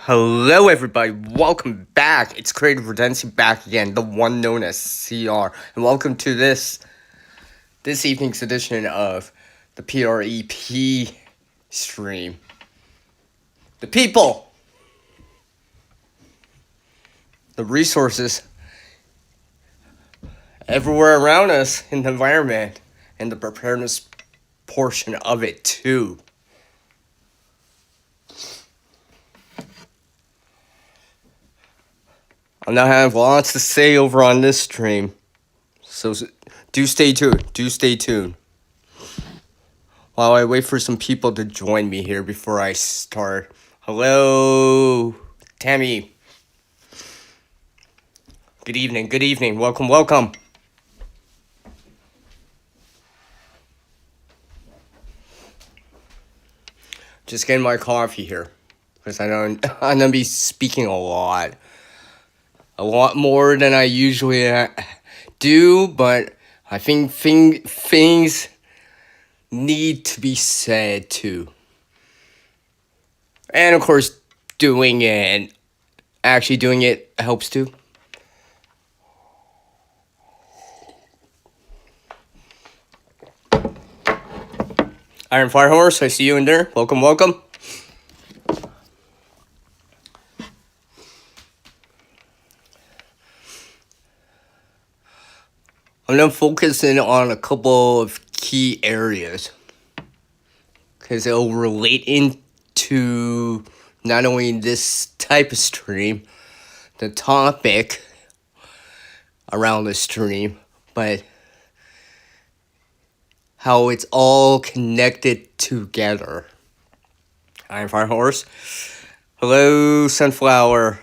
Hello, everybody. Welcome back. It's Creative Redemption back again, the one known as CR, and welcome to this evening's edition of the P.R.E.P stream. The people, the resources everywhere around us in the environment, and the preparedness portion of it too. I'll now have lots to say over on this stream, so do stay tuned. Do stay tuned. While I wait for some people to join me here before I start. Hello, Tammy. Good evening. Good evening. Welcome. Welcome. Just getting my coffee here because I'm gonna be speaking a lot more than I usually do, but I think things need to be said too. And of course, doing it and actually doing it helps too. Iron Fire Horse, I see you in there. Welcome, welcome. I'm gonna focus in on a couple of key areas because it'll relate into not only this type of stream, the topic around the stream, but how it's all connected together. Iron Fire Horse. Hello, Sunflower.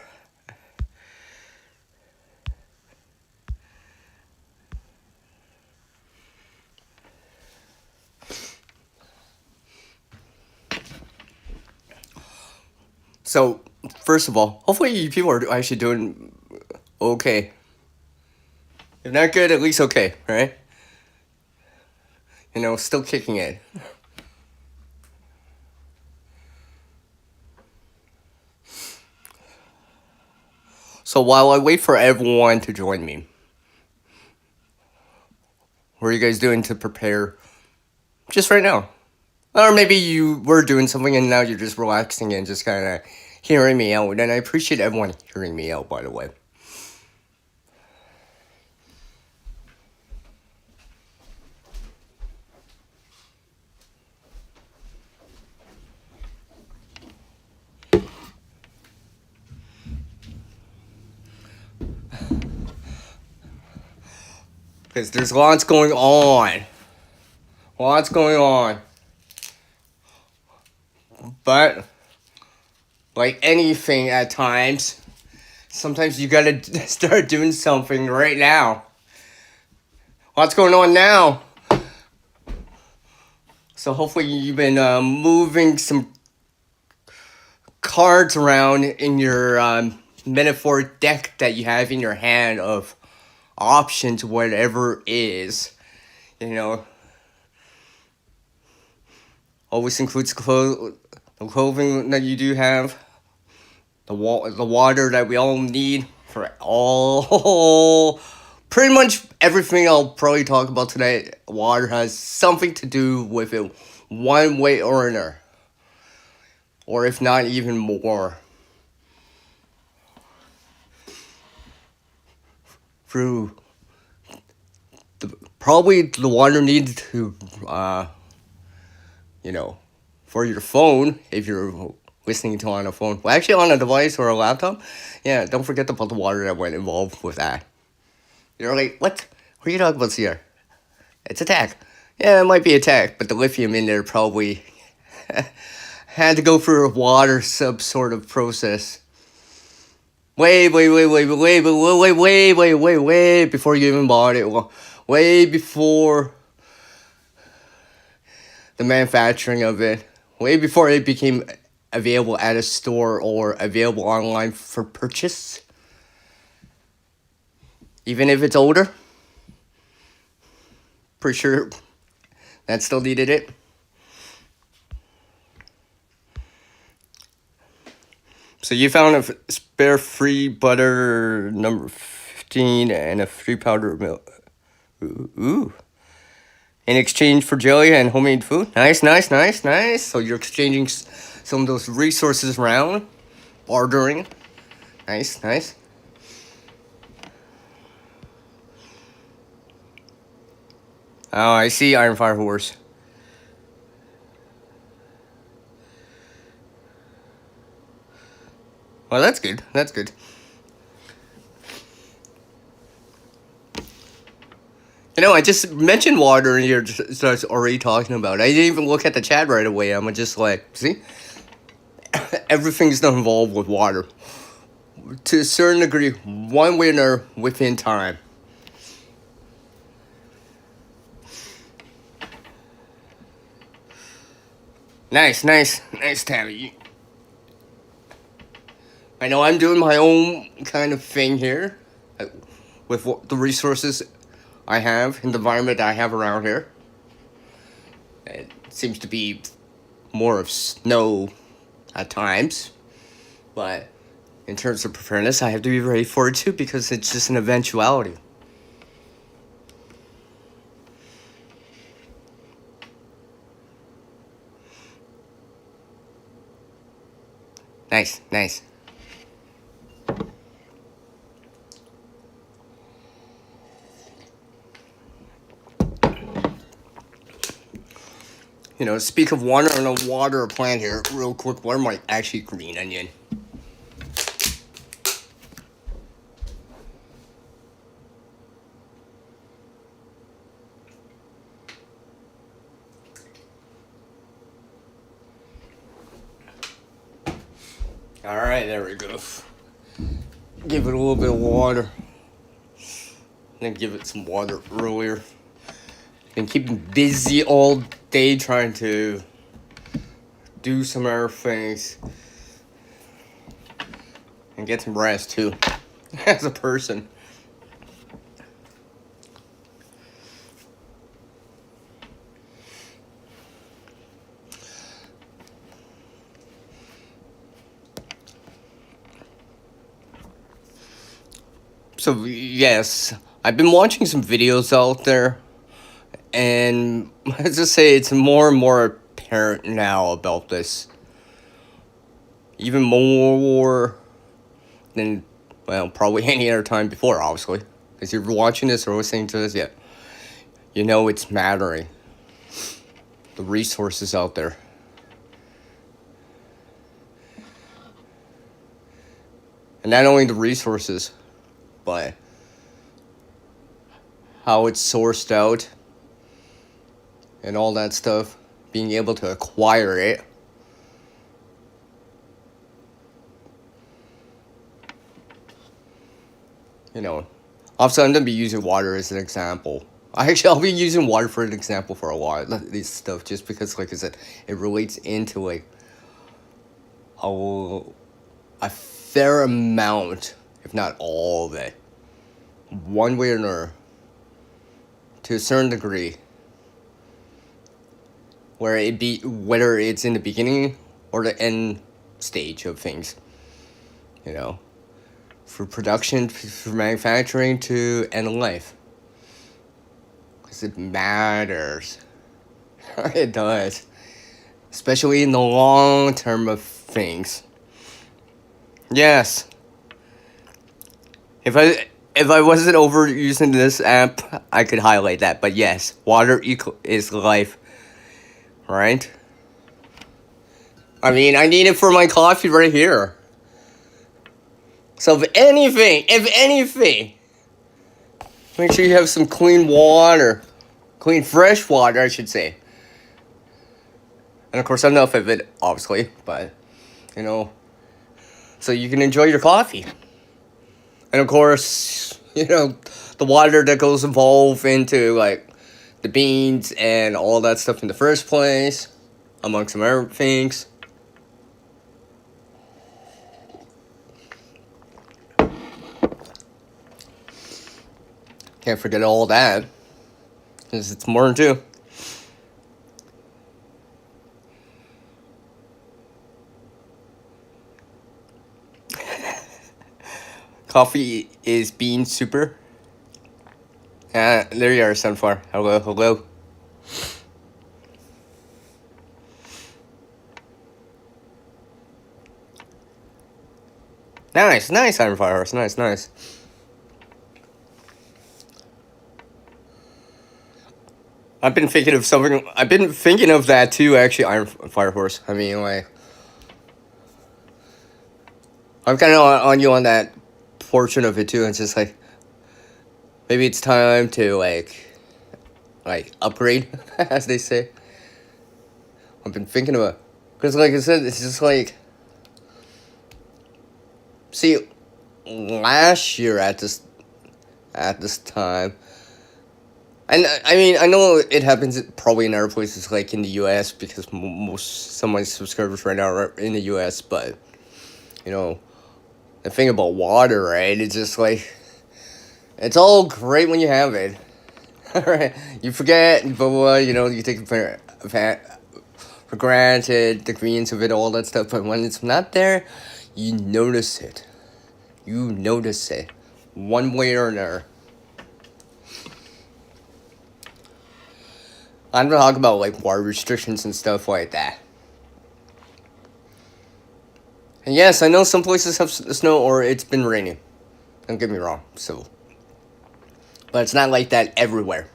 So, first of all, hopefully you people are actually doing okay. If not good, at least okay, right? You know, still kicking it. So while I wait for everyone to join me, what are you guys doing to prepare just right now? Or maybe you were doing something and now you're just relaxing and just kind of hearing me out. And I appreciate everyone hearing me out, by the way. Because there's lots going on. Lots going on. But, like anything at times, sometimes you gotta start doing something right now. What's going on now? So hopefully you've been moving some cards around in your metaphor deck that you have in your hand of options, whatever it is. You know, always includes the clothing that you do have, the water that we all need for all, pretty much everything I'll probably talk about today. Water has something to do with it, one way or another, or if not even more. Through probably the water needed to, you know, for your phone, if you're listening to on a phone. Well, actually on a device or a laptop. Yeah, don't forget about the water that went involved with that. You're like, what? What are you talking about here? It's a tech. Yeah, it might be a tech, but the lithium in there probably had to go through a water sort of process. Way before you even bought it. Way before the manufacturing of it. Way before it became available at a store or available online for purchase. Even if it's older. Pretty sure that still needed it. So you found a spare free butter number 15 and a free powder milk. Ooh. In exchange for jelly and homemade food. Nice, nice, nice, nice. So you're exchanging some of those resources around. Bartering. Nice, nice. Oh, I see Iron Fire Horse. Well, that's good. That's good. You know, I just mentioned water and you're just already talking about it. I didn't even look at the chat right away. I'm just like, see? Everything's not involved with water. To a certain degree, one winner within time. Nice, nice, nice, Tabby. I know I'm doing my own kind of thing here with the resources I have in the environment I have around here. It seems to be more of snow at times, but in terms of preparedness, I have to be ready for it too because it's just an eventuality. Nice, nice. You know, speak of water, I'm gonna water a plant here real quick. Water my actually green onion. Alright, there we go. Give it a little bit of water. Then give it some water earlier. Been keeping busy all day trying to do some other things. And get some rest too. As a person. So yes, I've been watching some videos out there, and let's just say it's more and more apparent now about this. Even more than, well, probably any other time before, obviously. Because you're watching this or listening to this, yeah, you know it's mattering. The resources out there. And not only the resources, but how it's sourced out and all that stuff, being able to acquire it. You know, obviously I'm going to be using water as an example. I'll be using water for an example for a lot of this stuff just because, like I said, it relates into, like, a fair amount, if not all of it, one way or another, to a certain degree, whether it's in the beginning or the end stage of things, you know, for production, for manufacturing, to end of life, because it matters. It does, especially in the long term of things. Yes. If I wasn't overusing this app, I could highlight that. But yes, water is life, right? I mean, I need it for my coffee right here. So if anything, make sure you have some clean water, clean fresh water, I should say. And of course, enough of it, obviously, but you know, so you can enjoy your coffee. And of course, you know, the water that goes involved into, like, the beans and all that stuff in the first place, among some other things. Can't forget all that, because it's more than two. coffee is bean super. There you are, Sunflower. Hello, hello. Nice, nice, Sunflower. Nice, nice. I've been thinking of something. I've been thinking of that too. Actually, Iron Fire Horse. I mean, like, I'm kind of on you on that portion of it too. It's just like maybe it's time to like upgrade, as they say. I've been thinking about because, like I said, it's just like see, last year at this time. And I mean, I know it happens probably in other places like in the U.S. because most some of my subscribers right now are in the U.S. But you know, the thing about water, right? It's just like it's all great when you have it, right? You forget, but you know, you take it for granted, the convenience of it, all that stuff. But when it's not there, you notice it. You notice it, one way or another. I'm talking about like water restrictions and stuff like that. And yes, I know some places have snow or it's been raining. Don't get me wrong. So, but it's not like that everywhere.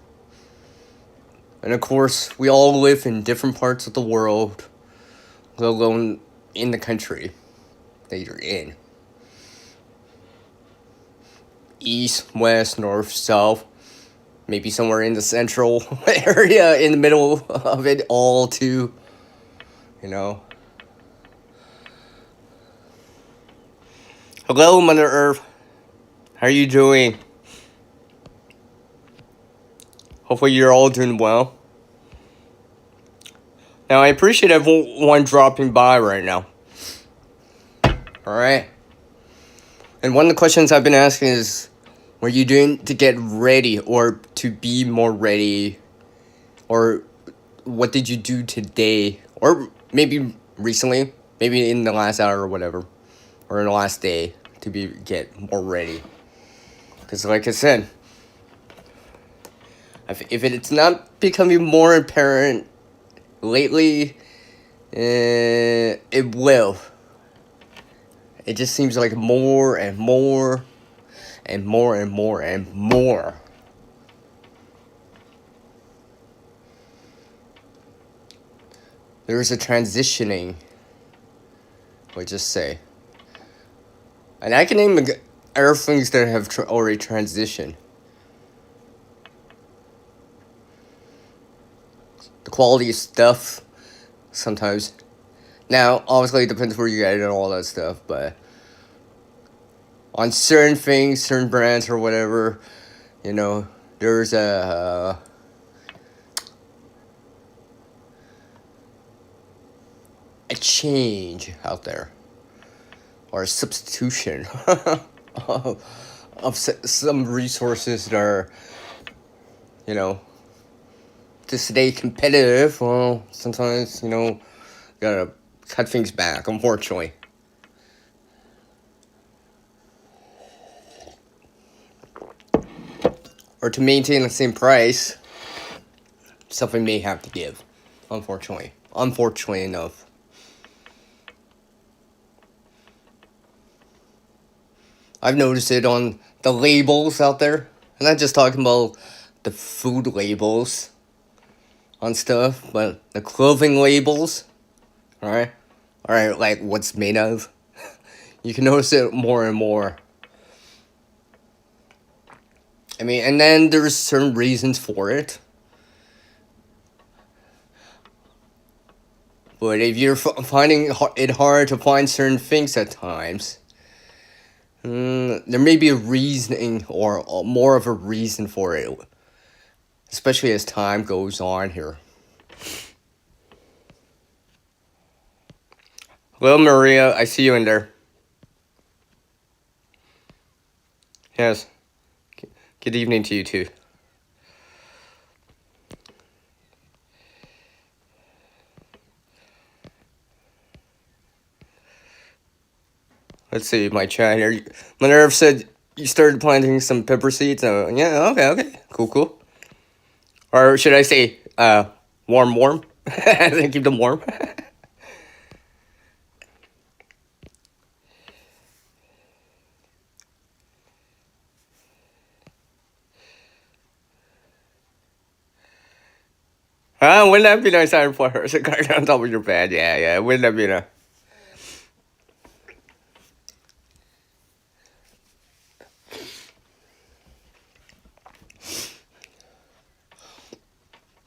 And of course, we all live in different parts of the world, let alone in the country that you're in. East, west, north, south, maybe somewhere in the central area, in the middle of it all too. You know. Hello, Mother Earth. How are you doing? Hopefully you're all doing well. Now, I appreciate everyone dropping by right now. Alright. And one of the questions I've been asking is, what are you doing to get ready or to be more ready? Or what did you do today? Or maybe recently, maybe in the last hour or whatever. Or in the last day to get more ready. Because like I said, if it's not becoming more apparent lately, it will. It just seems like more and more and more and more and more. There's a transitioning, we'll just say. And I can name other things that have already transitioned. The quality of stuff, sometimes. Now, obviously, it depends where you get it and all that stuff, but on certain things, certain brands or whatever, you know, there's a change out there, or a substitution of some resources that are, you know, to stay competitive. Well, sometimes, you know, gotta cut things back, unfortunately. Or to maintain the same price, something may have to give, unfortunately. Unfortunately enough. I've noticed it on the labels out there. I'm not just talking about the food labels on stuff, but the clothing labels. Alright? Alright, like what's made of. You can notice it more and more. I mean, and then there's certain reasons for it. But if you're finding it hard to find certain things at times, there may be a reasoning or more of a reason for it, especially as time goes on here. Hello, Maria. I see you in there. Yes. Good evening to you too. Let's see my chat here. Minerve said you started planting some pepper seeds. Yeah, okay, okay, cool, cool. Or should I say, warm, warm? Keep them warm. Wouldn't that be nice? Iron Flowers on top of your bed. Yeah, yeah. Wouldn't that be nice?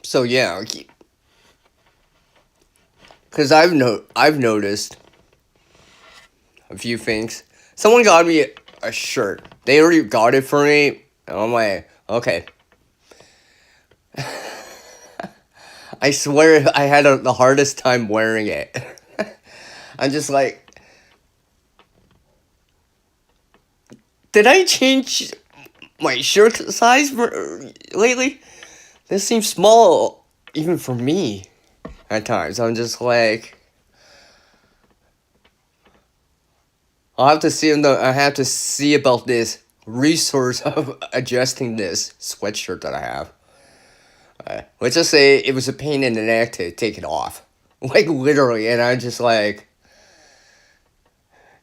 So yeah, because I've noticed a few things. Someone got me a shirt. They already got it for me. And I'm like, okay. I swear I had the hardest time wearing it. I'm just like, did I change my shirt size lately? This seems small, even for me. At times, I'm just like, I have to see about this resource of adjusting this sweatshirt that I have. Let's just say it was a pain in the neck to take it off, like literally, and I'm just like,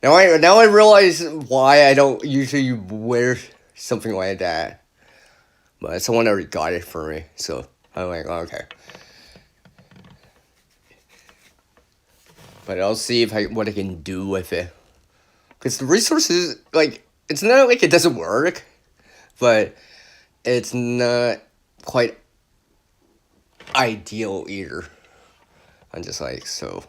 now I realize why I don't usually wear something like that. But someone already got it for me, so I'm like, okay. But I'll see if what I can do with it. Because the resources, like, it's not like it doesn't work, but it's not quite ideal either. I'm just like, so.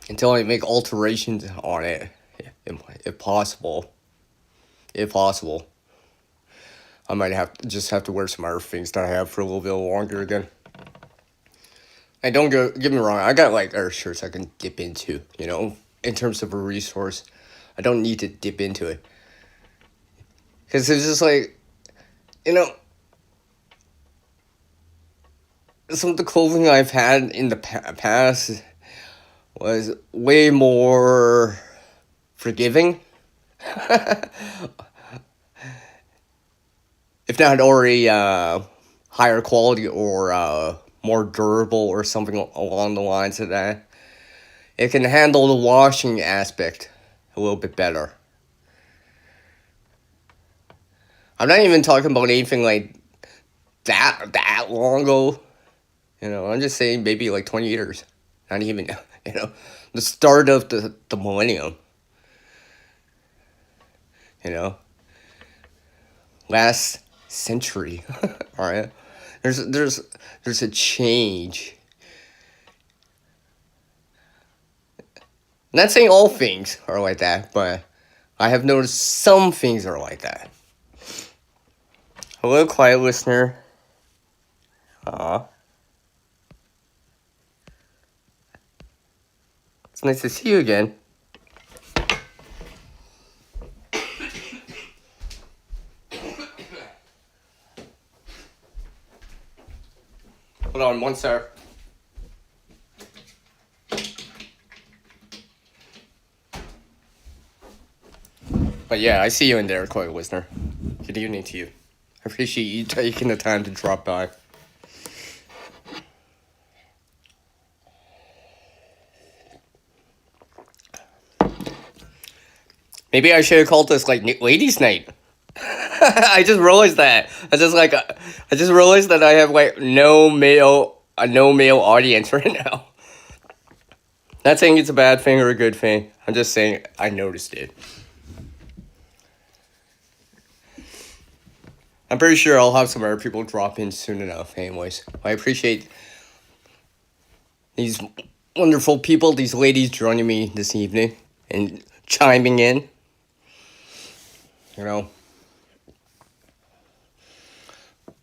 Until I make alterations on it, if possible. If possible. I might have to wear some other things that I have for a little bit longer again. And don't get me wrong, I got like other shirts I can dip into, in terms of a resource. I don't need to dip into it. Because it's just like, some of the clothing I've had in the past was way more forgiving. If not already higher quality or more durable or something along the lines of that. It can handle the washing aspect a little bit better. I'm not even talking about anything like that long ago. I'm just saying maybe like 20 years. Not even, the start of the millennium. Last century. All right. There's a change. Not saying all things are like that, but I have noticed some things are like that. Hello, quiet listener. It's nice to see you again. Hold on, one sec. But yeah, I see you in there, quiet listener. Good evening to you. I appreciate you taking the time to drop by. Maybe I should have called this like ladies' night. I just realized that. I just realized that I have like no male audience right now. Not saying it's a bad thing or a good thing. I'm just saying I noticed it. I'm pretty sure I'll have some other people drop in soon enough. Anyways, I appreciate these wonderful people, these ladies joining me this evening and chiming in.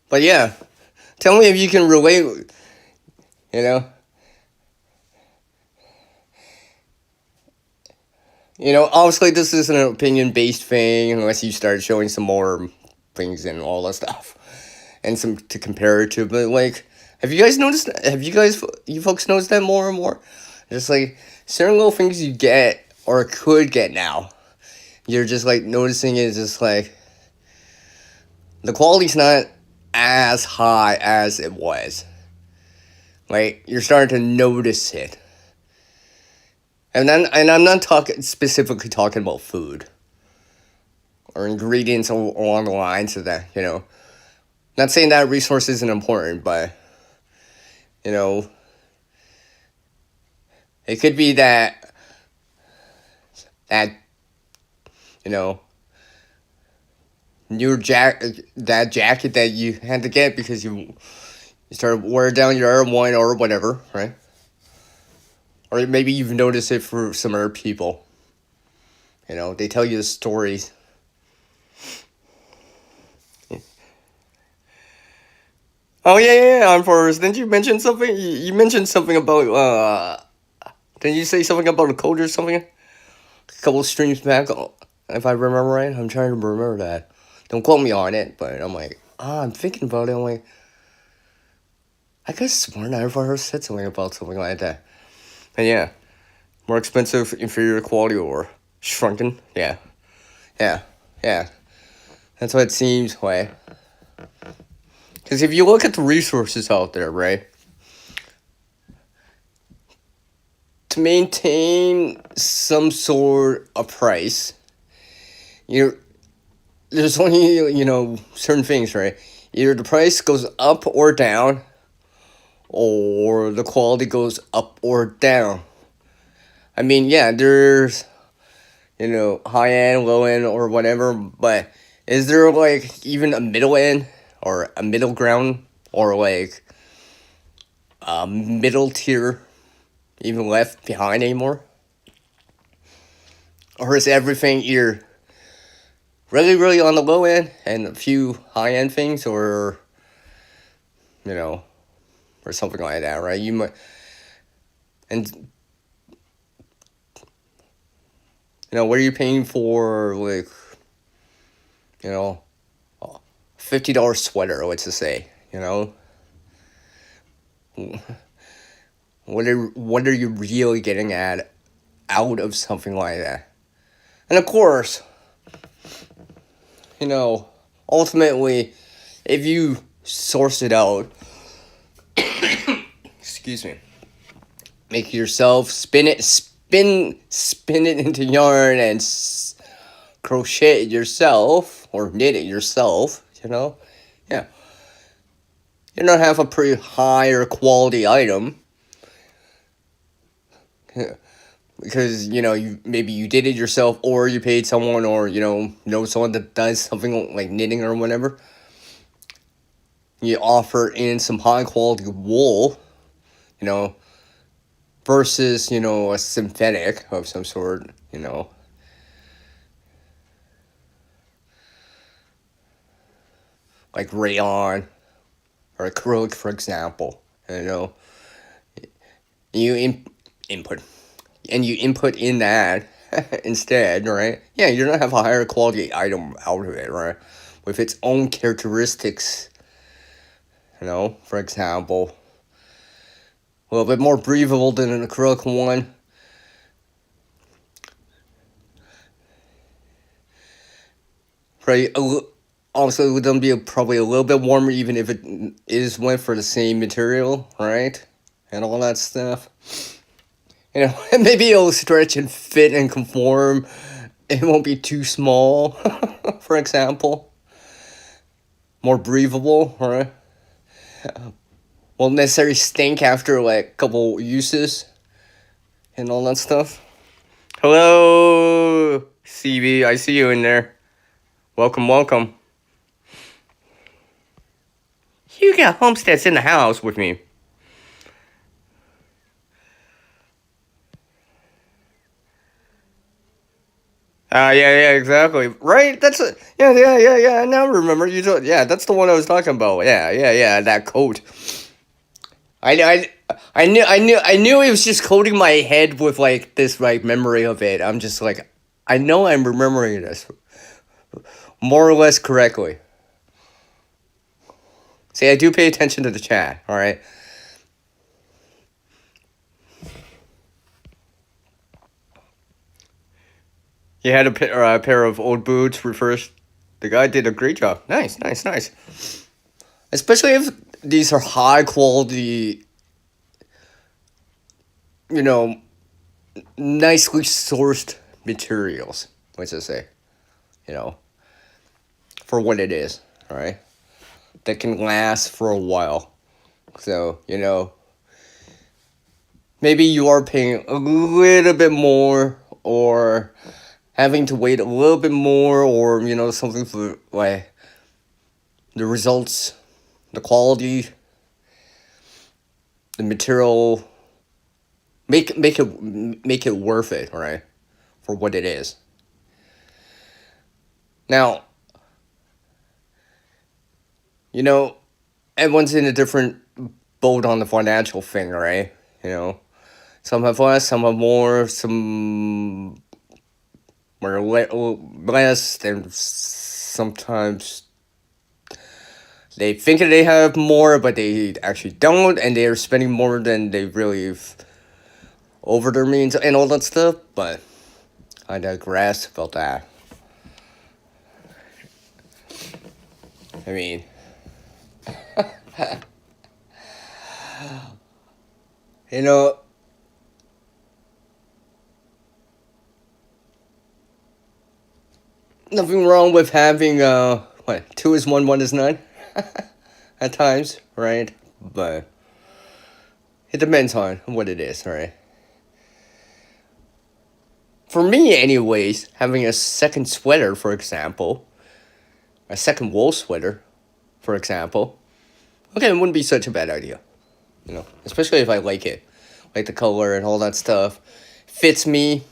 But yeah, tell me if you can relate. Obviously this is an opinion-based thing unless you start showing some more things and all that stuff and some to compare it to. But like, have you folks noticed that more and more? Just like certain little things you get or it could get now. You're just like noticing it's just like the quality's not as high as it was. Like you're starting to notice it. And I'm not talking specifically talking about food or ingredients along the lines of that, Not saying that resource isn't important, but you know, it could be that you know that jacket that you had to get because you started wearing down your arm one or whatever, right? Or maybe you've noticed it for some other people. They tell you the stories. Oh yeah, I'm Forrest. Didn't you mention something? You mentioned something about didn't you say something about a code or something? A couple of streams back, if I remember right. I'm trying to remember that. Don't quote me on it, but I'm like, I'm thinking about it. I'm like, I could have sworn I've heard said something about something like that. And yeah, more expensive, inferior quality, or shrunken. Yeah, yeah, yeah. That's what it seems like. Because if you look at the resources out there, right, to maintain some sort of price, there's only certain things, right? Either the price goes up or down, or the quality goes up or down. I mean, yeah, there's high end, low end, or whatever, but is there like even a middle end or a middle ground or like a middle tier even left behind anymore? Or is everything either really, really on the low end and a few high end things, or or something like that, right? You might, and what are you paying for, like, a $50 sweater? Let's just say, what are you really getting out of something like that? And of course, ultimately, if you source it out, excuse me, make it yourself, spin it into yarn and crochet it yourself or knit it yourself, yeah, you're gonna have a pretty higher quality item. Yeah. Because you did it yourself, or you paid someone, or someone that does something like knitting or whatever. You offer in some high quality wool, versus a synthetic of some sort, like rayon or acrylic, for example. You input and you input in that instead, right? Yeah, you're gonna have a higher quality item out of it, right? With its own characteristics, for example, a little bit more breathable than an acrylic one. Right, also it would then be probably a little bit warmer, even if it is went for the same material, right? And all that stuff. Maybe it'll stretch and fit and conform. It won't be too small, for example. More breathable, right? Won't necessarily stink after like a couple uses and all that stuff. Hello, CB. I see you in there. Welcome, welcome. You got Homestead's in the house with me. Yeah, exactly. Right? That's a yeah. I now remember you. Yeah, that's the one I was talking about. Yeah. That coat. I knew it was just coating my head with like this like memory of it. I'm just like, I know I'm remembering this more or less correctly. See, I do pay attention to the chat. All right. He had a pair of old boots. Refers, the guy did a great job. Nice, nice, nice. Especially if these are high quality, you know, nicely sourced materials. Let's just say, you know, for what it is, all right? That can last for a while. So, maybe you are paying a little bit more or having to wait a little bit more or, something for like the results, the quality, the material, make it worth it, right? For what it is. Now, everyone's in a different boat on the financial thing, right? Some have less, some have more, some are less, and sometimes they think that they have more, but they actually don't, and they are spending more than they really over their means and all that stuff. But I digress about that. I mean, you know, nothing wrong with having what, two is one, one is none, at times, right? But it depends on what it is, right? For me, anyways, having a second sweater, for example, a second wool sweater, for example, okay, it wouldn't be such a bad idea, especially if I like the color and all that stuff, fits me,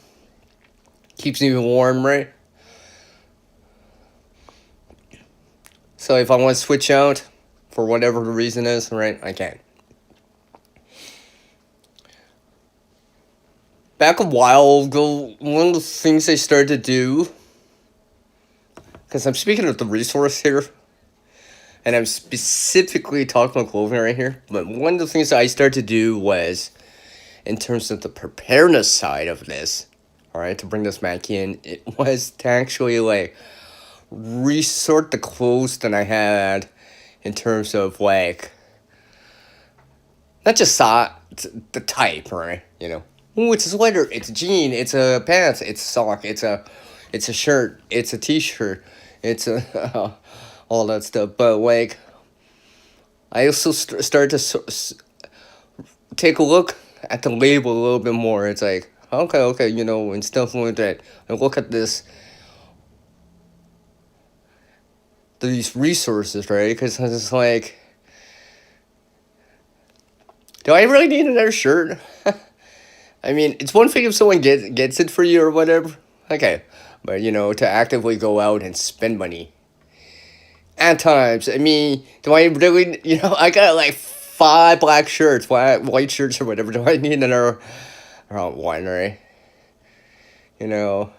keeps me warm, right? So if I want to switch out, for whatever the reason is, right, I can. Back a while ago, one of the things I started to do, because I'm speaking of the resource here, and I'm specifically talking about clothing right here, but one of the things that I started to do was, in terms of the preparedness side of this, all right, to bring this back in, it was to actually, resort the clothes that I had in terms of, not just the type, right, Ooh, it's a sweater, it's a jean, it's a pants, it's a sock, it's a shirt, it's a t-shirt, it's a all that stuff. But I also started to take a look at the label a little bit more. It's like, okay, and stuff like that. I look at these resources, right? Because it's like, do I really need another shirt? I mean, it's one thing if someone gets it for you or whatever. Okay. But, to actively go out and spend money. At times, I mean, do I really, I got like 5 black shirts, white shirts or whatever. Do I need another one, right? You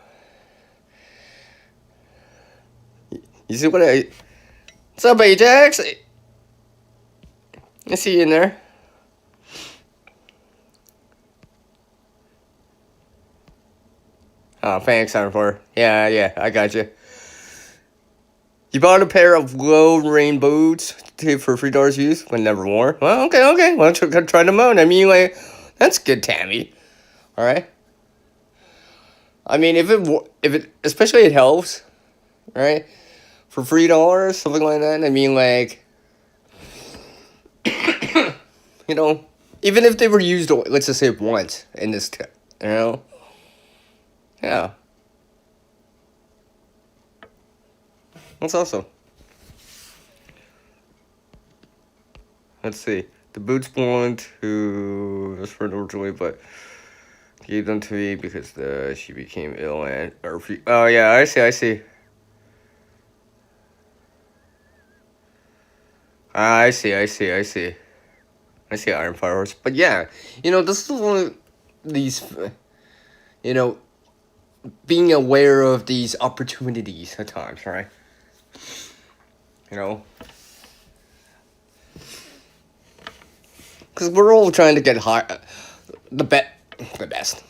see what's up, Ajax? I see you in there. Oh, thanks, Armor. Yeah, I got you. You bought a pair of low rain boots for $3 use when never worn. Well, okay. Why don't you try them out? I mean, that's good, Tammy. All right. I mean, if it especially it helps, right? For $3, something like that. I mean, even if they were used, let's just say once in this, yeah. That's awesome. Let's see. The boots belonged to this friend originally, but gave them to me because she became ill and oh yeah, I see. I see. I see Iron Fireworks, but yeah, this is one of these, being aware of these opportunities at times, right? Because we're all trying to get the best,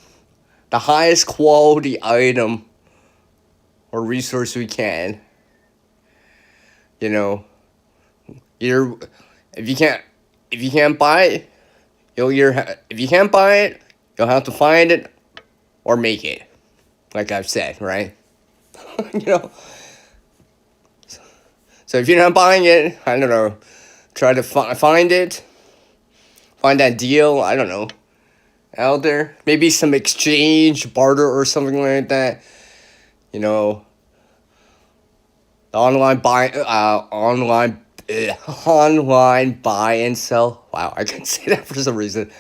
the highest quality item or resource we can. You know, either if you can't buy it, if you can't buy it, you'll have to find it or make it. Like I've said, right? you know. So if you're not buying it, I don't know. Try to find it. Find that deal. I don't know. Out there, maybe some exchange, barter, or something like that. You know. Online buy and sell. Wow, I couldn't say that for some reason.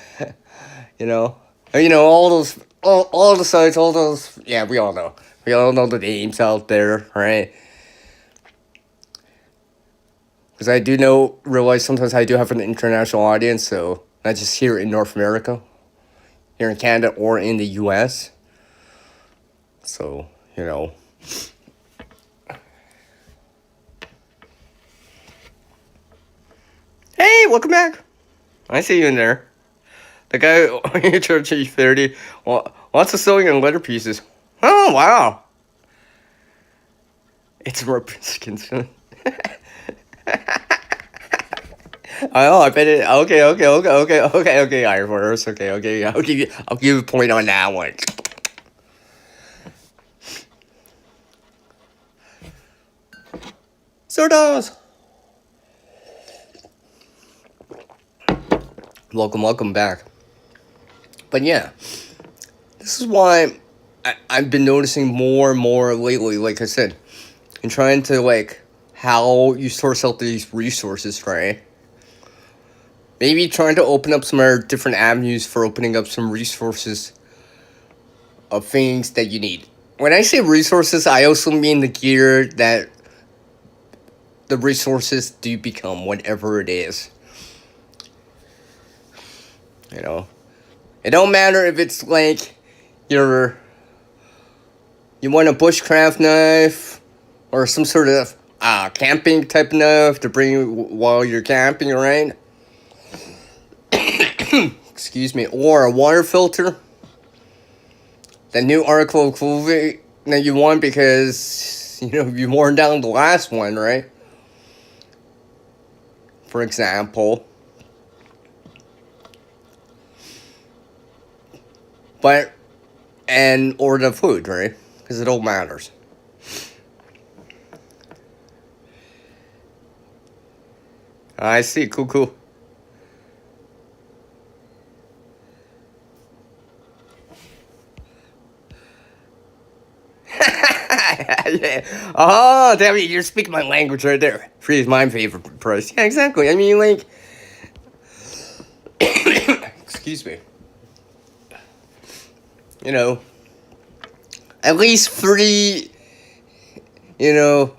you know, all those, all the sites, all those. Yeah, we all know. We all know the names out there, right? Because I do realize sometimes I do have an international audience, so not just here in North America, here in Canada or in the U.S. So Hey, welcome back. I see you in there. The guy in church at 30 wants of sewing and letter pieces. Oh, wow. It's more Skinson. I bet it. Okay, Iron Horse. Okay. I'll give you a point on that one. Sordos. Welcome back. But yeah, this is why I've been noticing more and more lately, like I said, and trying to how you source out these resources, right? Maybe trying to open up some other different avenues for opening up some resources of things that you need. When I say resources, I also mean the gear that the resources do become, whatever it is. It don't matter if it's you want a bushcraft knife or some sort of camping type knife to bring while you're camping, right? Excuse me. Or a water filter. The new article of clothing that you want because, you worn down the last one, right? For example. Or the food, right? Because it all matters. I see. Cool. Yeah. Oh, damn it, you're speaking my language right there. Free is my favorite price. Yeah, exactly. I mean, excuse me. At least free, the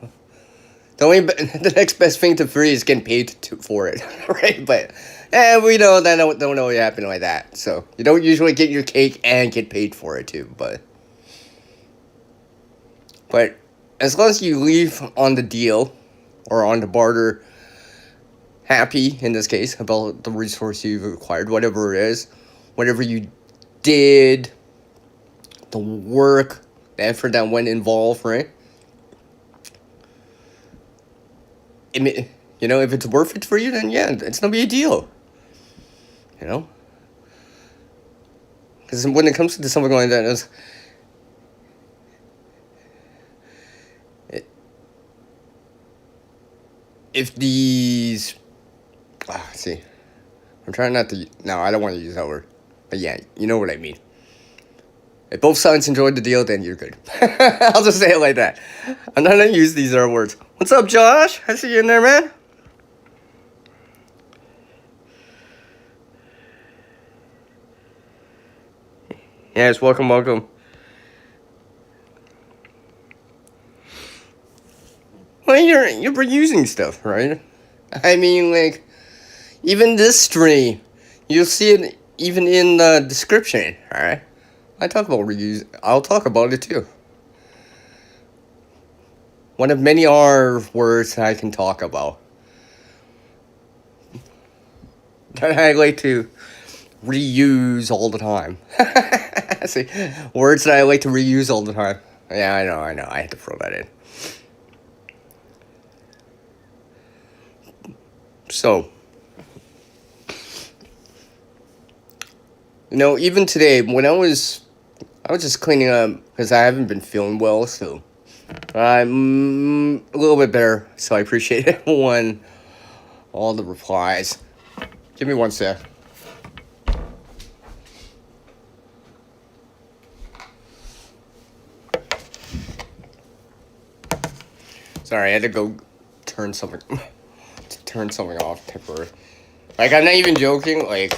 next best thing to free is getting paid for it, right? But, we know that don't always happen like that. So, you don't usually get your cake and get paid for it, too. But as long as you leave on the deal or on the barter happy, in this case, about the resource you've acquired, whatever it is, whatever you did, the work, the effort that went involved, right? If it's worth it for you, then yeah, it's no big deal. Because when it comes to something like that, if these, see, I'm trying not to. No, I don't want to use that word, but yeah, you know what I mean. If both sides enjoyed the deal, then you're good. I'll just say it like that. I'm not gonna use these other words. What's up, Josh? I see you in there, man. Yes, welcome. Well, you're reusing stuff, right? I mean, even this stream, you'll see it even in the description, alright? I talk about reuse. I'll talk about it too. One of many R words I can talk about. That I like to reuse all the time. See, words that I like to reuse all the time. Yeah, I know. I had to throw that in. So, even today when I was just cleaning up because I haven't been feeling well, so I'm a little bit better. So I appreciate everyone, all the replies. Give me one sec. Sorry, I had to go turn something turn something off temporarily. Like, I'm not even joking. Like,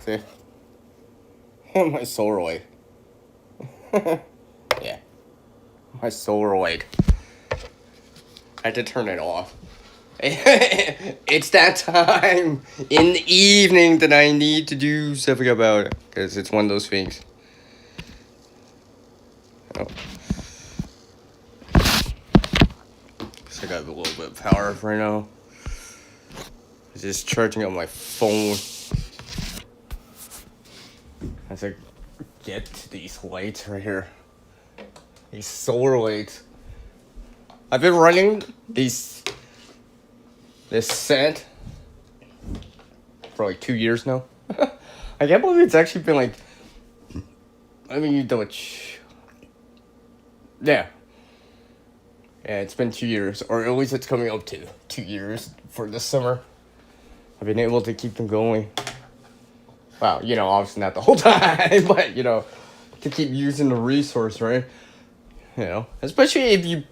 see, my Solaroid. Yeah, my Solaroid. I had to turn it off. It's that time in the evening that I need to do something about it because it's one of those things. Oh. So I got a little bit of power right now. I'm just charging up my phone as I get to these lights right here. These solar lights. I've been running this scent for like 2 years now. I can't believe it's actually been like. I mean, you don't. Yeah. Yeah, it's been 2 years, or at least it's coming up to 2 years for this summer. I've been able to keep them going. Wow, obviously not the whole time, but, to keep using the resource, right? Especially if you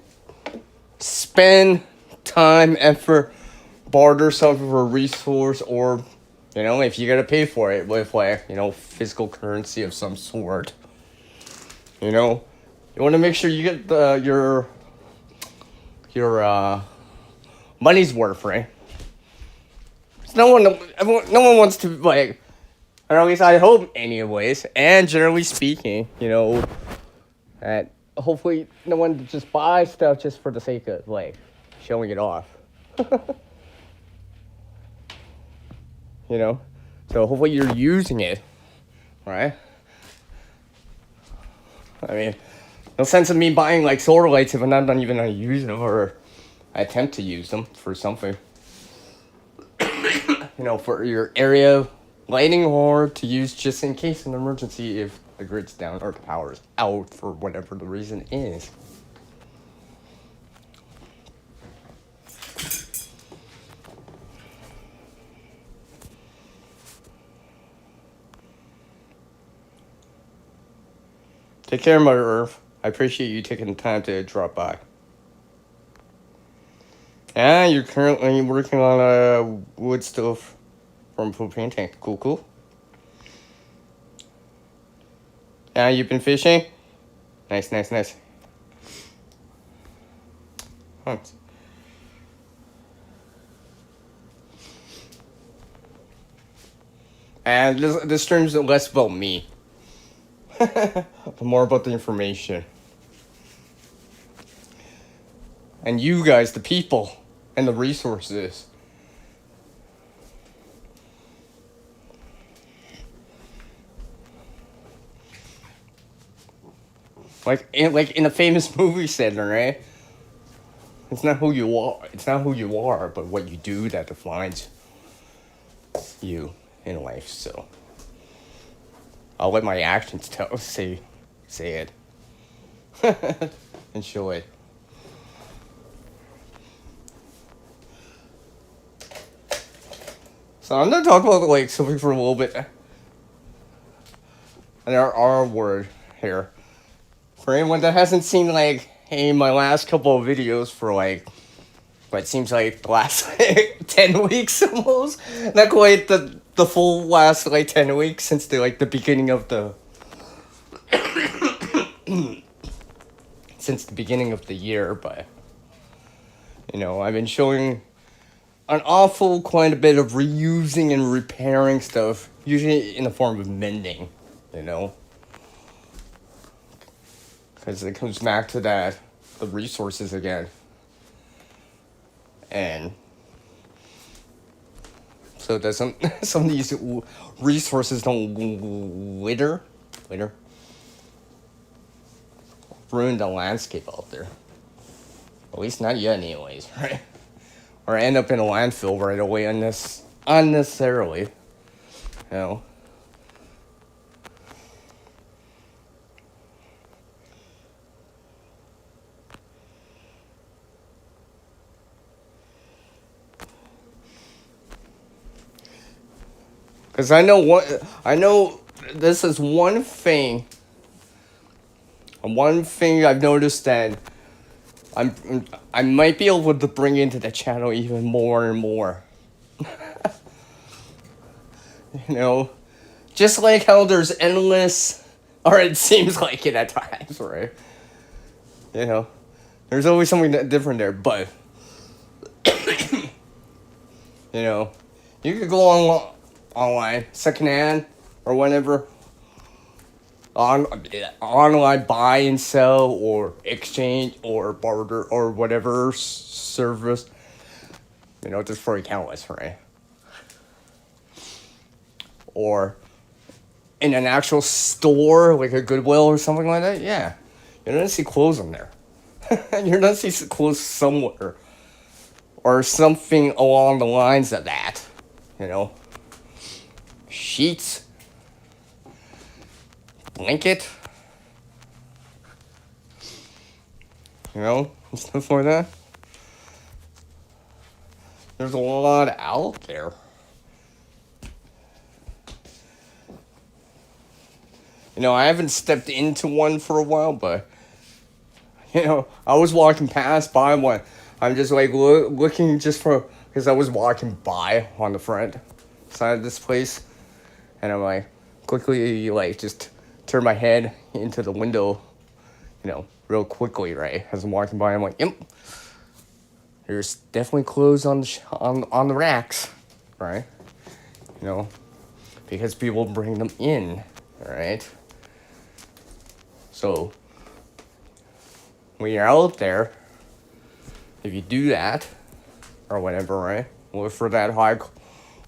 spend time, effort, barter something for a resource, or, if you gotta pay for it with, like, physical currency of some sort. You want to make sure you get your money's worth, right? No one wants to, like, or at least I hope anyways, and generally speaking, that hopefully no one just buys stuff just for the sake of, like, showing it off. So hopefully you're using it, right? I mean, no sense of me buying, like, solar lights if I'm not even gonna use them, or I attempt to use them for something. For your area lighting, or to use just in case an emergency if the grid's down or the power is out for whatever the reason is. Take care, Mother Earth. I appreciate you taking the time to drop by. Yeah, you're currently working on wood stove from propane tank. Cool. Yeah, you've been fishing? Nice. Huh. And this turns less about me. But more about the information. And you guys, the people, and the resources. Like in a famous movie said, right? It's not who you are, but what you do that defines you in life. So I'll let my actions say it and show it. So I'm gonna talk about, like, something for a little bit. And our R word here. For anyone that hasn't seen, like, hey, my last couple of videos for, like, what seems like the last, like, 10 weeks almost. Not quite the full last, like, 10 weeks since the beginning of the since the beginning of the year, but I've been showing an awful quite a bit of reusing and repairing stuff, usually in the form of mending, because it comes back to that, the resources again. And so that some of these resources don't later ruin the landscape out there. At least not yet, anyways, right? Or end up in a landfill right away unnecessarily. You know. Because I know this is one thing I've noticed that I might be able to bring into the channel even more and more. You know, just like how there's endless, or it seems like it at times, right? You know, there's always something different there, but you know, you could go online, secondhand, or whatever, online buy and sell, or exchange, or barter, or whatever service. You know, just for countless, right? Or in an actual store, like a Goodwill or something like that, yeah. You're gonna see clothes in there. You're gonna see clothes somewhere. Or something along the lines of that. You know? Sheets. Blanket. You know? And stuff like that. There's a lot out there. You know, I haven't stepped into one for a while, but, you know, I was walking by one. I'm just like looking just for, because I was walking by on the front side of this place. And I'm like, quickly, like, just turn my head into the window, you know, real quickly, right? As I'm walking by, I'm like, yep. There's definitely clothes on the racks, right? You know, because people bring them in, right? So, when you're out there, if you do that, or whatever, right? Look for that high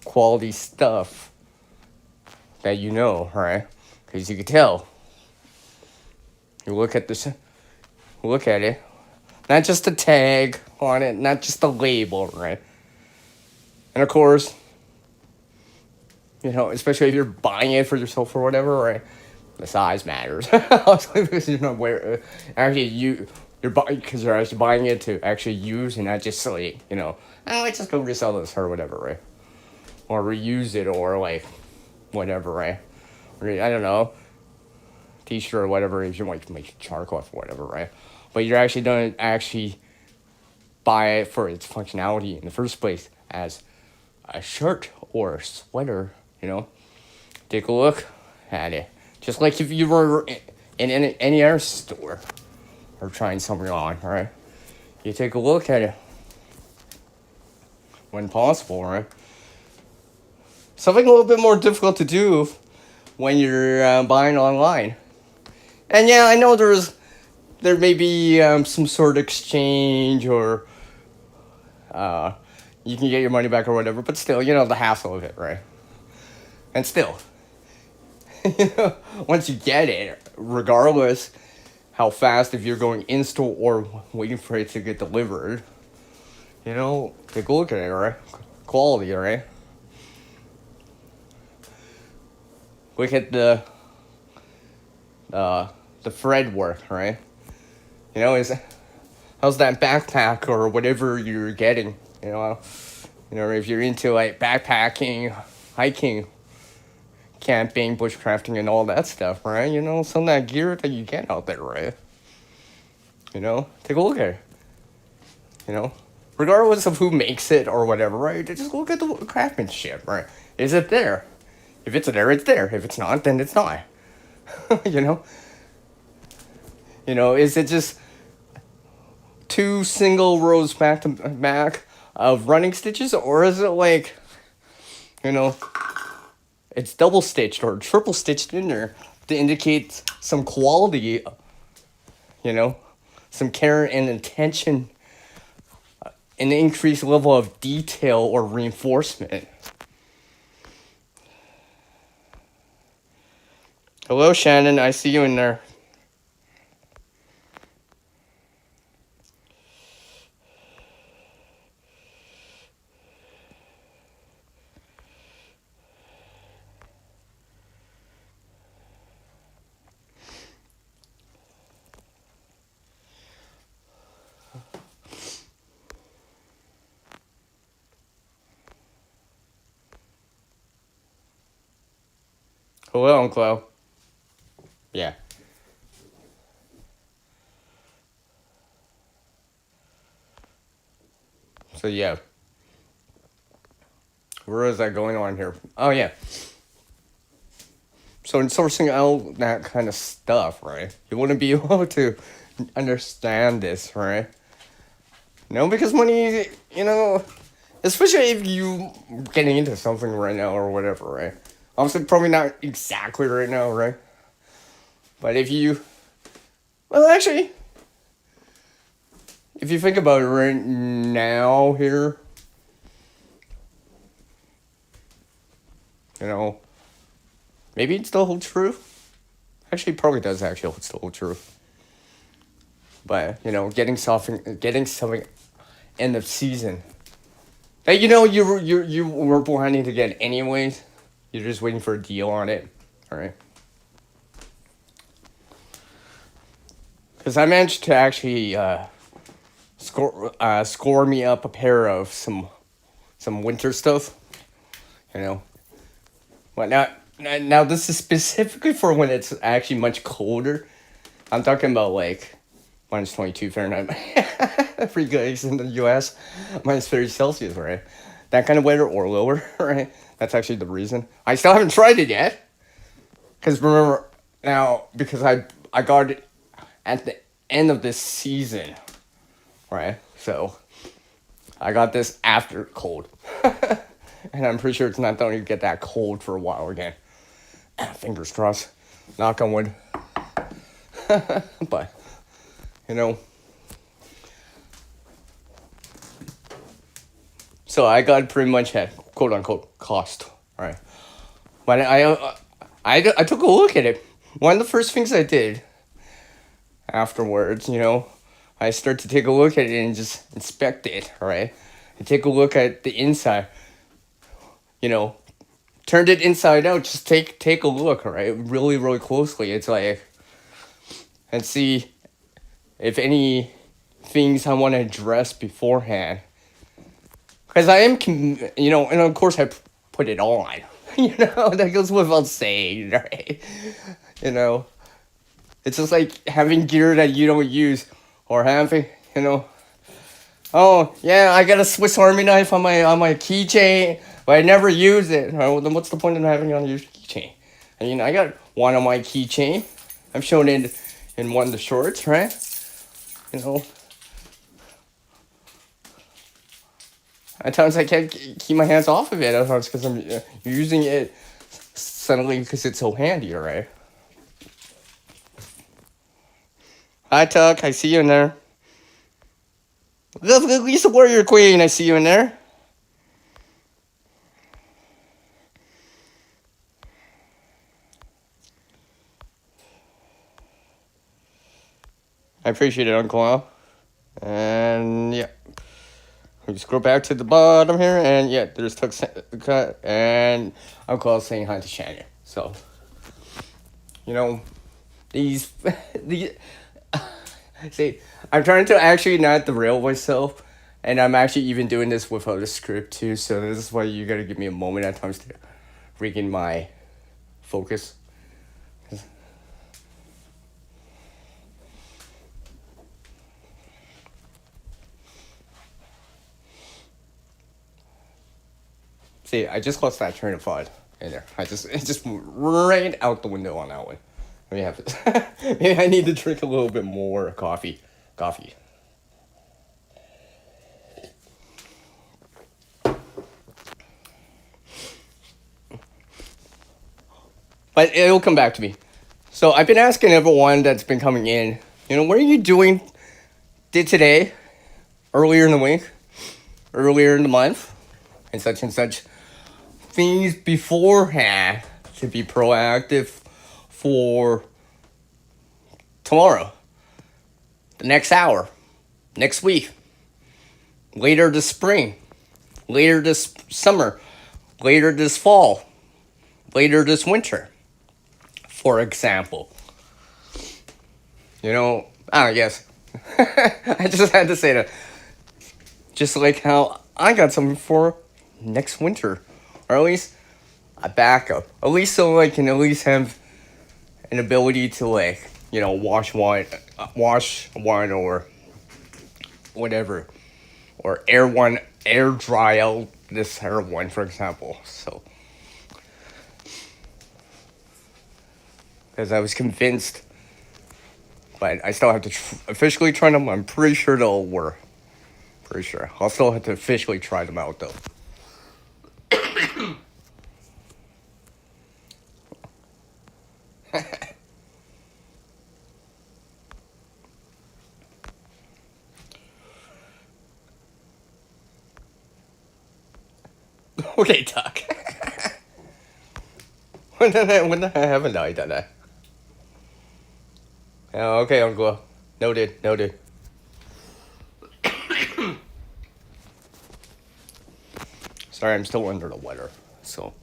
quality stuff that you know, right? Because you can tell. You look at it. Not just the tag on it, not just the label, right? And of course, you know, especially if you're buying it for yourself or whatever, right? The size matters. Because you're not actually you're buying because you're actually buying it to actually use and not just like, you know, oh, let's just go resell this or whatever, right? Or reuse it or like whatever, right? Or, I don't know, t-shirt or whatever if you want to make charcoal or whatever, right? But you're actually don't actually buy it for its functionality in the first place as a shirt or a sweater, you know? Take a look at it. Just like if you were in any other store or trying something on, right? You take a look at it when possible, right? Something a little bit more difficult to do when you're buying online. And yeah, I know there may be some sort of exchange or you can get your money back or whatever, but still, you know, the hassle of it, right? And still, you know, once you get it, regardless how fast, if you're going in store or waiting for it to get delivered, you know, take a look at it, right? Quality, right? Look at the thread work, right? You know, how's that backpack or whatever you're getting? You know, if you're into like backpacking, hiking, camping, bushcrafting, and all that stuff, right? You know, some of that gear that you get out there, right? You know, take a look at it. You know, regardless of who makes it or whatever, right? Just look at the craftsmanship, right? Is it there? If it's there, it's there. If it's not, then it's not. You know? You know, is it just 2 single rows back to back of running stitches? Or is it like, you know, it's double stitched or triple stitched in there to indicate some quality, you know, some care and attention, an increased level of detail or reinforcement. Hello, Shannon. I see you in there. Hello, Uncle. Yeah. So yeah, where is that going on here? Oh yeah. So in sourcing out that kind of stuff, right? You wouldn't be able to understand this, right? No, because money, especially if you getting into something right now or whatever, right? Obviously, probably not exactly right now, right? But well, actually, if you think about it right now here, maybe it still holds true. Actually, probably does actually still hold true. But getting something end of season that you were planning to get anyways. You're just waiting for a deal on it, all right? Because I managed to actually score me up a pair of some winter stuff, you know. But now this is specifically for when it's actually much colder. I'm talking about like minus 22 Fahrenheit for you guys in the U.S. Minus 30 Celsius, right? That kind of weather or lower, right? That's actually the reason. I still haven't tried it yet. Because remember, now, because I got it at the end of this season, right? So, I got this after cold. And I'm pretty sure it's not going to get that cold for a while again. Fingers crossed. Knock on wood. But, so I got pretty much at quote unquote cost, right? But I took a look at it. One of the first things I did afterwards, I start to take a look at it and just inspect it, right? And take a look at the inside, turned it inside out, just take a look, right? Really, really closely. It's like, and see if any things I want to address beforehand. Because I am, and of course I put it on. That goes without saying, right? It's just like having gear that you don't use, or having, oh yeah, I got a Swiss Army knife on my keychain, but I never use it. Well, then what's the point of having it on your keychain? And I got one on my keychain. I'm showing it in one of the shorts, right? At times I can't keep my hands off of it. At times because I'm using it suddenly because it's so handy, right? Hi, Tuck. I see you in there. Lisa Warrior Queen. I see you in there. I appreciate it, Uncle Al. And yeah. We scroll back to the bottom here, and yeah, there's Tuck and Uncle Al saying hi to Shannon. So, these see, I'm trying to actually not derail myself, and I'm actually even doing this without a script too. So this is why you gotta give me a moment at times to regain my focus. See, I just lost that train of thought in there. It just right out the window on that one. Let me have it. Maybe I need to drink a little bit more coffee. But it'll come back to me. So I've been asking everyone that's been coming in, what are you doing did today, earlier in the week, earlier in the month, and such things beforehand to be proactive for tomorrow, the next hour, next week, later this spring, later this summer, later this fall, later this winter, for example. Yes. I just had to say that. Just like how I got something for next winter. Or at least a backup. At least so I can at least have an ability to wash one or whatever. Or air dry out this hair one, for example. So, because I was convinced, but I still have to officially try them. I'm pretty sure they'll work. Pretty sure. I'll still have to officially try them out, though. Okay, Doc. when haven't I done that? Oh, okay, Uncle. Noted. Sorry, I'm still under the weather, so.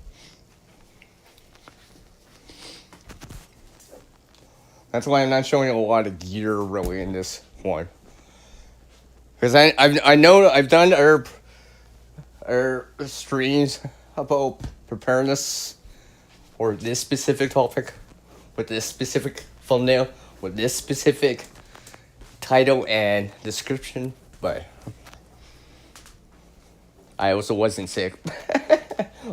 That's why I'm not showing a lot of gear really in this one. Because I know I've done our streams about preparedness or this specific topic with this specific thumbnail with this specific title and description, but I also wasn't sick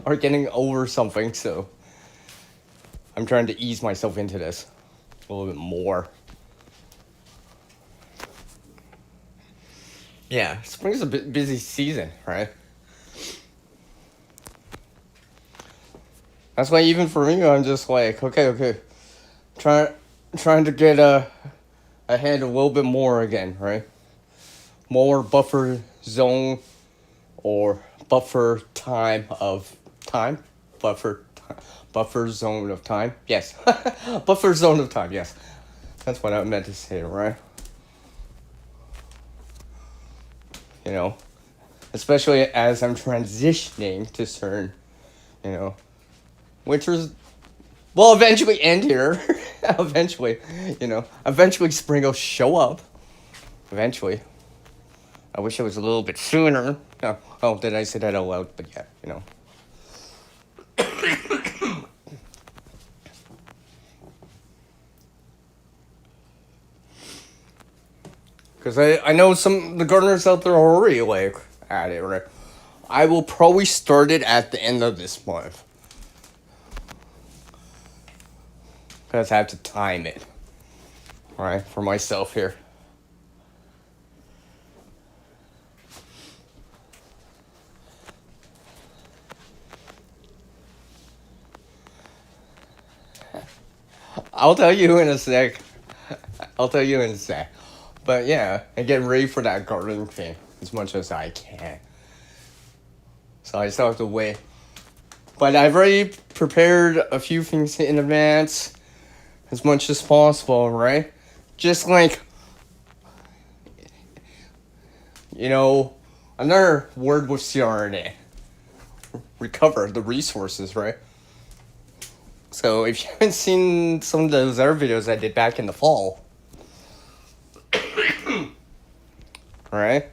or getting over something, so I'm trying to ease myself into this a little bit more. Yeah, spring's a bit busy season, right? That's why even for me, I'm just like, okay, trying to get ahead a little bit more again, right? More buffer zone or buffer buffer zone of time. Yes, buffer zone of time. Yes, that's what I meant to say, right? Especially as I'm transitioning to certain, winters will eventually end here. Eventually, eventually spring will show up. Eventually. I wish it was a little bit sooner. Oh, did I say that out loud? But yeah. Because I know the gardeners out there are already at it, right? I will probably start it at the end of this month. Because I have to time it. Right? For myself here. I'll tell you in a sec. But yeah, and get ready for that gardening thing as much as I can. So I still have to wait. But I've already prepared a few things in advance as much as possible, right? Just like, another word with CRNA. Recover the resources, right? So if you haven't seen some of those other videos I did back in the fall, right?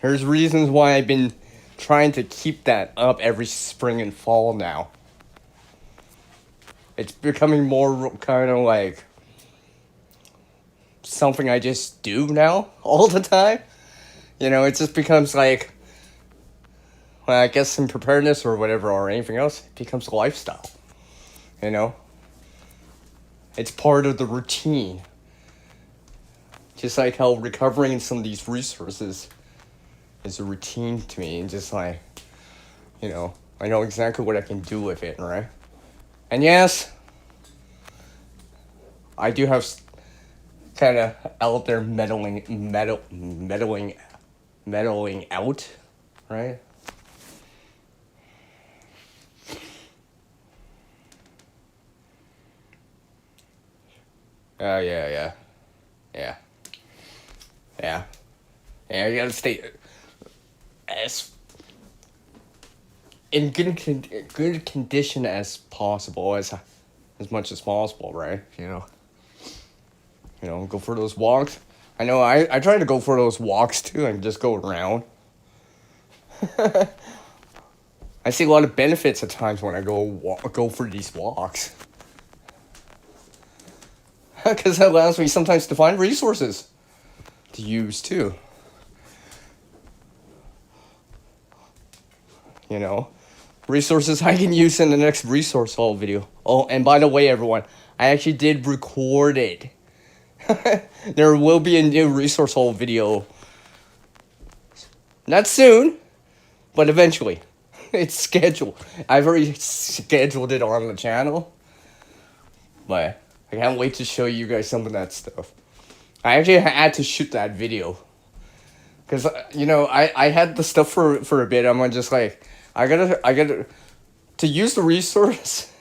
There's reasons why I've been trying to keep that up every spring and fall now. It's becoming more kind of like something I just do now all the time. It just becomes like, well, I guess in preparedness or whatever or anything else, it becomes a lifestyle. It's part of the routine. Just like how recovering some of these resources is a routine to me. And just like, I know exactly what I can do with it, right? And yes, I do have kind of out there meddling out, right? Yeah, yeah, yeah, yeah, yeah. You gotta stay as in good condition as possible, as much as possible, right? Go for those walks. I know I try to go for those walks too and just go around. I see a lot of benefits at times when I go for these walks. Because that allows me sometimes to find resources to use too. You know, resources I can use in the next resource haul video. Oh, and by the way, everyone, I actually did record it. There will be a new resource haul video. Not soon, but eventually. It's scheduled. I've already scheduled it on the channel. But I can't wait to show you guys some of that stuff. I actually had to shoot that video. Because, I had the stuff for a bit. I'm just like, I gotta, to use the resource,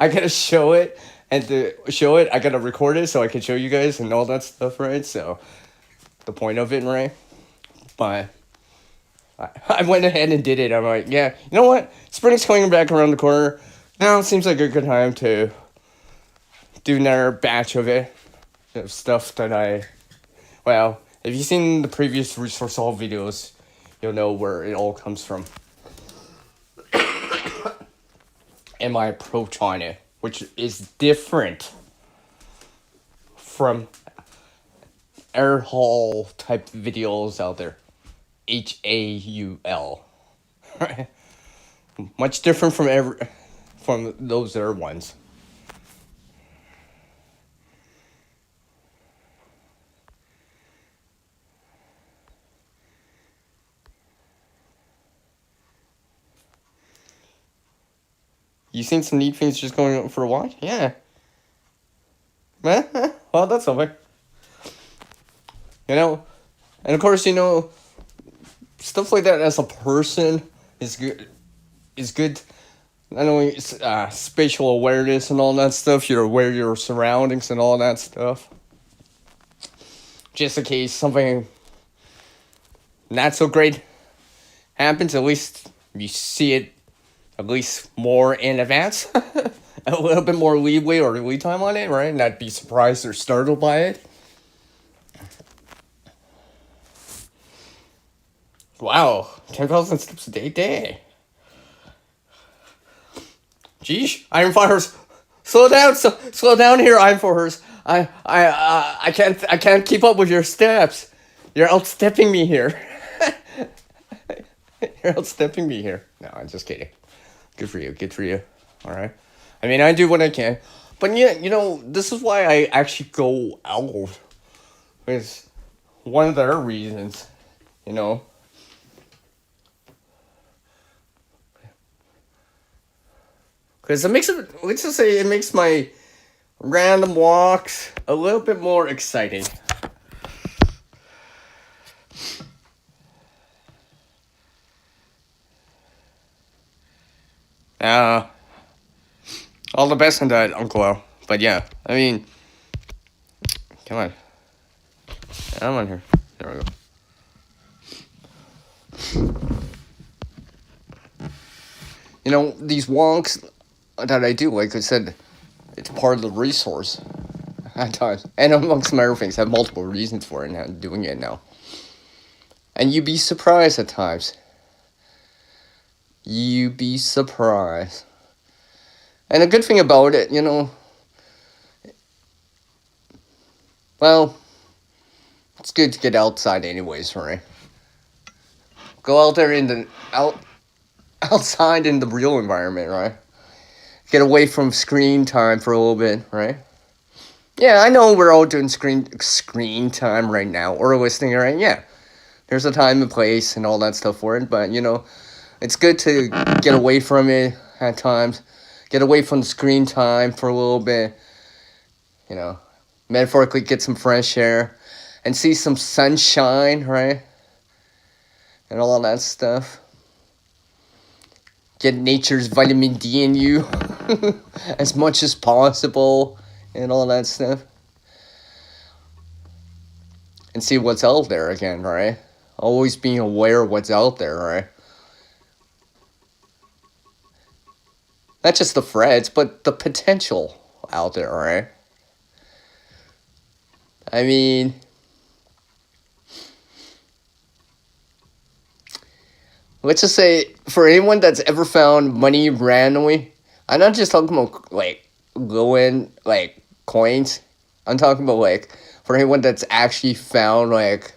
I gotta show it. And to show it, I gotta record it so I can show you guys and all that stuff, right? So, the point of it, right? But I went ahead and did it. I'm like, yeah, you know what? Spring's coming back around the corner. Now it seems like a good time to do another batch of it. Stuff that well, if you've seen the previous resource haul videos, you'll know where it all comes from. And my approach on it, which is different from air haul type videos out there. HAUL. Right? Much different from those other ones. You seen some neat things just going for a walk? Yeah. Well, that's something. And of course, stuff like that as a person is good. Is good. Not only spatial awareness and all that stuff. You're aware of your surroundings and all that stuff. Just in case something not so great happens, at least you see it at least more in advance. A little bit more leeway or lead time on it, right? Not be surprised or startled by it. Wow, 10,000 steps a day. Geesh, Iron Fires, slow down here, Iron Fires. I can't keep up with your steps. You're outstepping me here. You're outstepping me here. No, I'm just kidding. Good for you. All right. I mean, I do what I can, but yeah, this is why I actually go out. It's one of their reasons, Because let's just say it makes my random walks a little bit more exciting. All the best in that, Uncle Al. But yeah, I mean, come on. I'm on here. There we go. These walks that I do, like I said, it's part of the resource at times. And amongst some other things, I have multiple reasons for it and I'm doing it now. And you'd be surprised at times. You'd be surprised. And a good thing about it, well, it's good to get outside anyways, right? Go out there outside in the real environment, right? Get away from screen time for a little bit, right? Yeah, I know we're all doing screen time right now, or listening, right? Yeah, there's a time and place and all that stuff for it, but, it's good to get away from it at times. Get away from the screen time for a little bit. Metaphorically get some fresh air and see some sunshine, right? And all that stuff. Get nature's vitamin D in you as much as possible and all that stuff. and see what's out there again, right? Always being aware of what's out there, right? Not just the threats, but the potential out there, right? I mean, let's just say for anyone that's ever found money randomly, I'm not just talking about like low end like coins. I'm talking about like for anyone that's actually found like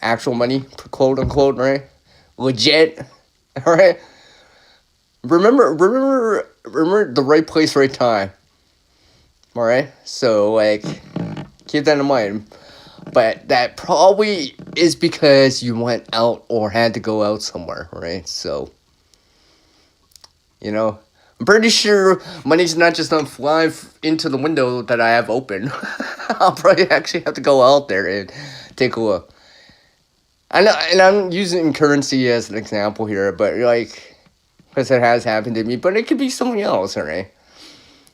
actual money, quote unquote, right? Legit, all right. Remember the right place, right time. All right. So like, keep that in mind. But that probably is because you went out or had to go out somewhere, right? So, I'm pretty sure money's not just gonna fly into the window that I have open. I'll probably actually have to go out there and take a look. And I'm using currency as an example here, but like, because it has happened to me, but it could be something else, right?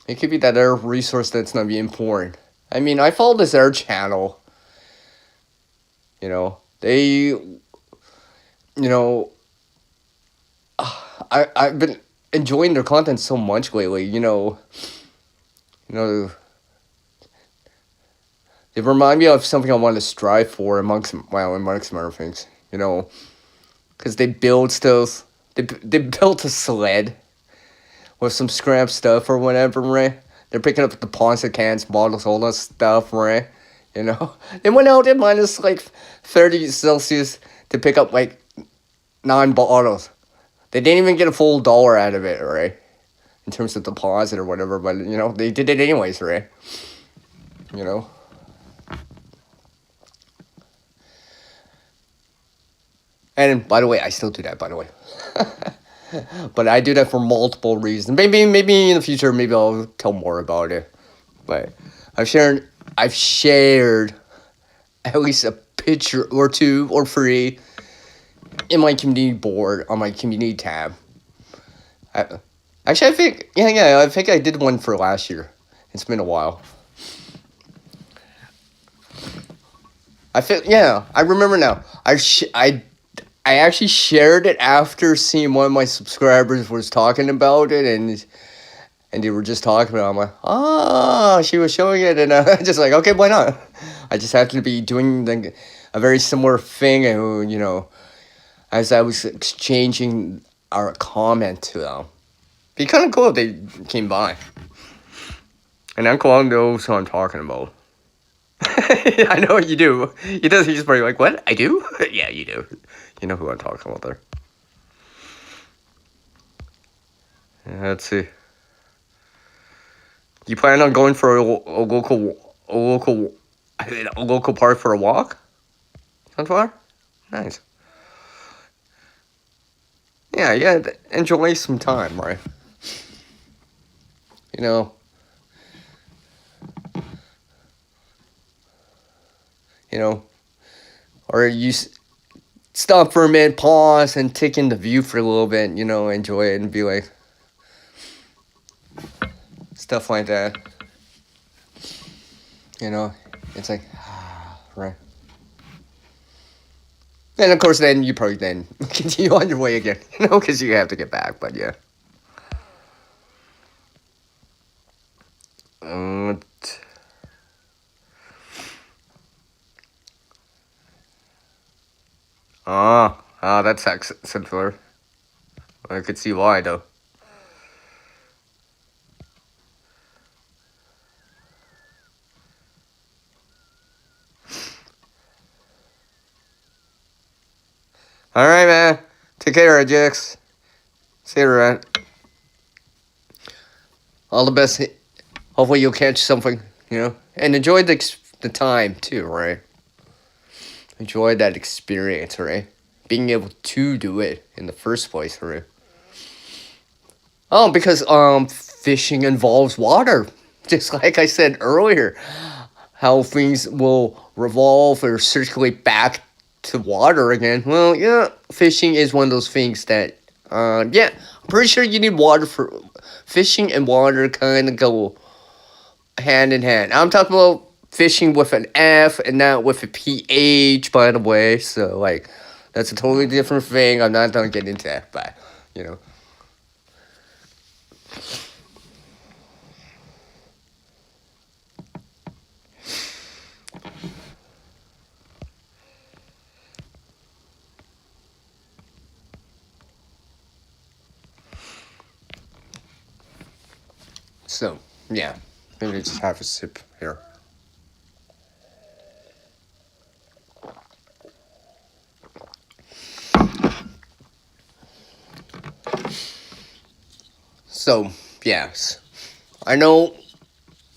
It could be that other resource that's gonna be important. I mean, I follow this air channel. They, I've been enjoying their content so much lately. They remind me of something I want to strive for amongst other things. Because they build stuff. They built a sled with some scrap stuff or whatever, right? They're picking up the Ponce cans, bottles, all that stuff, right? They went out at minus like 30 Celsius to pick up like 9 bottles. They didn't even get a full dollar out of it, right? In terms of deposit or whatever, but they did it anyways, right? And by the way, I still do that, by the way. But I do that for multiple reasons. Maybe in the future, maybe I'll tell more about it. But I've shared at least a picture or two or three in my community board on my community tab. I think I think I did one for last year. It's been a while. I remember now. I actually shared it after seeing one of my subscribers was talking about it, and they were just talking about it. I'm like, she was showing it, and I just like, okay, why not? I just happened to be doing a very similar thing, and as I was exchanging our comment to them. Be kind of cool if they came by. And Uncle Long knows who I'm talking about. I know you do. He does. He's probably like, what? I do? Yeah, you do. You know who I'm talking about there. Let's see. You plan on going for a local park for a walk? So far? Nice. Yeah. Enjoy some time, right? Or you stop for a minute, pause, and take in the view for a little bit, enjoy it and be like, stuff like that. It's like, right. And of course, then you probably then continue on your way again, because you have to get back, but yeah. That's simpler. I could see why, though. Alright, man. Take care, Jax. See you around. All the best. Hopefully you'll catch something, And enjoy the time, too, right? Enjoy that experience, right? Being able to do it in the first place, right? Because fishing involves water. Just like I said earlier, how things will revolve or circulate back to water again. Well, yeah, fishing is one of those things that, I'm pretty sure you need water for fishing, and water kind of go hand in hand. I'm talking about fishing with an F and not with a PH, by the way. So, like, that's a totally different thing. I'm not gonna get into that, but, you know. So, yeah. Maybe just have a sip here. So, yes. I know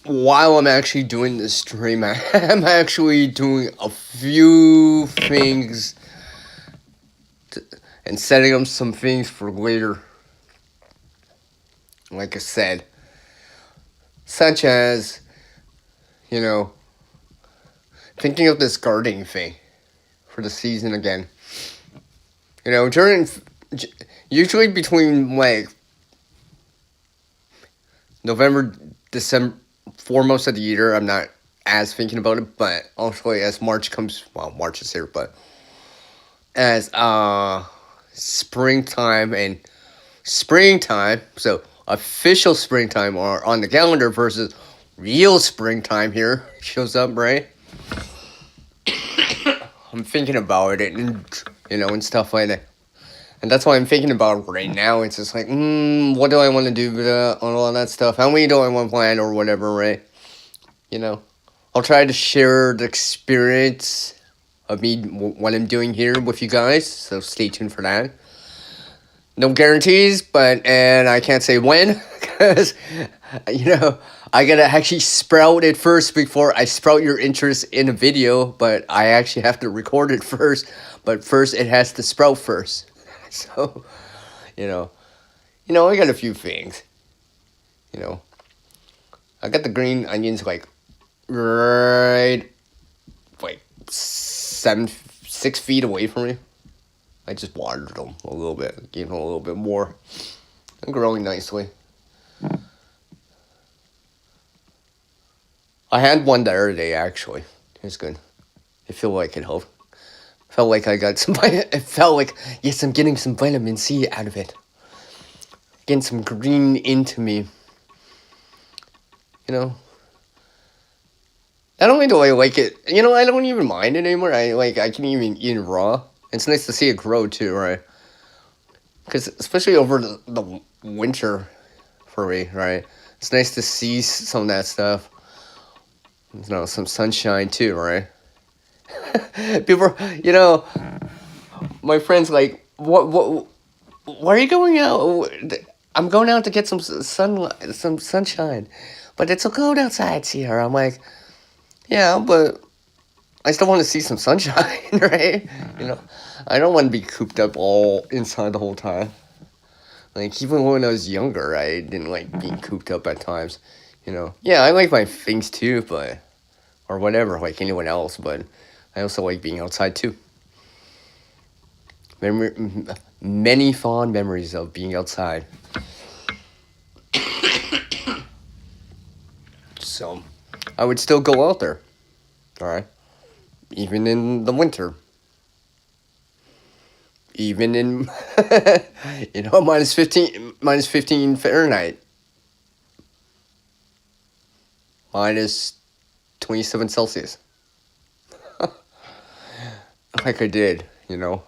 while I'm actually doing this stream, I'm actually doing a few things and setting up some things for later. Like I said, such as, you know, thinking of this gardening thing for the season again. You know, usually between like November, December, for most of the year, I'm not as thinking about it, but also as March comes, well, March is here, but as springtime and springtime, so official springtime are on the calendar versus real springtime here shows up, right? I'm thinking about it and, you know, and stuff like that. And that's why I'm thinking about right now. It's just like, what do I want to do with on all that stuff? How many do I want to plan or whatever, right? You know, I'll try to share the experience of me, what I'm doing here with you guys. So stay tuned for that. No guarantees, and I can't say when, because, you know, I gotta actually sprout it first before I sprout your interest in a video, but I actually have to record it first, but first it has to sprout first. So, you know, I got a few things, you know. I got the green onions, like, right, like, 6 feet away from me. I just watered them a little bit, gave them a little bit more. They're growing nicely. I had one the other day, actually. It's good. I feel like it helped. Felt like I got some. It felt like, yes, I'm getting some vitamin C out of it. Getting some green into me. You know. Not only do I like it, you know, I don't even mind it anymore. I can even eat it raw. It's nice to see it grow too, right? Because especially over the winter, for me, right? It's nice to see some of that stuff. You know, some sunshine too, right? People, you know, my friends like, what? Why are you going out? I'm going out to get some sunlight, some sunshine, but it's so cold outside here. I'm like, yeah, but I still want to see some sunshine, right? You know, I don't want to be cooped up all inside the whole time. Like, even when I was younger, I didn't like being cooped up at times. You know, yeah, I like my things too, but or whatever, like anyone else, but I also like being outside too. Many fond memories of being outside. So, I would still go out there. Alright? Even in the winter. Even in, you know, minus 15 Fahrenheit. Minus 27 Celsius. Like I did, you know.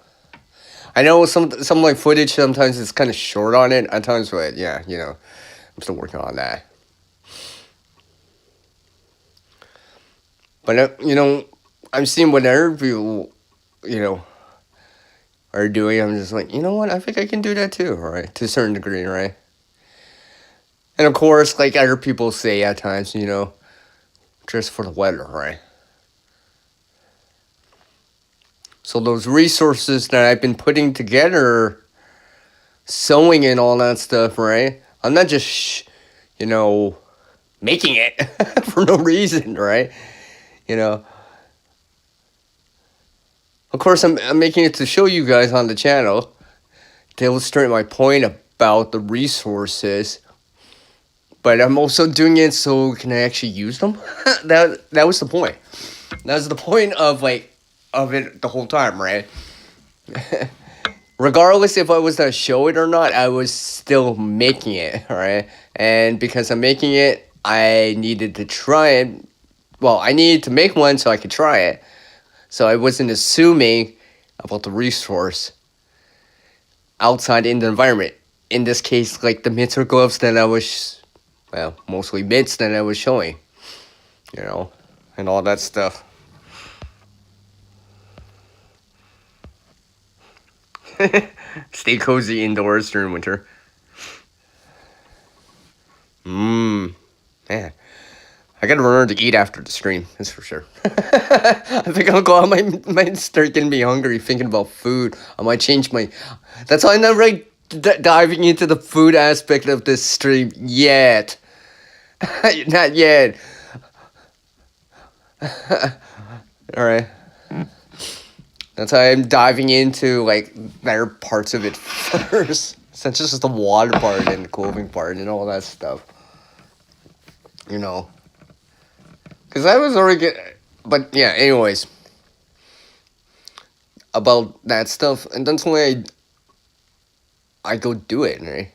I know some of my footage sometimes is kind of short on it at times, but yeah, you know, I'm still working on that. But you know, I'm seeing what other people, you know, are doing. I'm just like, you know what? I think I can do that too, right? To a certain degree, right? And of course, like other people say at times, you know, just for the weather, right? So those resources that I've been putting together, sewing and all that stuff, right? I'm not just, you know, making it for no reason, right? You know. Of course, I'm making it to show you guys on the channel to illustrate my point about the resources. but I'm also doing it so can I actually use them. That was the point. That was the point of it the whole time, right? Regardless if I was to show it or not, I was still making it, right? And because I'm making it, I needed to try it. Well, I needed to make one so I could try it. So I wasn't assuming about the resource outside in the environment. In this case, like the mitts or gloves that I was, well, mostly mitts that I was showing, and all that stuff. Stay cozy indoors during winter. Man. I gotta remember to eat after the stream, that's for sure. I think I'll go out, might start getting me hungry thinking about food. I might change my... That's why I'm not really diving into the food aspect of this stream yet. Not yet. Alright. That's why I'm diving into, better parts of it first. Since this is the water part and the clothing part and all that stuff. Because I was already but yeah, anyways. About that stuff, and that's why I go do it, right?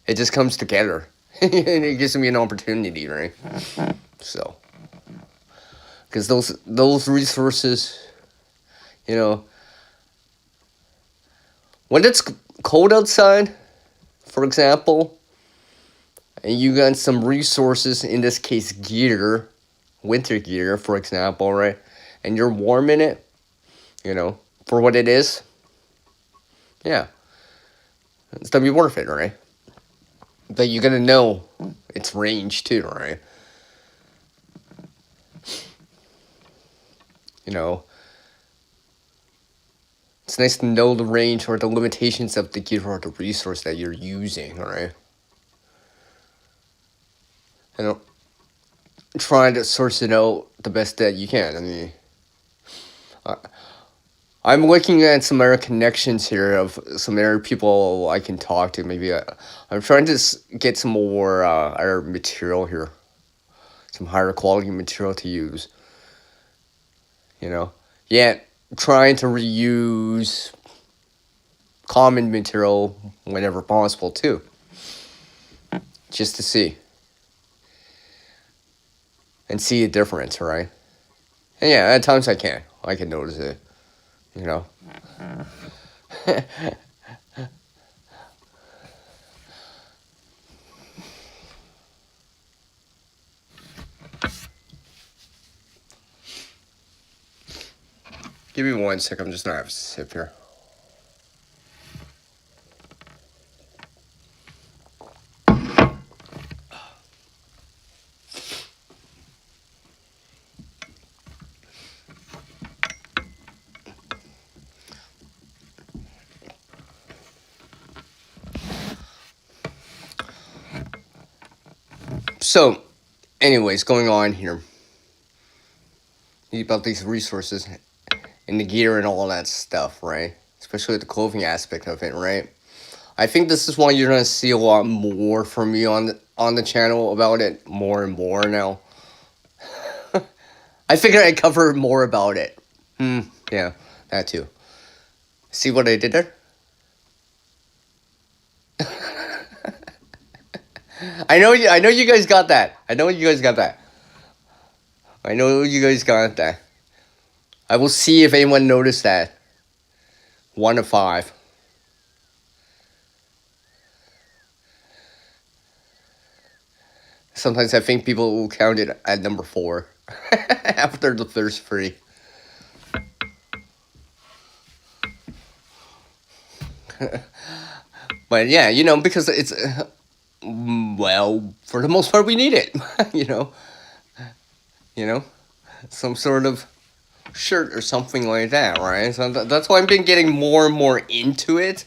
It just comes together. And it gives me an opportunity, right? So. Because those resources, when it's cold outside, for example, and you got some resources, in this case gear, winter gear, for example, right? And you're warm in it, for what it is. Yeah. It's gonna be worth it, right? But you gotta know its range too, right? It's nice to know the range or the limitations of the gear or the resource that you're using, right? Trying to source it out the best that you can. I mean, I'm looking at some other connections here of some other people I can talk to. Maybe I'm trying to get some more other material here, some higher quality material to use. Yeah, trying to reuse common material whenever possible too, just to see a difference, right? And yeah, at times I can notice it, Give me 1 sec, I'm just gonna have a sip here. So, anyways, going on here about these resources and the gear and all that stuff, right? Especially the clothing aspect of it, right? I think this is why you're gonna see a lot more from me on the channel about it more and more now. I figured I'd cover more about it. Yeah, that too. See what I did there? I know you guys got that. I know you guys got that. I will see if anyone noticed that. 1 to 5. Sometimes I think people will count it at number 4 after the first 3. But yeah, because it's well, for the most part, we need it. Some sort of shirt or something like that, right? So that's why I've been getting more and more into it.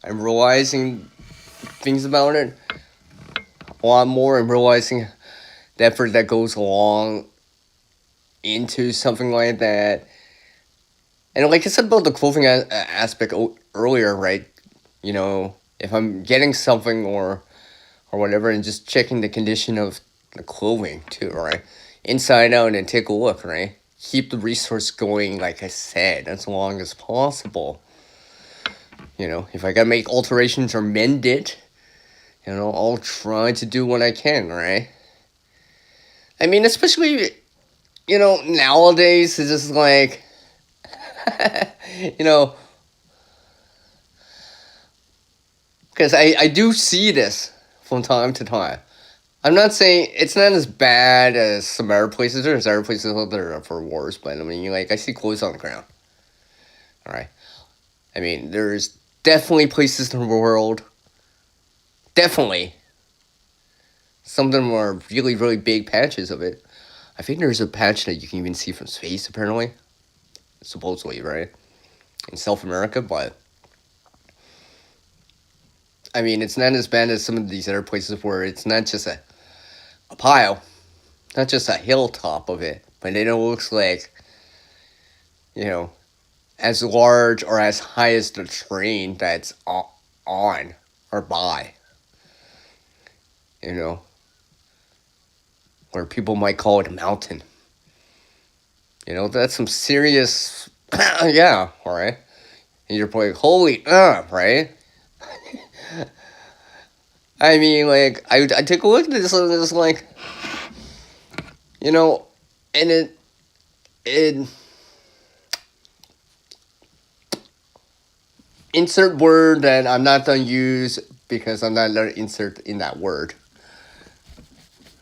I'm realizing things about it a lot more. I'm realizing the effort that goes along into something like that. And like I said about the clothing aspect earlier, right? If I'm getting something or or whatever, and just checking the condition of the clothing too, right? Inside out and take a look, right? Keep the resource going, like I said, as long as possible. If I gotta make alterations or mend it, I'll try to do what I can, right? I mean, especially, nowadays, it's just like, you know, because I do see this from time to time. I'm not saying it's not as bad as some other places. There's other places out there for wars, but I mean, I see clothes on the ground. All right. I mean, there's definitely places in the world, definitely. Some of them are really, really big patches of it. I think there's a patch that you can even see from space, apparently. Supposedly, right? In South America, but I mean, it's not as bad as some of these other places where it's not just a pile, not just a hilltop of it, but it looks like, you know, as large or as high as the train that's on or by, you know, or people might call it a mountain. That's some serious, yeah, all right. And you're like, holy, right? I mean, like, I take a look at this and it's like, and it insert word that I'm not gonna use because I'm not gonna insert in that word,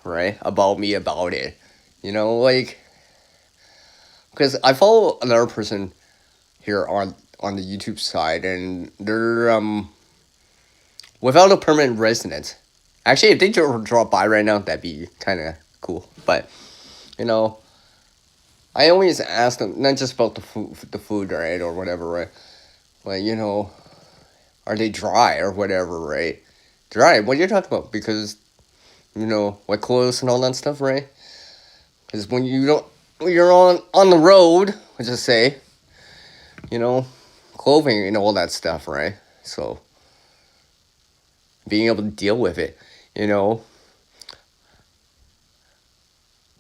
right? About me, about it, like, because I follow another person here on the YouTube side, and they're without a permanent residence. Actually, if they drop by right now, that'd be kind of cool. But I always ask them not just about the food, right, or whatever, right? Like, are they dry or whatever, right? Dry? What are you talking about? Because wet clothes and all that stuff, right? Because when you're on the road, let's just say, clothing and all that stuff, right? So being able to deal with it,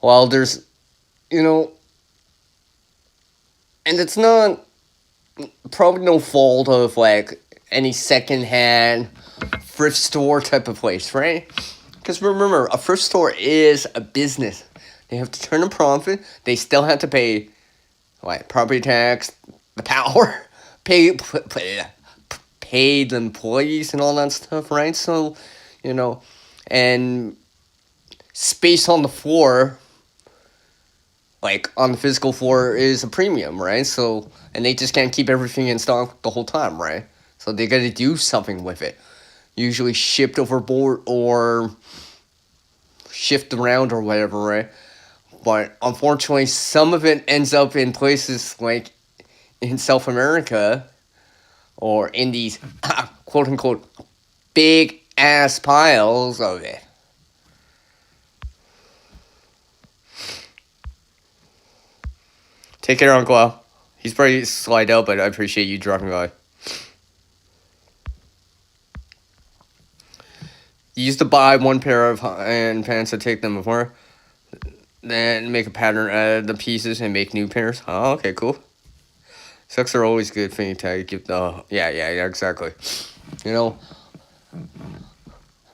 while there's, and it's not probably no fault of like any secondhand thrift store type of place, right? Because remember, a thrift store is a business. They have to turn a profit. They still have to pay, like, property tax, the power, pay the employees and all that stuff, right? So, and space on the floor, like on the physical floor, is a premium, right? So, and they just can't keep everything in stock the whole time, right? So they got to do something with it. Usually shipped overboard or shift around or whatever, right? But unfortunately, some of it ends up in places like in South America or in these quote unquote big ass piles of it. Take care, Uncle Al. He's probably slide out, but I appreciate you dropping by. You used to buy one pair of hand pants to take them before, then make a pattern out of the pieces and make new pairs. Oh, okay, cool. Socks are always good for you to give the yeah, exactly.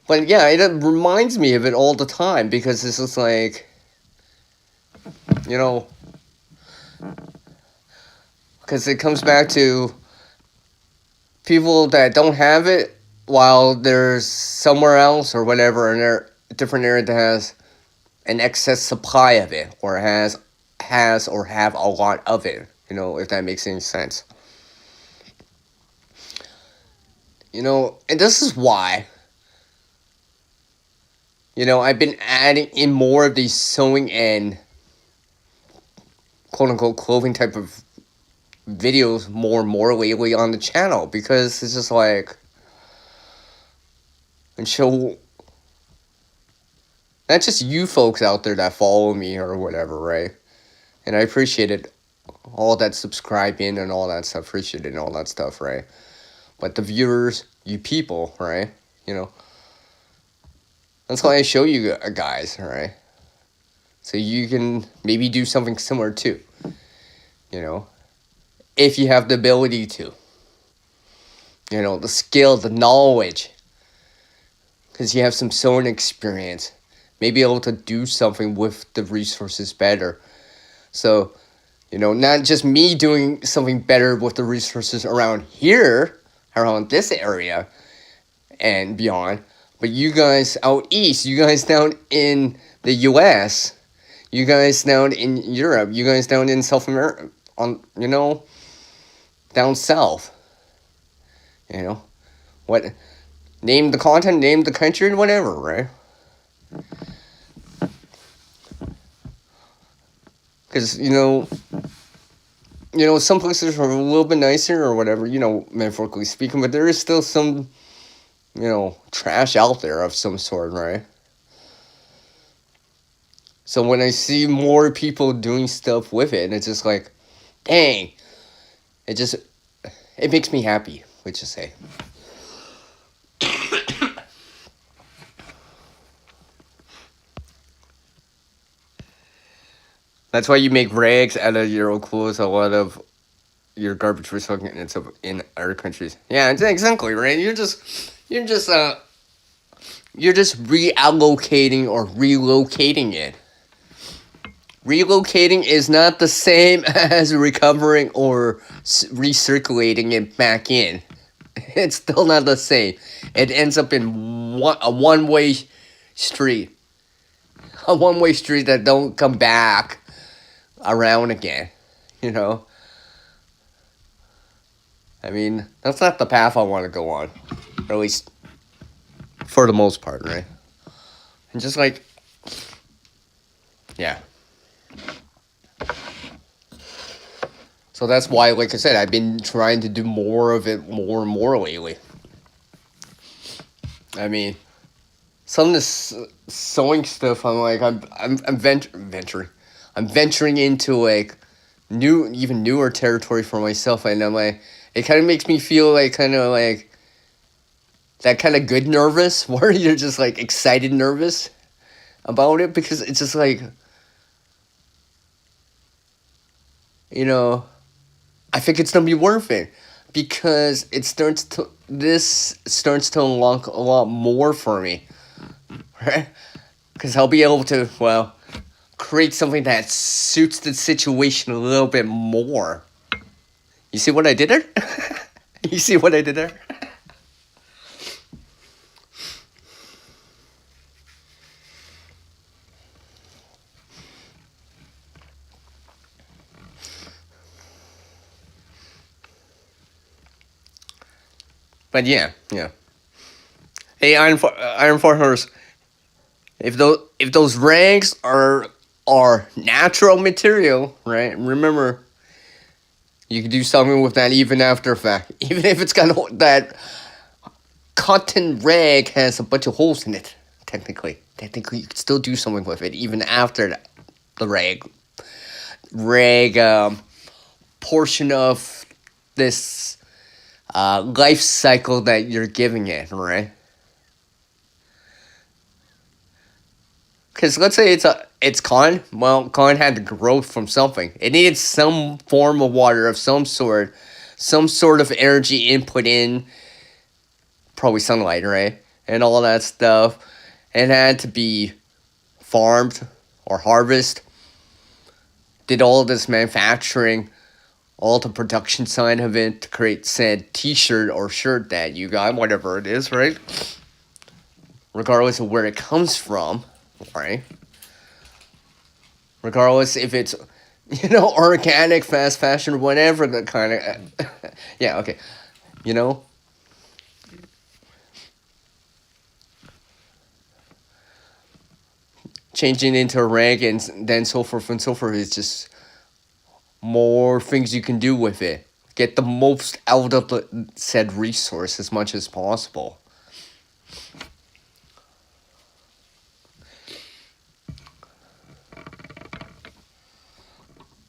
But yeah, it reminds me of it all the time because it's just like, because it comes back to people that don't have it, while there's somewhere else or whatever in a different area that has an excess supply of it or has or have a lot of it. If that makes any sense. And this is why. I've been adding in more of these sewing and quote unquote clothing type of videos more and more lately on the channel because it's just like, and show not just you folks out there that follow me or whatever, right? And I appreciate it, all that subscribing and all that stuff, appreciate it and all that stuff, right? But the viewers, you people, right? That's why I show you guys, all right? So you can maybe do something similar too, you know, if you have the ability to, you know, the skill, the knowledge, because you have some sewing experience, maybe able to do something with the resources better. So, you know, not just me doing something better with the resources around here, around this area and beyond, but you guys out east, you guys down in the US, you guys down in Europe, you guys down in South America, on, you know, down south, you know, what, name the continent, name the country, and whatever, right? Because, some places are a little bit nicer or whatever, metaphorically speaking, but there is still some, trash out there of some sort, right? So when I see more people doing stuff with it, it's just like, dang, it makes me happy, let's just say. That's why you make rags out of your old clothes, a lot of your garbage recycling and stuff in other countries. Yeah, exactly, right? You're just reallocating or relocating it. Relocating is not the same as recovering or recirculating it back in. It's still not the same. It ends up in a one-way street. A one-way street that don't come back around again, I mean, that's not the path I want to go on, or at least for the most part, right? And just like, yeah. So that's why, like I said, I've been trying to do more of it more and more lately. I mean, some of this sewing stuff, I'm like, I'm venturing. I'm venturing into like even newer territory for myself, and I'm like, it kind of makes me feel like kind of like that kind of good nervous, where you're just like excited nervous about it, because it's just like, I think it's gonna be worth it, because this starts to unlock a lot more for me, right? Because I'll be able to, well, create something that suits the situation a little bit more. You see what I did there? You see what I did there? But yeah. Hey, Iron Farmers, if those rags are natural material, right? Remember, you can do something with that even after effect. Even if it's got that cotton rag has a bunch of holes in it. Technically, you can still do something with it even after the rag portion of this life cycle that you're giving it, right? Because let's say it's cotton. Well, cotton had to grow from something. It needed some form of water of some sort of energy input in, probably sunlight, right? And all that stuff. It had to be farmed or harvested. Did all this manufacturing, all the production side of it to create said t-shirt or shirt that you got, whatever it is, right? Regardless of where it comes from. Right? Regardless if it's, organic, fast fashion, whatever the kind of, yeah, okay, changing into a rank and then so forth and so forth is just more things you can do with it. Get the most out of the said resource as much as possible.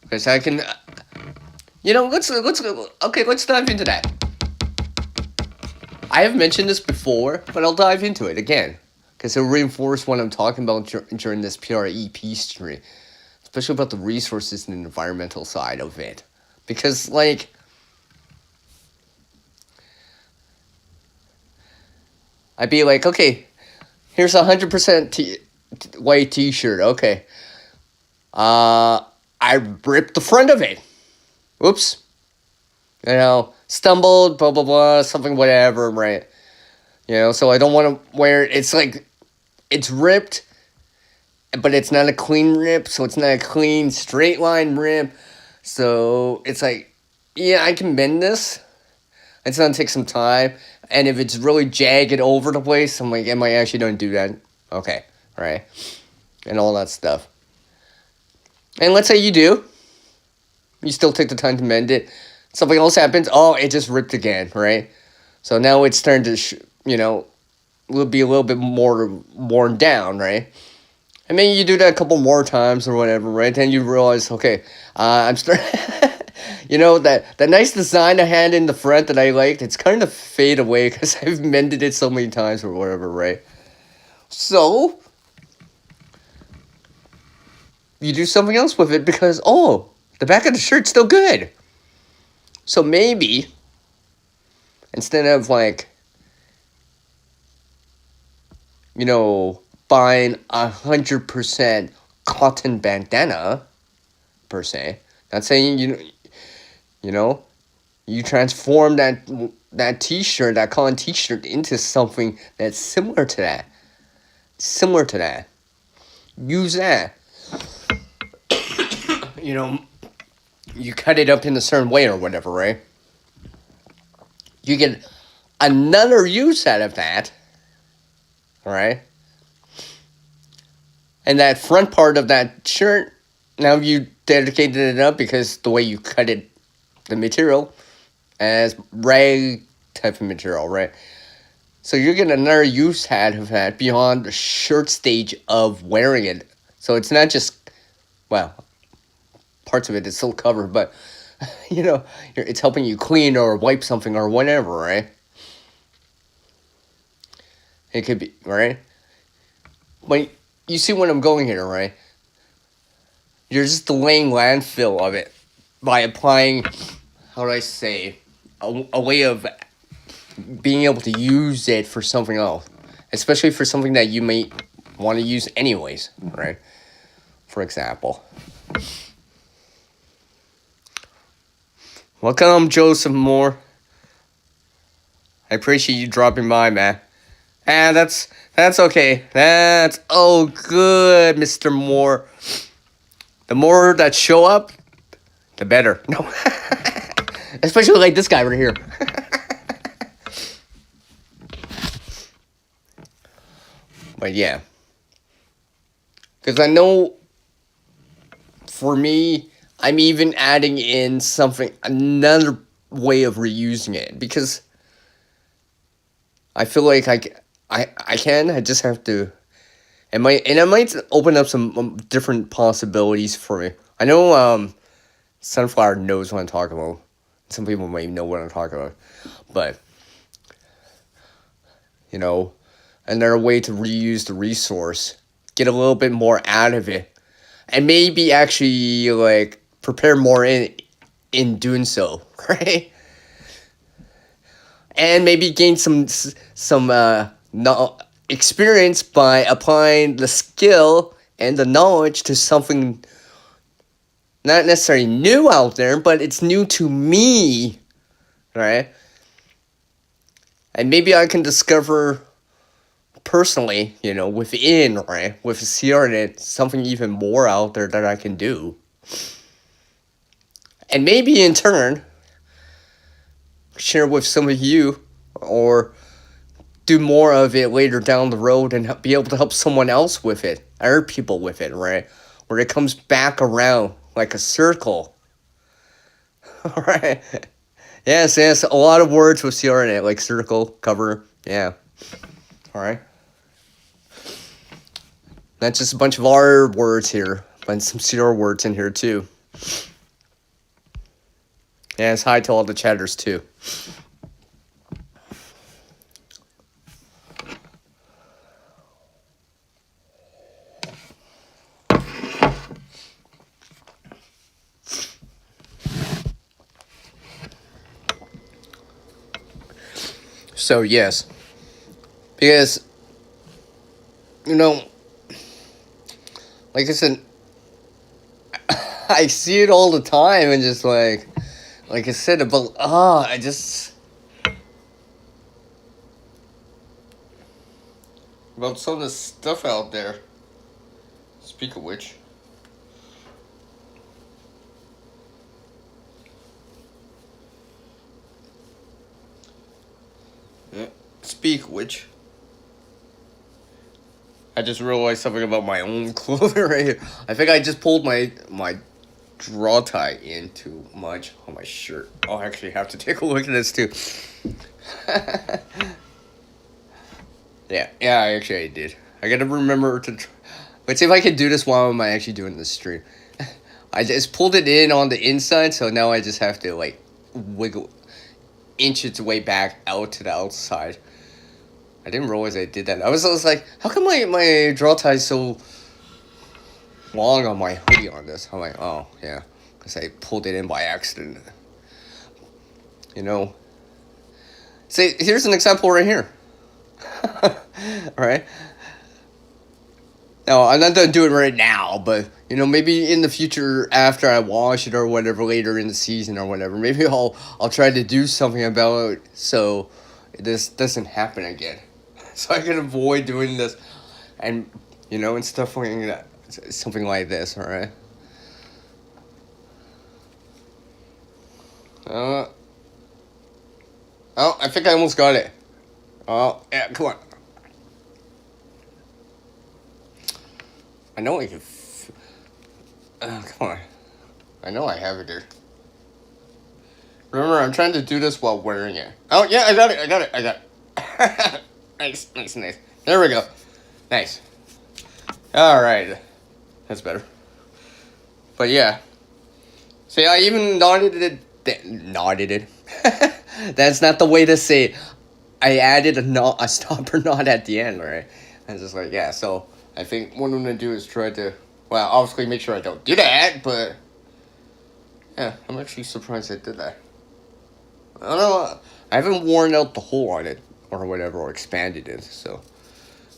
Because I can, let's dive into that. I have mentioned this before, but I'll dive into it again. because it'll reinforce what I'm talking about during this P.R.E.P stream, especially about the resources and the environmental side of it. Because, like, I'd be like, okay, here's 100% white t-shirt, okay. I ripped the front of it. Oops. Stumbled, blah, blah, blah, something, whatever, right? So I don't want to wear it. It's like, it's ripped, but it's not a clean rip, so it's not a clean, straight line rip. So it's like, yeah, I can mend this. It's going to take some time. And if it's really jagged over the place, I'm like, am I actually going to do that? Okay, right? And all that stuff. And let's say you do. You still take the time to mend it. Something else happens. Oh, it just ripped again, right? So now it's starting to, will be a little bit more worn down, right? And then you do that a couple more times or whatever, right? Then you realize, okay, I'm starting... that nice design I had in the front that I liked, it's kind of fade away because I've mended it so many times or whatever, right? So, you do something else with it because, the back of the shirt's still good. So maybe, instead of like, buying 100% cotton bandana, per se, not saying, you transform that t-shirt, that cotton t-shirt into something that's similar to that. Use that. You cut it up in a certain way or whatever, right? You get another use out of that, right? And that front part of that shirt, now you dedicated it up because the way you cut it, the material, as rag type of material, right? So you're getting another use out of that beyond the shirt stage of wearing it. So it's not just, parts of it is still covered, but, it's helping you clean or wipe something or whatever, right? It could be, right? But you see what I'm going here, right? You're just delaying landfill of it by applying, how do I say, a way of being able to use it for something else. Especially for something that you may want to use anyways, right? For example. Welcome, Joseph Moore. I appreciate you dropping by, man. And that's okay. That's all good, Mr. Moore. The more that show up, the better. No. Especially like this guy right here. But yeah. Because I know, for me, I'm even adding in another way of reusing it. Because I feel like I just have to... It might open up some different possibilities for me. I know Sunflower knows what I'm talking about. Some people might know what I'm talking about. But, another way to reuse the resource. Get a little bit more out of it. And maybe actually, like, prepare more in doing so. Right? And maybe gain some experience by applying the skill and the knowledge to something not necessarily new out there, but it's new to me, right? And maybe I can discover personally, within, right, with CRNet, something even more out there that I can do. And maybe in turn, share with some of you, or do more of it later down the road and be able to help someone else with it, other people with it, right? Where it comes back around like a circle. All right. Yes, a lot of words with CRNet, like circle, cover, yeah. All right. Not just a bunch of R words here, but some CR words in here too. Yeah, it's hi to all the chatters too. So yes, because you know, like I said, I see it all the time, and just like I said about I just about some of the stuff out there. Speak of which, yeah. Speak of which, I just realized something about my own clothing right here. I think I just pulled my draw tie in too much on my shirt. I'll actually have to take a look at this too. Yeah, I did. I gotta remember to. Let's see if I can do this while I'm actually doing this stream. I just pulled it in on the inside, so now I just have to like wiggle, inch its way back out to the outside. I didn't realize I did that. I was like, how come my draw tie is so long on my hoodie on this? I'm like, oh yeah, because I pulled it in by accident. You know. See, here's an example right here. All right. No, I'm not gonna do it right now, but maybe in the future after I wash it or whatever later in the season or whatever, maybe I'll try to do something about it so this doesn't happen again, so I can avoid doing this, and and stuff like that, something like this. All right. Uh oh, I think I almost got it. Oh yeah, come on. I know I can. Come on. I know I have it there. Remember, I'm trying to do this while wearing it. Oh, yeah, I got it. I got it. Nice. There we go. Nice. All right. That's better. But yeah. See, I even knotted it. Knotted it. That's not the way to say it. I added a stopper knot at the end, right? And just like, yeah, so I think what I'm going to do is try to, well, obviously make sure I don't do that, but yeah, I'm actually surprised I did that. I don't know. I haven't worn out the hole on it or whatever or expanded it, so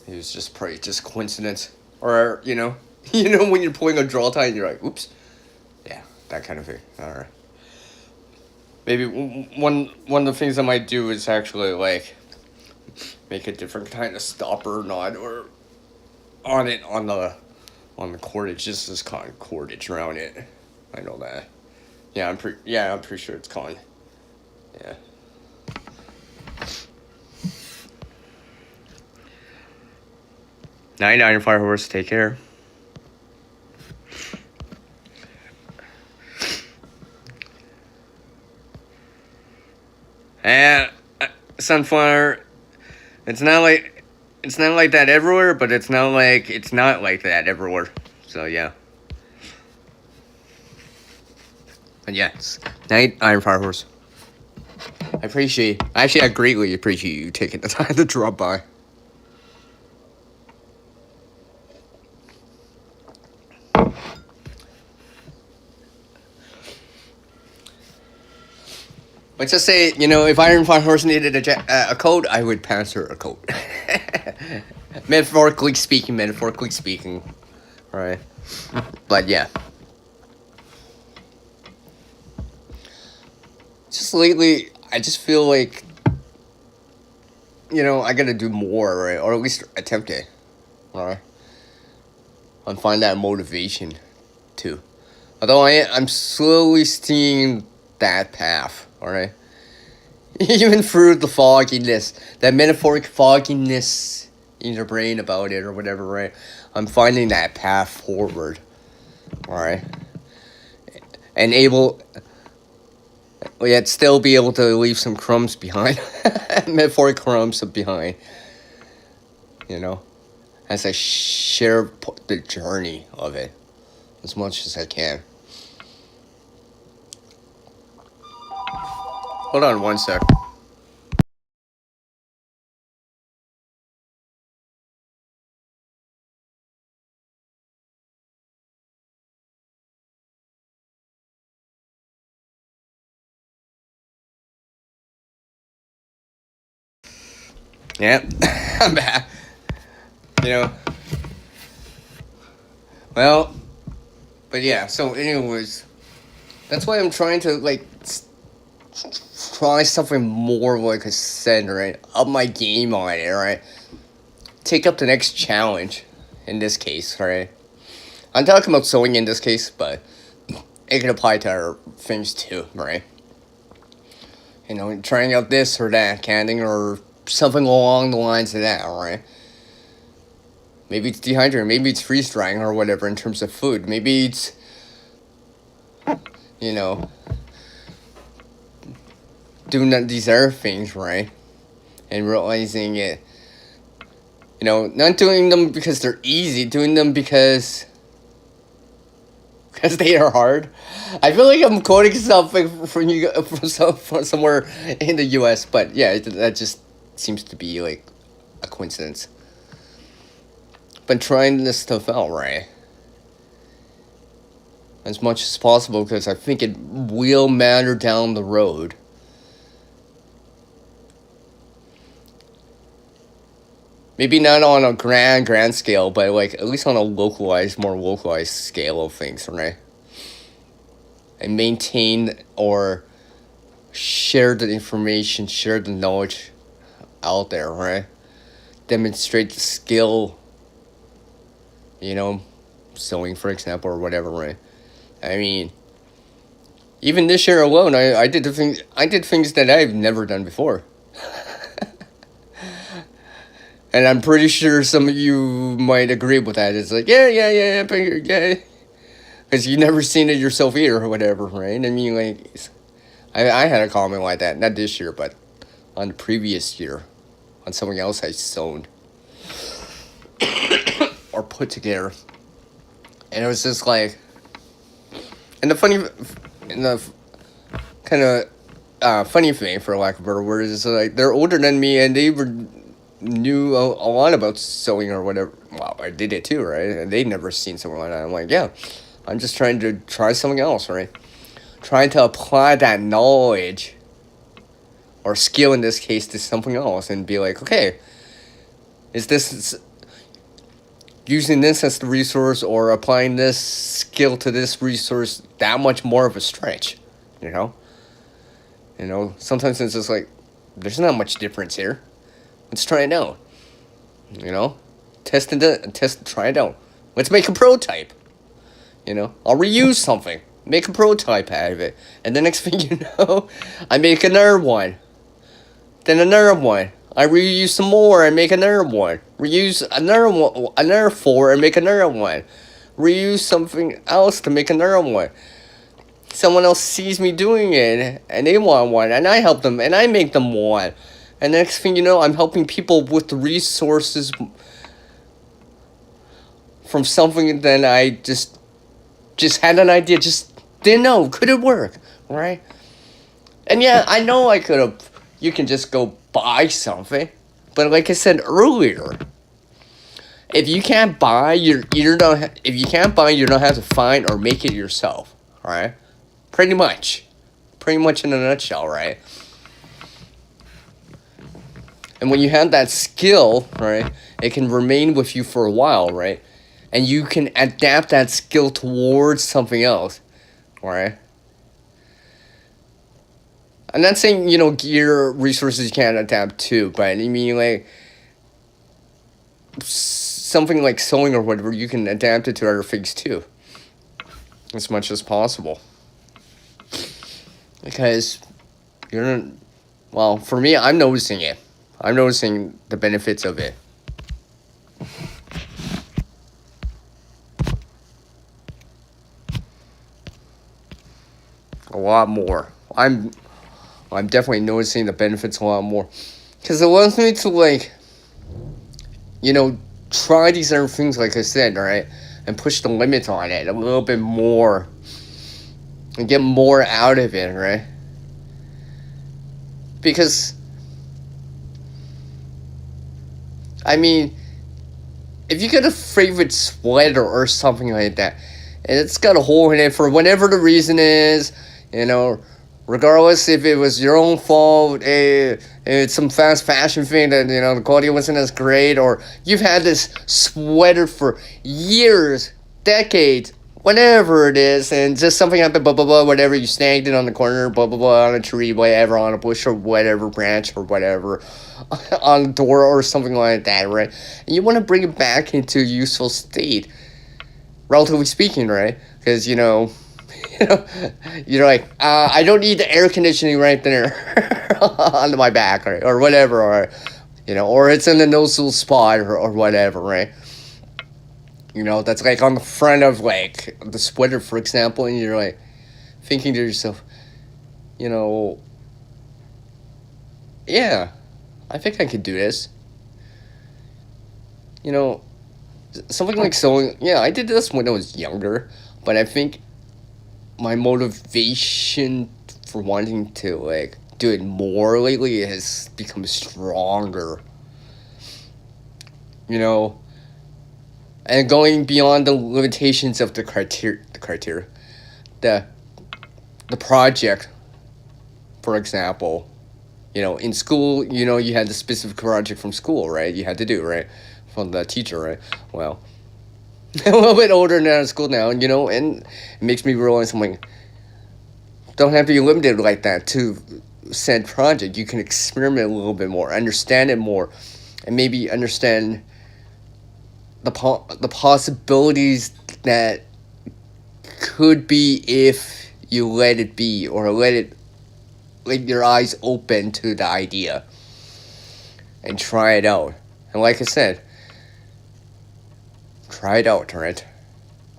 it was just probably just coincidence. Or when you're pulling a draw tie and you're like, oops, yeah, that kind of thing. All right. Maybe one of the things I might do is actually like make a different kind of stopper knot or on it on the cordage. Just this kind of cordage around it. I know that. I'm pretty sure it's called. Yeah. 99 Fire Horse, take care. And Sunflower, it's not like that everywhere, but it's not like that everywhere. So yeah. But yeah, it's Night Iron Fire Horse. I greatly appreciate you taking the time to drop by. Let's just say, if Iron Fire Horse needed a coat, I would pass her a coat. Metaphorically speaking. Right. But yeah. Just lately, I just feel like, I gotta do more, right? Or at least attempt it. Alright? And find that motivation, too. Although I'm slowly seeing that path, alright? Even through the fogginess, that metaphoric fogginess in your brain about it or whatever, right? I'm finding that path forward, alright? And yet still be able to leave some crumbs behind. Metaphoric crumbs behind, as I share the journey of it as much as I can. Hold on one sec. Yeah, I'm back. You know, well, but yeah. So, anyways, that's why I'm trying to like try something more like I said, right? Up my game on it, right? Take up the next challenge. In this case, right? I'm talking about sewing in this case, but it can apply to other things too, right? Trying out this or that, canning or something along the lines of that, right? Maybe it's dehydrating, maybe it's freeze drying or whatever in terms of food. Maybe it's, you know, doing these other things, right? And realizing it, not doing them because they're easy, doing them because they are hard. I feel like I'm quoting something from somewhere in the U.S., but yeah, that just seems to be like a coincidence. But trying this stuff out, right? As much as possible, because I think it will matter down the road. Maybe not on a grand scale, but like at least on a more localized scale of things, right? And maintain or share the information, share the knowledge out there, right? Demonstrate the skill, sewing, for example, or whatever, right? I mean, even this year alone, I did things that I've never done before. And I'm pretty sure some of you might agree with that. It's like, yeah, because you never seen it yourself either, or whatever, right? I mean, like, I had a comment like that, not this year, but on the previous year, on something else I sewn or put together, and it was just like, and the kind of funny thing, for lack of a better word, is like they're older than me, and they knew a lot about sewing or whatever. Well, I did it too, right? And they'd never seen something like that. I'm like, yeah, I'm just trying to try something else, right? Trying to apply that knowledge or skill in this case to something else and be like, okay, is this using this as the resource or applying this skill to this resource that much more of a stretch, sometimes it's just like, there's not much difference here. Let's try it out. Try it out. Let's make a prototype. I'll reuse something, make a prototype out of it, and the next thing you know, I make another one. Then another one. I reuse some more and make another one. Reuse another 4 and make another one. Reuse something else to make another one. Someone else sees me doing it and they want one, and I help them and I make them one. And the next thing you know, I'm helping people with the resources from something that I just had an idea, just didn't know. Could it work? Right? And yeah, I know I could have. You can just go buy something. But like I said earlier, if you can't buy, you don't have to find or make it yourself. Right? Pretty much in a nutshell, right? And when you have that skill, right, it can remain with you for a while, right? And you can adapt that skill towards something else, right? I'm not saying, gear resources you can't adapt to, but I mean, like, something like sewing or whatever, you can adapt it to other things too, as much as possible. Because for me, I'm noticing it. I'm noticing the benefits of it. A lot more. I'm definitely noticing the benefits a lot more. Because it allows me to, like, try these other things, like I said, right? And push the limits on it a little bit more. And get more out of it, right? Because, I mean, if you get a favorite sweater or something like that, and it's got a hole in it for whatever the reason is, regardless if it was your own fault, it's some fast fashion thing that the quality wasn't as great, or you've had this sweater for years, decades, whatever it is, and just something happened, blah blah blah, whatever, you snagged it on the corner, blah blah blah, on a tree, whatever, on a bush or whatever, branch or whatever, on the door or something like that, right? And you want to bring it back into a useful state, relatively speaking, right? Because you're like, I don't need the air conditioning right there on my back, right? Or whatever, or it's in the nozzle spot, or whatever, right? That's like on the front of like the sweater, for example, and you're like thinking to yourself, yeah, I think I could do this. Something like sewing. Yeah, I did this when I was younger, but I think my motivation for wanting to like do it more lately has become stronger. And going beyond the limitations of the the project, for example. In school, you had the specific project from school, right? You had to do, right? From the teacher, right? Well, I'm a little bit older now in school now, and it makes me realize I'm like, don't have to be limited like that to said project. You can experiment a little bit more, understand it more, and maybe understand the possibilities that could be if you let it be, or let your eyes open to the idea and try it out. And like I said, try it out, right?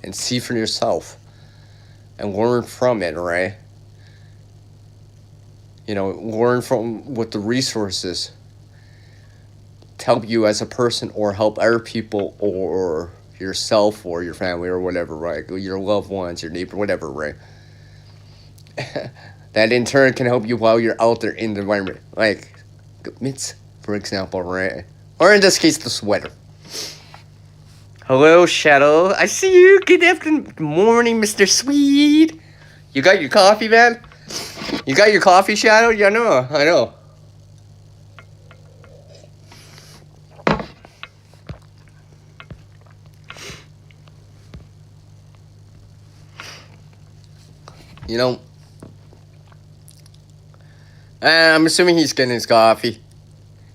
And see for yourself and learn from it, right? Learn from what the resources to help you as a person, or help other people, or yourself, or your family, or whatever, right? Your loved ones, your neighbor, whatever, right? That in turn can help you while you're out there in the environment. Like mitts, for example, right? Or in this case, the sweater. Hello, Shadow. I see you. Good afternoon. Good morning, Mr. Sweet. You got your coffee, man? You got your coffee, Shadow? Yeah, I know. I'm assuming he's getting his coffee.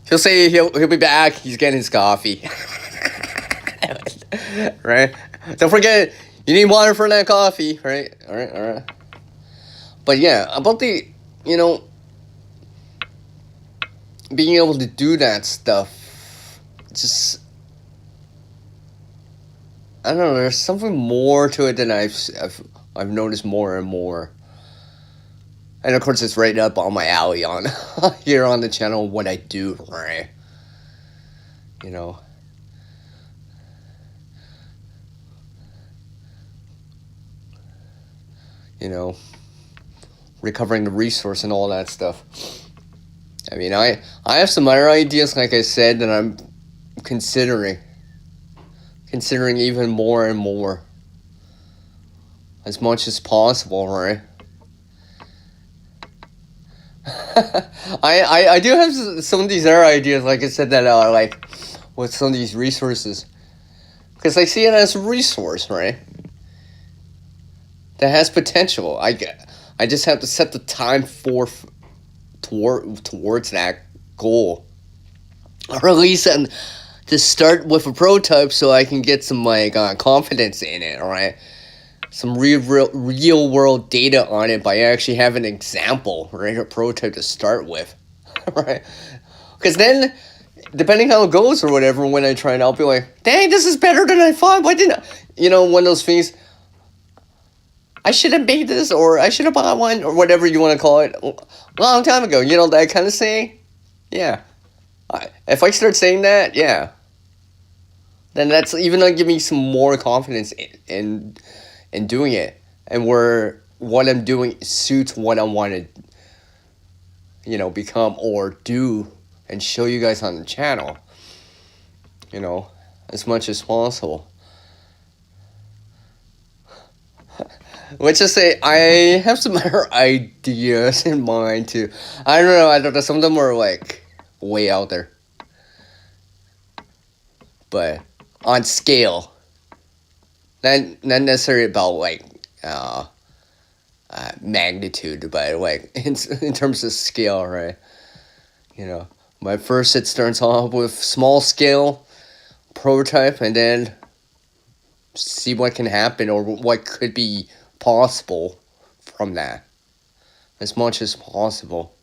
He'll say he'll be back. He's getting his coffee. Right? Don't forget, you need water for that coffee, right? All right. But yeah, about the, being able to do that stuff, just, I don't know, there's something more to it than I've noticed more and more. And of course, it's right up on my alley on here on the channel, what I do, right? Recovering the resource and all that stuff. I mean, I have some other ideas, like I said, that I'm considering even more and more, as much as possible, right? I do have some of these other ideas, like I said, that are like with some of these resources, because I see it as a resource, right? That has potential. I just have to set the time towards that goal, or at least to start with a prototype, so I can get some like confidence in it. All right, some real world data on it by actually having an example, right, a prototype to start with, right? Because then, depending how it goes or whatever, when I try it, I'll be like, dang, this is better than I thought. Why didn't one of those things? I should have made this, or I should have bought one, or whatever you want to call it, a long time ago. That kind of saying? Yeah. If I start saying that, yeah, then that's even going to give me some more confidence in doing it. And where what I'm doing suits what I want to, become or do and show you guys on the channel, as much as possible. let's just say I have some other ideas in mind too. I don't know. Some of them are like way out there, but on scale, not necessarily about like uh, magnitude, but like in terms of scale, right? You know, my first it starts off with small scale prototype, and then see what can happen or what could be possible from that as much as possible.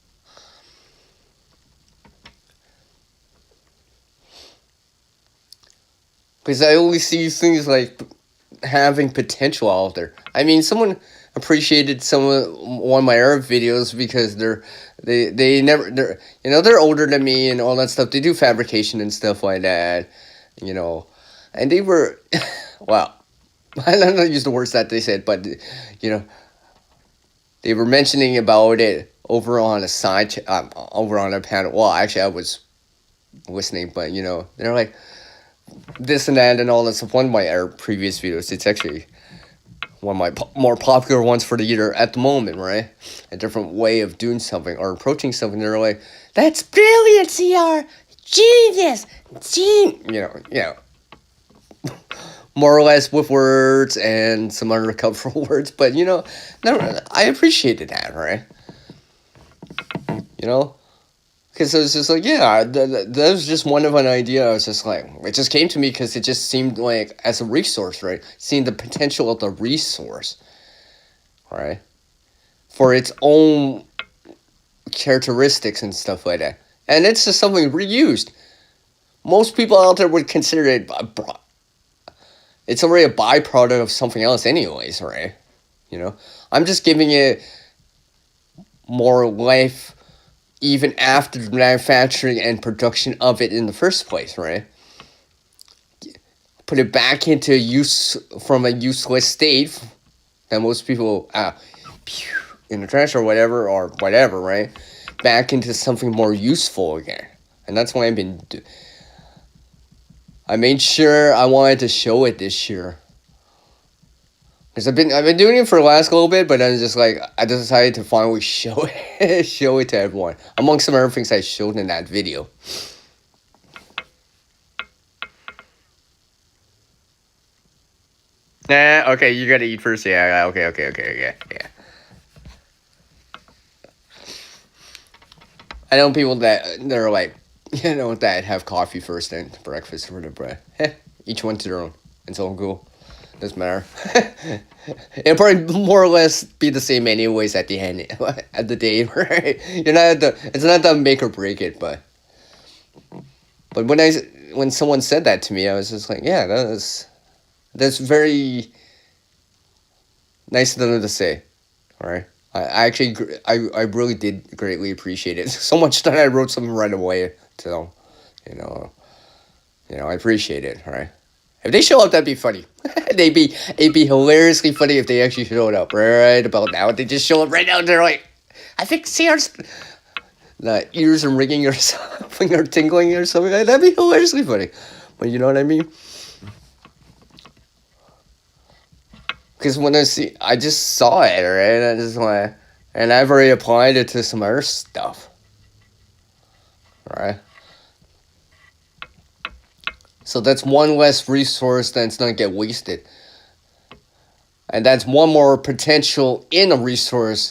Because I always see things like having potential out there. I mean, someone appreciated one of my Arab videos because they never they're older than me and all that stuff. They do fabrication and stuff like that, you know, and they were well, I don't know use the words that they said, but you know they were mentioning about it over on a over on a panel. Well, actually, I was listening, but they're like this and that and all that stuff. One of my previous videos, it's actually one of my more popular ones for the year at the moment, right? A different way of doing something or approaching something. They're like, "That's brilliant, CR, genius, more or less with words and some other colorful words, but never, I appreciated that, right? Because I was just like, yeah, that was just one of an idea. I was just like, it just came to me because it just seemed like as a resource, right? Seeing the potential of the resource, right? For its own characteristics and stuff like that. And it's just something reused. Most people out there would consider it, it's already a byproduct of something else anyways, right? I'm just giving it more life even after the manufacturing and production of it in the first place, right? Put it back into use from a useless state that most people in the trash or whatever, right? Back into something more useful again. And that's why I made sure I wanted to show it this year. Because I've been doing it for the last little bit, but then just like I decided to finally show it to everyone. Among some other things I showed in that video. Nah, okay, you gotta eat first. Yeah, okay, yeah. I know people they're like, that have coffee first and breakfast for the bread. Each one to their own. It's all cool. Doesn't matter. It'll probably more or less be the same anyways at the end at the day, right? It's not the make or break it, but when someone said that to me, I was just like, yeah, that's very nice of them to say, all right. I actually I really did greatly appreciate it so much that I wrote something right away to them, I appreciate it, all right. If they show up, that'd be funny. It'd be hilariously funny if they actually showed up right about now. They just show up right now. They're like, I think CR's the ears are ringing or something or tingling or something. That'd be hilariously funny. But you know what I mean? Because when I just saw it, right? I just want, and I've already applied it to some other stuff, right? So that's one less resource that's not get wasted. And that's one more potential in a resource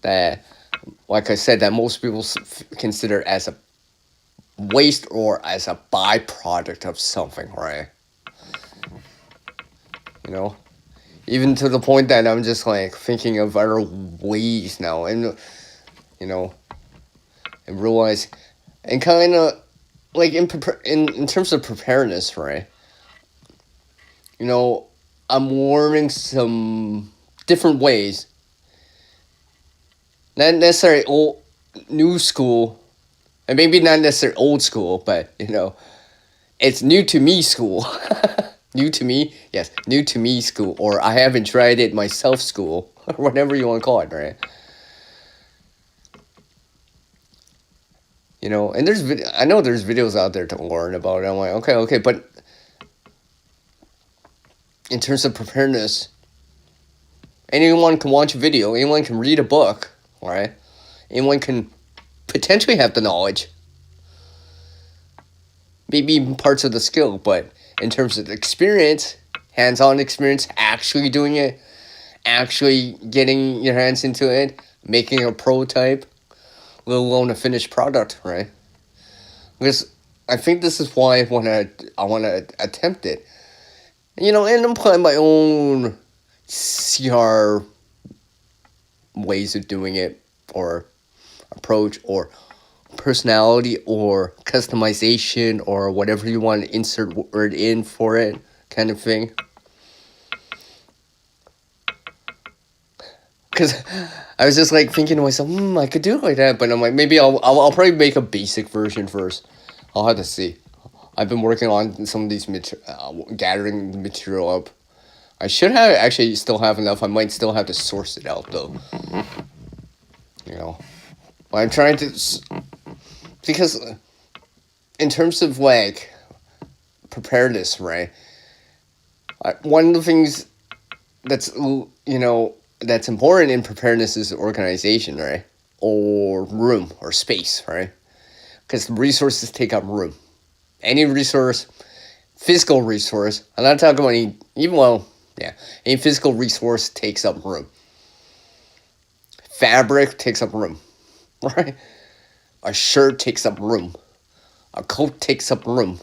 that, like I said, that most people consider as a waste or as a byproduct of something, right? Even to the point that I'm just like thinking of other ways now, and and realize, and kind of like in terms of preparedness, right? I'm learning some different ways. Not necessarily new school, and maybe not necessarily old school, but it's new to me school. New to me, yes, new to me school, or I haven't tried it myself school, or whatever you want to call it, right? And I know there's videos out there to learn about it. I'm like, okay, but in terms of preparedness, Anyone can watch a video. Anyone can read a book, right? Anyone can potentially have the knowledge. Maybe even parts of the skill, but in terms of the experience, hands-on experience, actually doing it, actually getting your hands into it, making a prototype, let alone a finished product, right? Because I think this is why I want to attempt it. And apply my own CR ways of doing it, or approach, or personality, or customization, or whatever you want to insert word in for it, kind of thing. Because I was just like thinking to myself, I could do it like that, but I'm like, maybe I'll probably make a basic version first. I'll have to see. I've been working on some of these gathering the material up. I should have actually still have enough. I might still have to source it out though. But I'm trying to, because in terms of like preparedness, right? One of the things that's that's important in preparedness is organization, right? Or room or space, right? Because resources take up room. Any resource, physical resource, I'm not talking about any physical resource takes up room. Fabric takes up room, right? A shirt takes up room. A coat takes up room.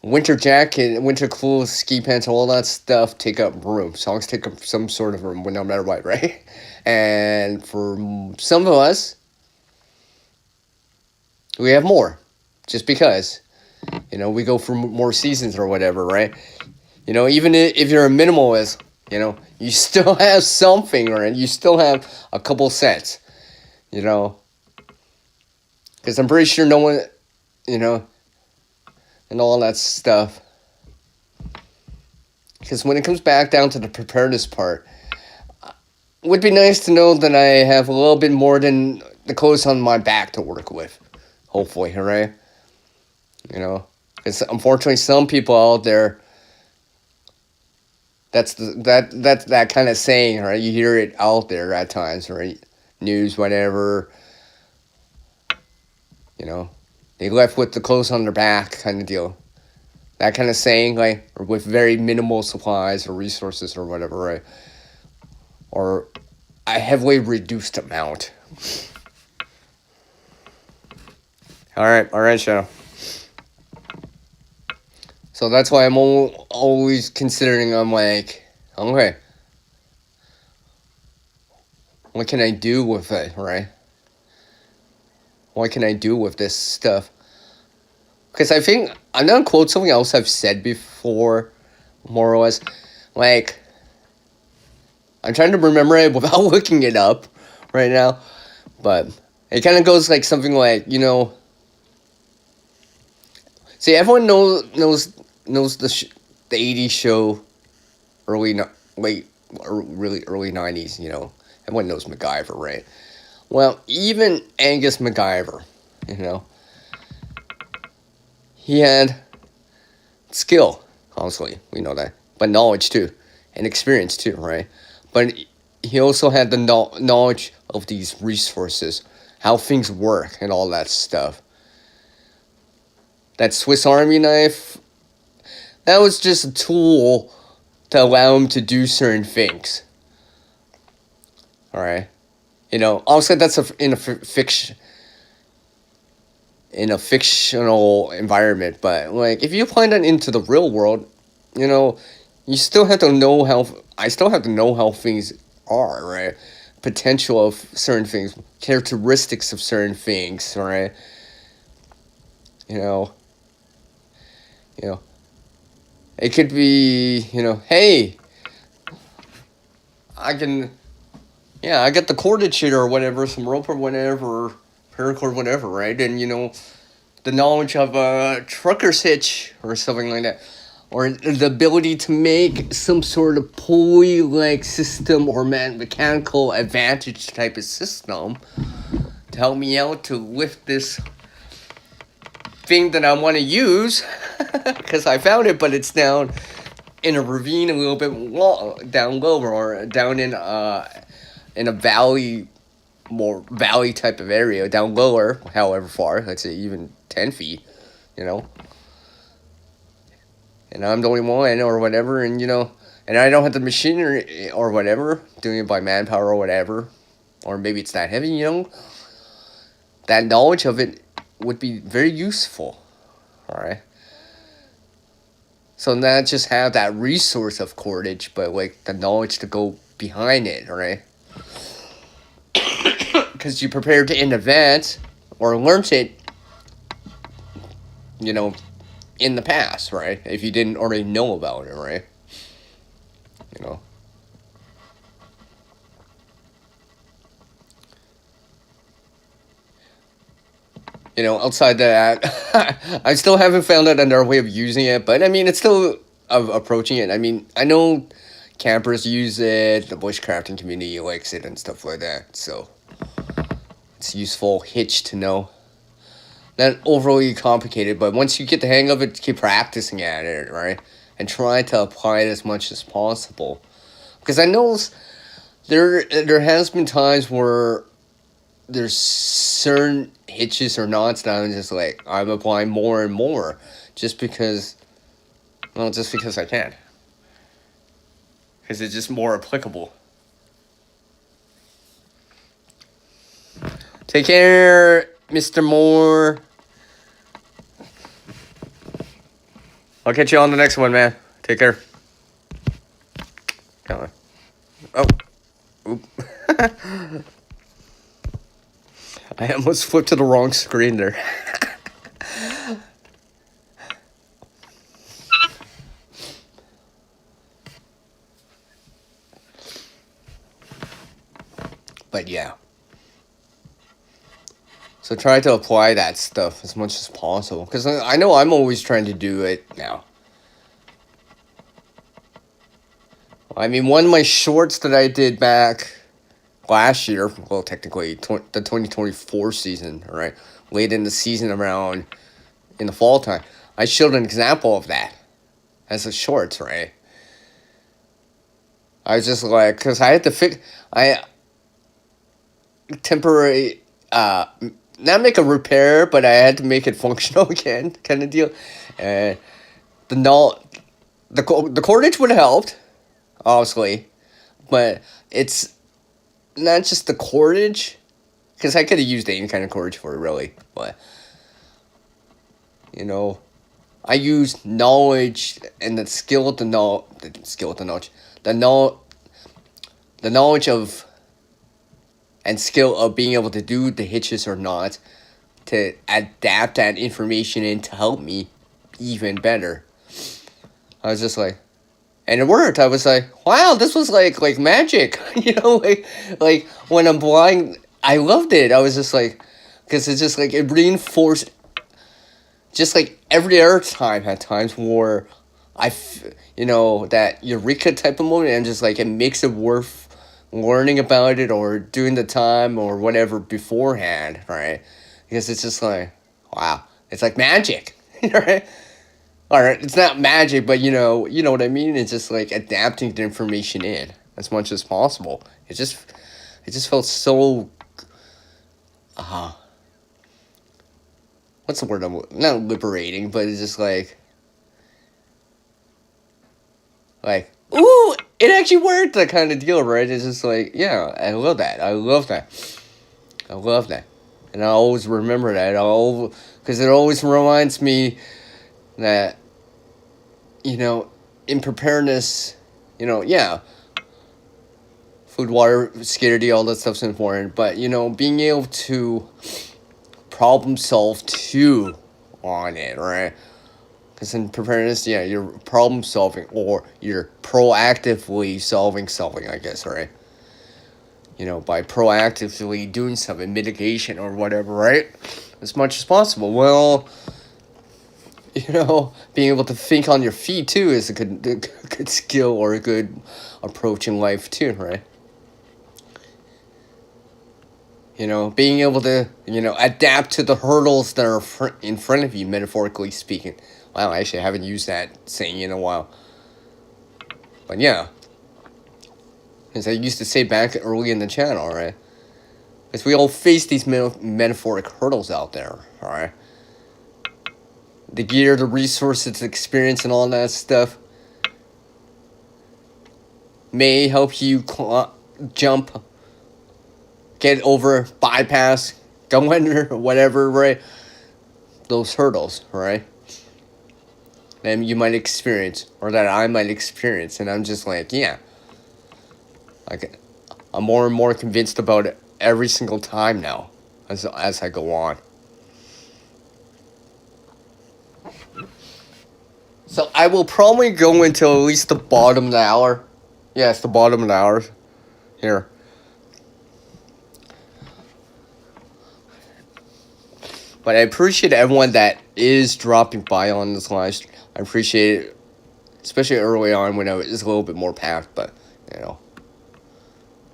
Winter jacket, winter clothes, ski pants, all that stuff take up room. Songs take up some sort of room, no matter what, right? And for some of us, we have more, just because, we go for more seasons or whatever, right? Even if you're a minimalist, you still have something, right? You still have a couple sets, because I'm pretty sure no one, and all that stuff. Because when it comes back down to the preparedness part, it would be nice to know that I have a little bit more than the clothes on my back to work with. Hopefully, right? Because unfortunately, some people out there, that's that kind of saying, right? You hear it out there at times, right? News, whatever. They left with the clothes on their back, kind of deal. That kind of saying, like, or with very minimal supplies or resources or whatever, right? Or a heavily reduced amount. All right, Shadow. So that's why I'm always considering, I'm like, okay, what can I do with it, right? What can I do with this stuff? Because I think, I'm going to quote something else I've said before, more or less. Like, I'm trying to remember it without looking it up right now. But it kind of goes like something like, see, everyone knows the 80s show, really early 90s, Everyone knows MacGyver, right? Well, even Angus MacGyver, he had skill, honestly, we know that, but knowledge too, and experience too, right? But he also had the knowledge of these resources, how things work, and all that stuff. That Swiss Army knife, that was just a tool to allow him to do certain things. All right, obviously that's in a fictional environment, but like if you apply that into the real world, you still have to know I still have to know how things are, right? Potential of certain things, characteristics of certain things, right? It could be, hey, I got the corded shit or whatever, some rope or whatever, paracord, whatever, right? And, the knowledge of a trucker's hitch or something like that. Or the ability to make some sort of pulley-like system or mechanical advantage type of system to help me out to lift this thing that I want to use. Because I found it, but it's down in a ravine a little bit down lower, or down in a valley, more valley type of area, down lower, however far, let's say even 10 feet, you know, and I'm the only one or whatever, and and I don't have the machinery or whatever, doing it by manpower or whatever, or maybe it's that heavy, that knowledge of it would be very useful, all right? So not just have that resource of cordage, but like the knowledge to go behind it, all right? Because you prepared in advance or learned it, you know, in the past, right? If you didn't already know about it, right? You know. Outside that, I still haven't found out another way of using it, but I mean, it's still of approaching it. I mean, I know campers use it, the bushcrafting community likes it and stuff like that, so it's useful hitch to know. Not overly complicated, but once you get the hang of it, keep practicing at it, right? And try to apply it as much as possible. Because I know there has been times where there's certain hitches or knots that I'm just like, I'm applying more and more just because I can. Because it's just more applicable. Take care, Mr. Moore. I'll catch you on the next one, man. Take care. Come on. Oh. Oop. I almost flipped to the wrong screen there. But yeah. So try to apply that stuff as much as possible. Because I know I'm always trying to do it now. I mean, one of my shorts that I did back last year, well, technically, the 2024 season, right? Late in the season around in the fall time, I showed an example of that as a shorts, right? I was just like, because I had to temporary, not make a repair, but I had to make it functional again, kind of deal. And the cordage would have helped, obviously, but it's not just the cordage, because I could have used any kind of cordage for it, really, but I use knowledge and the skill of the knowledge, the knowledge of and skill of being able to do the hitches or not, to adapt that information in to help me even better. I was just like, and it worked. I was like, wow, this was like magic, like when I'm blind, I loved it. I was just like, because it's just like, it reinforced, just like every other time had times where that eureka type of moment, and just like, it makes it worth learning about it or doing the time or whatever beforehand, right? Because it's just like, wow, it's like magic, right? All right, it's not magic, but you know what I mean. It's just like adapting the information in as much as possible. It just felt so, what's the word? Not liberating, but it's just like, ooh, it actually worked, that kind of deal, right? It's just like, yeah, I love that. I love that. And I always remember that. Because it always reminds me that, in preparedness, yeah, food, water, scarcity, all that stuff's important. But, being able to problem solve too on it, right? Because in preparedness, yeah, you're problem solving, or you're proactively solving something, I guess, right? By proactively doing something, mitigation or whatever, right? As much as possible. Well, being able to think on your feet too is a good skill or a good approach in life too, right? Being able to, adapt to the hurdles that are in front of you, metaphorically speaking. Wow, actually, I haven't used that saying in a while. But yeah, as I used to say back early in the channel, right? Because we all face these metaphoric hurdles out there, all right? The gear, the resources, the experience, and all that stuff may help you jump, get over, bypass, go under, whatever, right? Those hurdles, right? That you might experience, or that I might experience. And I'm just like, yeah. Like, I'm more and more convinced about it every single time now as I go on. So I will probably go until at least the bottom of the hour. Yeah, it's the bottom of the hour here. But I appreciate everyone that is dropping by on this live stream. I appreciate it, especially early on when I was a little bit more packed, but, you know,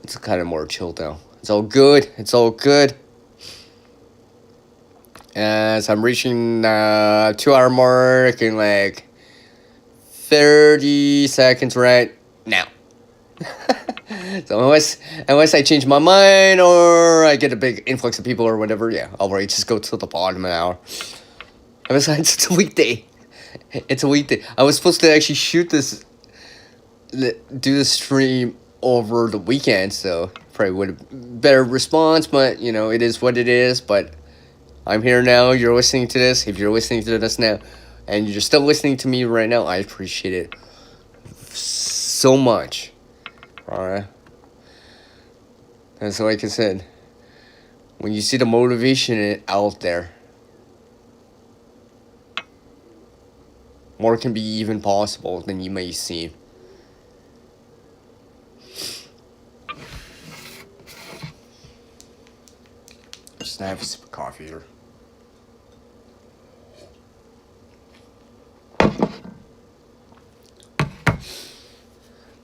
it's kind of more chilled now. It's all good. It's all good. As I'm reaching 2-hour mark in like 30 seconds right now. So unless I change my mind or I get a big influx of people or whatever, yeah, I'll probably just go to the bottom of an hour. And besides, it's a weekday. It's a weekday. I was supposed to actually do the stream over the weekend, so probably would have better response, but, you know, it is what it is. But I'm here now. You're listening to this. If you're listening to this now and you're still listening to me right now, I appreciate it so much. Alright? And so, like I said, when you see the motivation out there, more can be even possible than you may seem. Just have a sip of coffee here.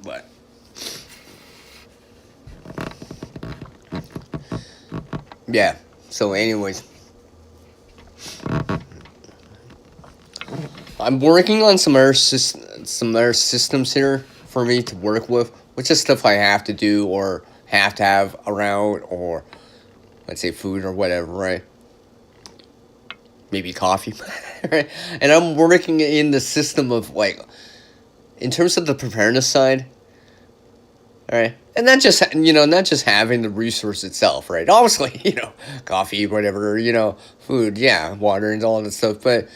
But yeah, so anyways, I'm working on some other systems here for me to work with, which is stuff I have to do or have to have around, or let's say food or whatever, right? Maybe coffee, right? And I'm working in the system of, like, in terms of the preparedness side, all right? And not just having the resource itself, right? Obviously, you know, coffee, whatever, you know, food, yeah, water and all that stuff, but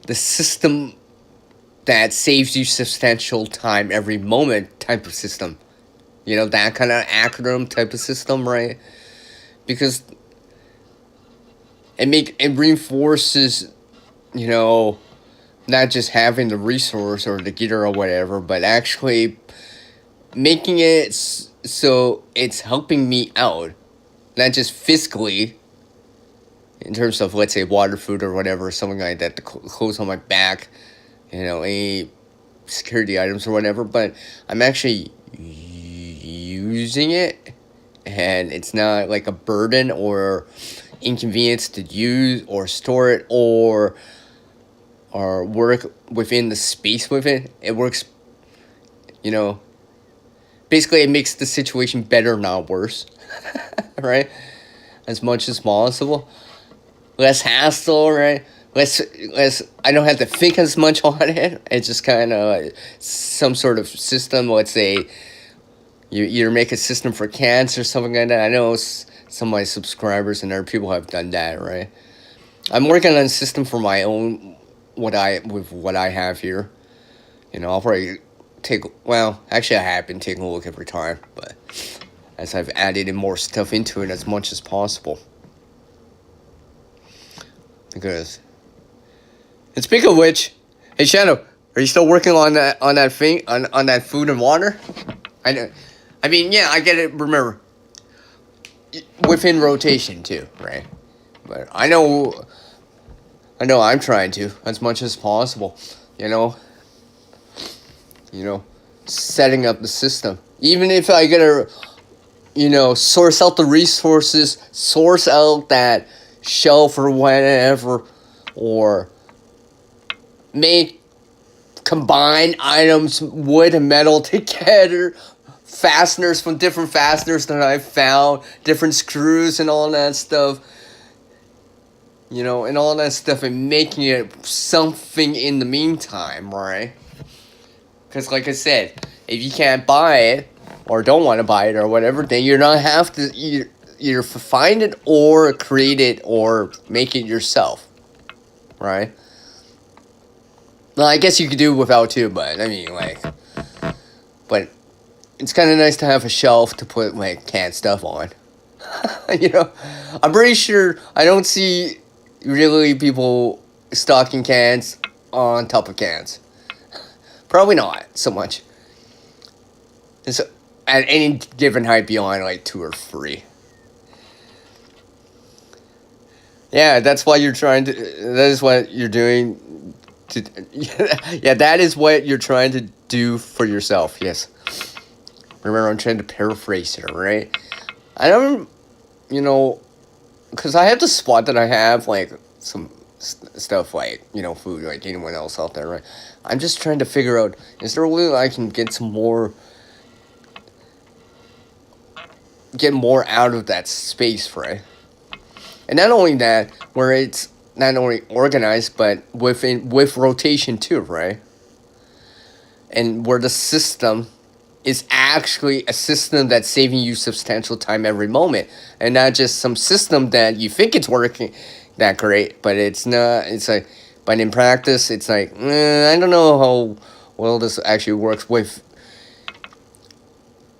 the system that saves you substantial time every moment type of system. You know, that kind of acronym type of system, right? Because it reinforces, you know, not just having the resource or the gear or whatever, but actually making it so it's helping me out, not just physically, in terms of, let's say, water, food, or whatever, something like that, the clothes on my back, you know, any security items or whatever, but I'm actually using it, and it's not like a burden or inconvenience to use or store it or work within the space with it. It works, you know, basically it makes the situation better, not worse, right? As much as possible. Less hassle, right? Less. I don't have to think as much on it. It's just kind of some sort of system. Let's say you either make a system for cans or something like that. I know some of my subscribers and other people have done that, right? I'm working on a system for my own, what I have here. You know, I'll probably actually I have been taking a look every time, but as I've added in more stuff into it as much as possible. Because, and speaking of which, hey Shadow, are you still working on that thing on that food and water? I mean, yeah, I get it. Remember, within rotation too, right? But I know I'm trying to as much as possible. You know, setting up the system. Even if I gotta, source out the resources, source out that shelf or whatever, or make combine items, wood and metal together, fasteners from different fasteners that I found, different screws and all that stuff. And all that stuff, and making it something in the meantime, right? Because, like I said, if you can't buy it, or don't want to buy it, or whatever, then you're not have to either find it, or create it, or make it yourself, right? Well, I guess you could do it without too, but, but it's kind of nice to have a shelf to put, canned stuff on. I'm pretty sure I don't see really people stocking cans on top of cans. Probably not so much. And so, at any given height beyond 2 or 3. Yeah, that's why you're trying to. That is what you're doing. Yeah, that is what you're trying to do for yourself. Yes. Remember, I'm trying to paraphrase here, right? I don't, because I have the spot that I have, some stuff, food, like anyone else out there, right? I'm just trying to figure out, is there a way I can get more out of that space, right? And not only that, where it's not only organized, but with rotation too, right? And where the system is actually a system that's saving you substantial time every moment, and not just some system that you think it's working that great, but it's not. But in practice, it's I don't know how well this actually works with,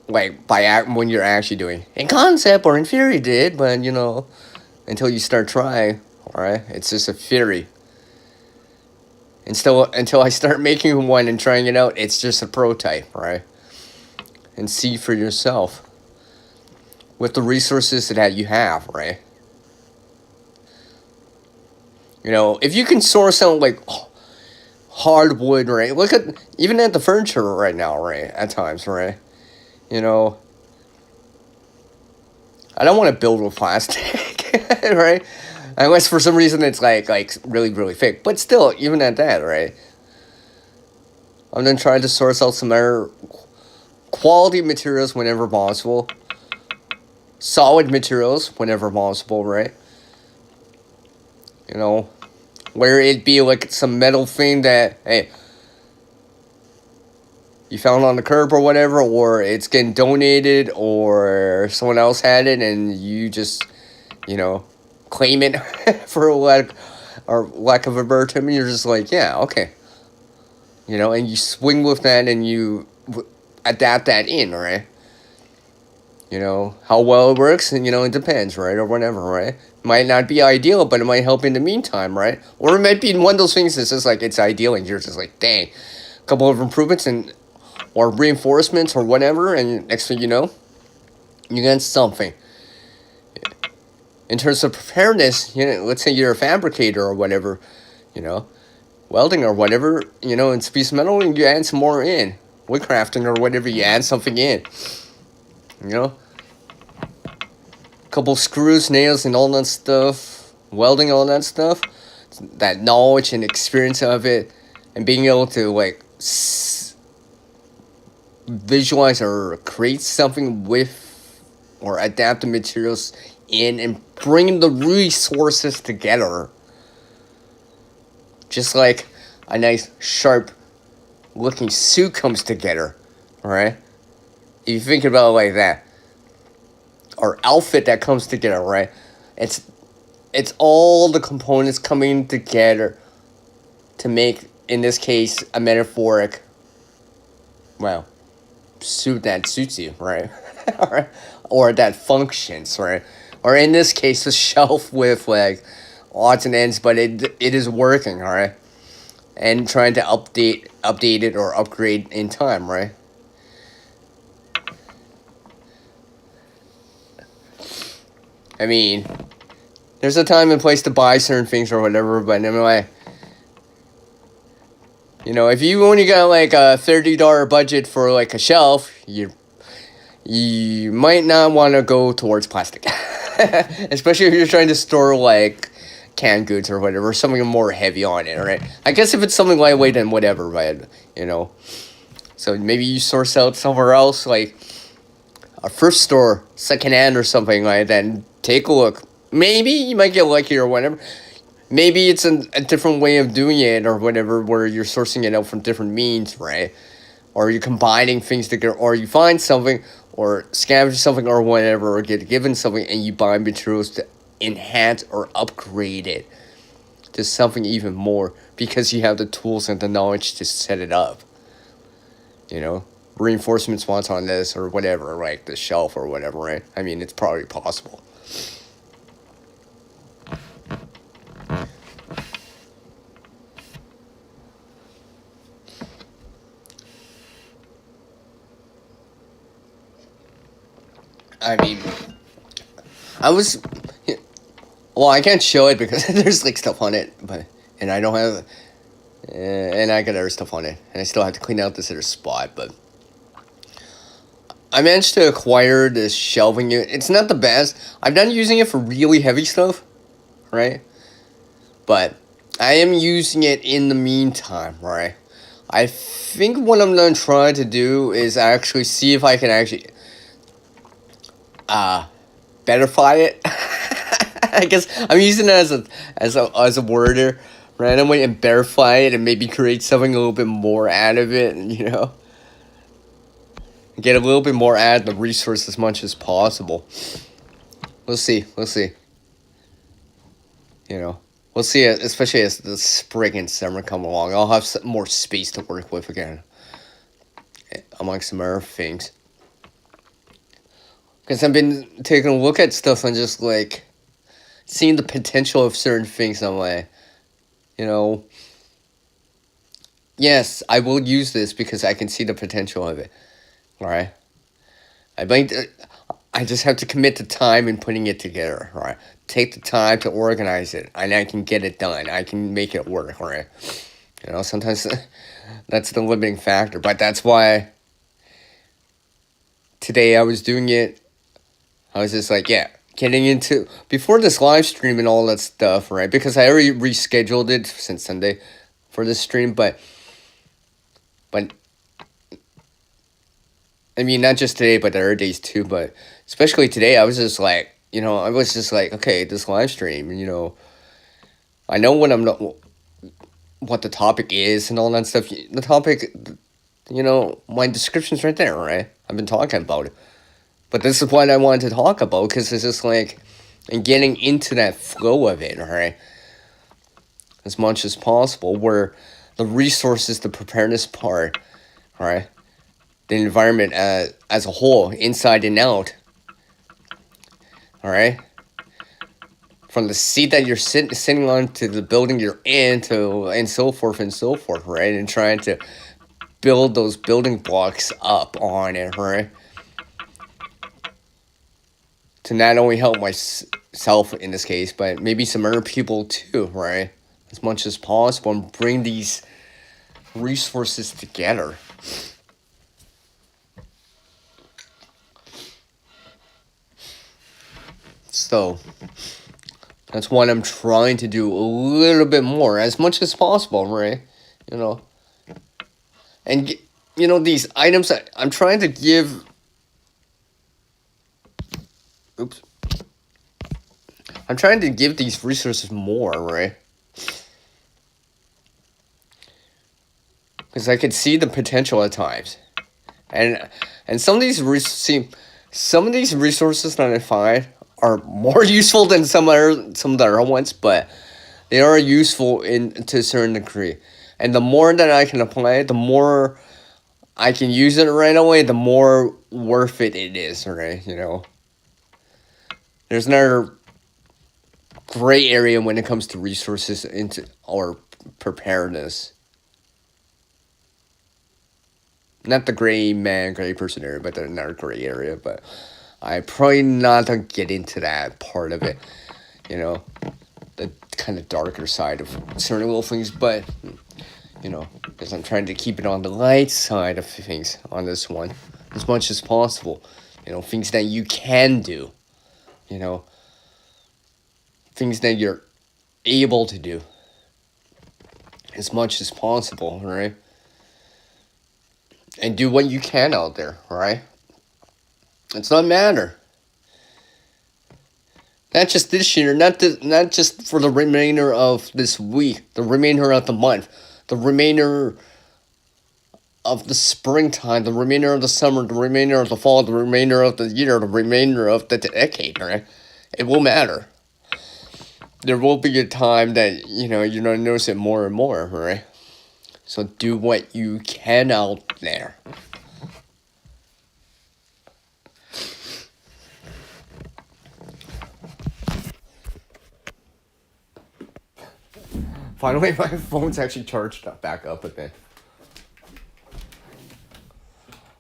when you're actually doing in concept, or in theory did, but until you start trying, all right, it's just a theory. And still, until I start making one and trying it out, it's just a prototype, right? And see for yourself with the resources that you have, right? If you can source out hardwood, right? Look even at the furniture right now, right? At times, right? I don't want to build with plastic, right? Unless for some reason it's really, really thick. But still, even at that, right? I'm then trying to source out some other quality materials whenever possible. Solid materials whenever possible, right? Where it be some metal thing that, hey, you found on the curb or whatever, or it's getting donated, or someone else had it and you just, claim it for lack of a better term. You're just yeah, okay. And you swing with that and you adapt that in, right? How well it works, and it depends, right? Or whatever, right? Might not be ideal, but it might help in the meantime, right? Or it might be one of those things that's just it's ideal, and you're just dang, a couple of improvements or reinforcements or whatever, and next thing you know, you get something. In terms of preparedness, let's say you're a fabricator or whatever, welding or whatever, in piece of metal, and you add some more in. Wood crafting or whatever, you add something in. Couple screws, nails, and all that stuff. Welding, all that stuff. That knowledge and experience of it, and being able to visualize or create something with, or adapt the materials in, and bring the resources together. Just like a nice, sharp looking suit comes together, right? If you think about it like that, or outfit that comes together, right? It's all the components coming together to make, in this case, a metaphoric, suit that suits you, right? Or that functions, right? Or in this case, a shelf with odds and ends, but it is working, all right? And trying to update it or upgrade in time, right? There's a time and place to buy certain things or whatever, but anyway, if you only got a $30 budget for a shelf, you might not want to go towards plastic. Especially if you're trying to store canned goods or whatever, something more heavy on it, right? I guess if it's something lightweight, then whatever, right? You know. So maybe you source out somewhere else, like a first store, secondhand or something, right? Then take a look. Maybe you might get lucky or whatever. Maybe it's a different way of doing it or whatever, where you're sourcing it out from different means, right? Or you're combining things together, or you find something, or scavenge something, or whatever, or get given something, and you buy materials to enhance or upgrade it to something even more because you have the tools and the knowledge to set it up. You know, reinforcement spots on this or whatever, like the shelf or whatever, right? I mean, it's probably possible. I mean, I was, well, I can't show it because there's like stuff on it, but and I don't have, and I got other stuff on it, and I still have to clean out this other spot, but I managed to acquire this shelving unit. It's not the best. I'm done using it for really heavy stuff, right? But I am using it in the meantime, right? I think what I'm gonna try to do is actually see if I can actually betterfy it. I guess I'm using it as a worder randomly and betterfy it and maybe create something a little bit more out of it, you know? Get a little bit more out of the resource as much as possible. We'll see. We'll see. You know, we'll see. Especially as the spring and summer come along, I'll have some more space to work with again, amongst some other things. Because I've been taking a look at stuff and just like seeing the potential of certain things. I'm like, you know, yes, I will use this because I can see the potential of it. Right? I just have to commit the time in putting it together, right? Take the time to organize it, and I can get it done. I can make it work, right? You know, sometimes that's the limiting factor, but that's why today I was doing it. I was just like, yeah, getting into before this live stream and all that stuff, right? Because I already rescheduled it since Sunday for this stream, but I mean, not just today, but the other days too. But especially today, I was just like, you know, I was just like, okay, this live stream, you know, I know when I'm not, what the topic is and all that stuff. The topic, you know, my description's right there, right? I've been talking about it. But this is what I wanted to talk about because it's just like, and getting into that flow of it, right? As much as possible, where the resources, the preparedness part, right? The environment as a whole, inside and out. All right? From the seat that you're sitting on to the building you're in to and so forth, right? And trying to build those building blocks up on it, right? To not only help myself in this case, but maybe some other people too, right? As much as possible and bring these resources together. So, that's what I'm trying to do a little bit more, as much as possible, right? You know, and you know these items that I'm trying to give. Oops. I'm trying to give these resources more, right? Because I could see the potential at times, and some of these some of these resources that I find are more useful than some of the other ones, but they are useful to a certain degree. And the more that I can apply it, the more I can use it right away, the more worth it is, right? You know, there's another gray area when it comes to resources into or preparedness. Not the gray person area, but another gray area. But I probably not gonna get into that part of it. You know, the kind of darker side of certain little things. But you know, because I'm trying to keep it on the light side of things on this one as much as possible. You know, things that you can do. You know, things that you're able to do as much as possible, right? And do what you can out there, right? It's not matter. Not just this year, not just for the remainder of this week, the remainder of the month, the remainder of the springtime, the remainder of the summer, the remainder of the fall, the remainder of the year, the remainder of the decade, right? It will matter. There will be a time that, you're going to notice it more and more, right? So do what you can out there. Finally, my phone's actually charged back up a bit.